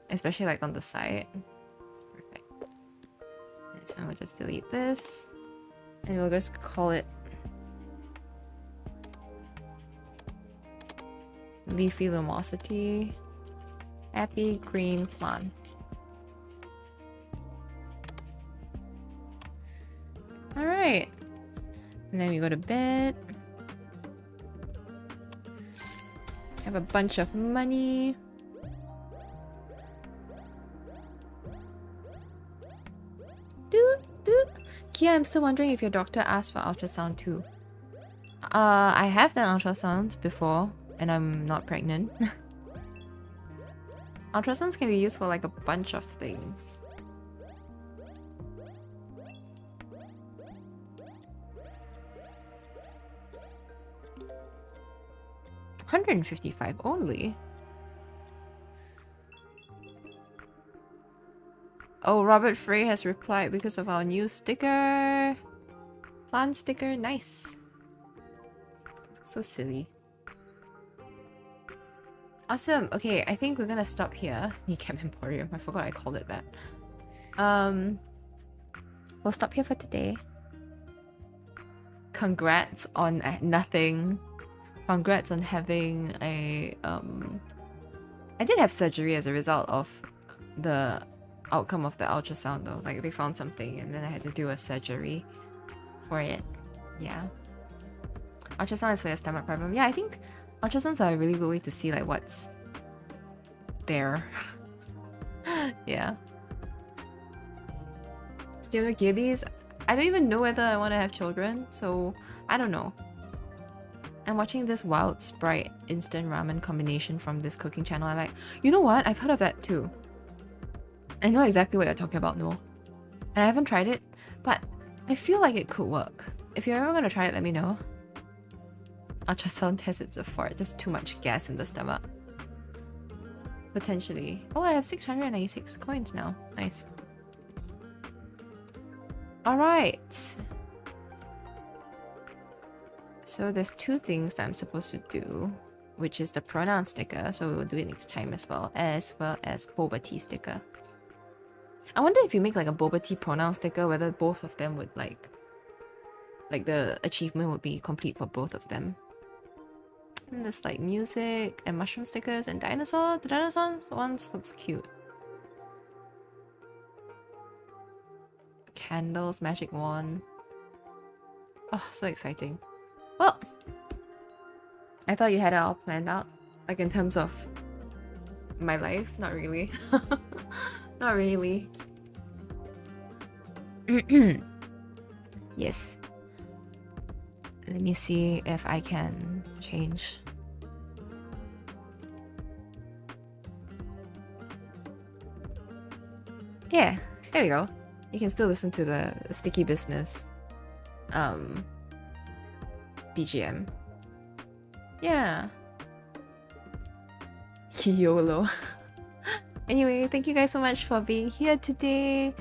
Especially like on the side. It's perfect. So we'll just delete this. And we'll just call it Leafy Lumosity Happy Green Plant. Alright. And then we go to bed. Have a bunch of money. Kia, I'm still wondering if your doctor asked for ultrasound too. I have done ultrasounds before, and I'm not pregnant. Ultrasounds can be used for like a bunch of things. $155 only. Oh, Robert Frey has replied because of our new sticker. Plant sticker, nice. So silly. Awesome. Okay, I think we're gonna stop here. Kneecap Emporium. I forgot I called it that. We'll stop here for today. Congrats on nothing. Congrats on having a I did have surgery as a result of the outcome of the ultrasound though. Like they found something and then I had to do a surgery for it. Yeah. Ultrasound is for your stomach problem. Yeah, I think ultrasounds are a really good way to see like what's there. Yeah. Still gibbies. I don't even know whether I want to have children, so I don't know. I'm watching this Wild Sprite instant ramen combination from this cooking channel. I like, you know what? I've heard of that too. I know exactly what you're talking about, Noel. And I haven't tried it, but I feel like it could work. If you're ever gonna try it, let me know. Ultrasound test it's a fart, just too much gas in the stomach. Potentially. Oh, I have 696 coins now. Nice. Alright. So there's two things that I'm supposed to do, which is the pronoun sticker, so we'll do it next time as well as boba tea sticker. I wonder if you make like a boba tea pronoun sticker, whether both of them would like the achievement would be complete for both of them. And there's like music and mushroom stickers and dinosaur. The dinosaur ones looks cute. Candles, magic wand. Oh, so exciting. Well, I thought you had it all planned out. Like in terms of my life. Not really. Not really. Yes. Let me see if I can change. Yeah, there we go. You can still listen to the Sticky Business BGM. Yeah. YOLO. Anyway, thank you guys so much for being here today.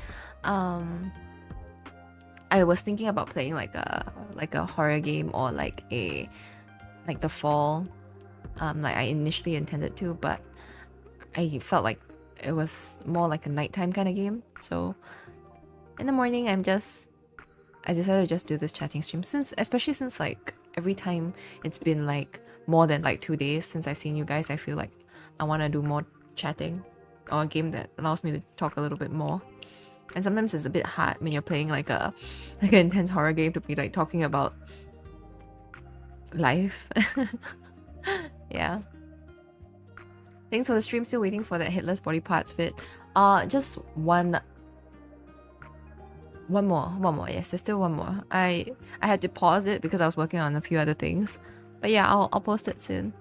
I was thinking about playing like a horror game or like the fall, like I initially intended to, but I felt like it was more like a nighttime kind of game. So in the morning, I decided to just do this chatting stream, especially since like every time it's been like more than like 2 days since I've seen you guys. I feel like I want to do more chatting or a game that allows me to talk a little bit more. And sometimes it's a bit hard when you're playing like an intense horror game to be like talking about life. Yeah. Thanks for the stream. Still waiting for that headless body parts bit. Just one more. Yes, there's still one more. I had to pause it because I was working on a few other things. But yeah, I'll post it soon.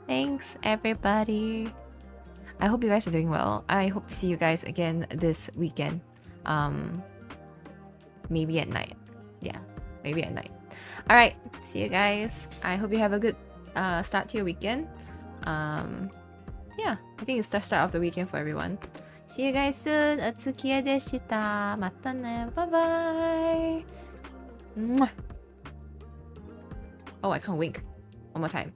Thanks everybody. I hope you guys are doing well. I hope to see you guys again this weekend. Maybe at night. Yeah, maybe at night. All right, see you guys. I hope you have a good start to your weekend. Yeah, I think it's the start of the weekend for everyone. See you guys soon. おつきえでした。またね。Bye bye. Oh, I can't wink. One more time.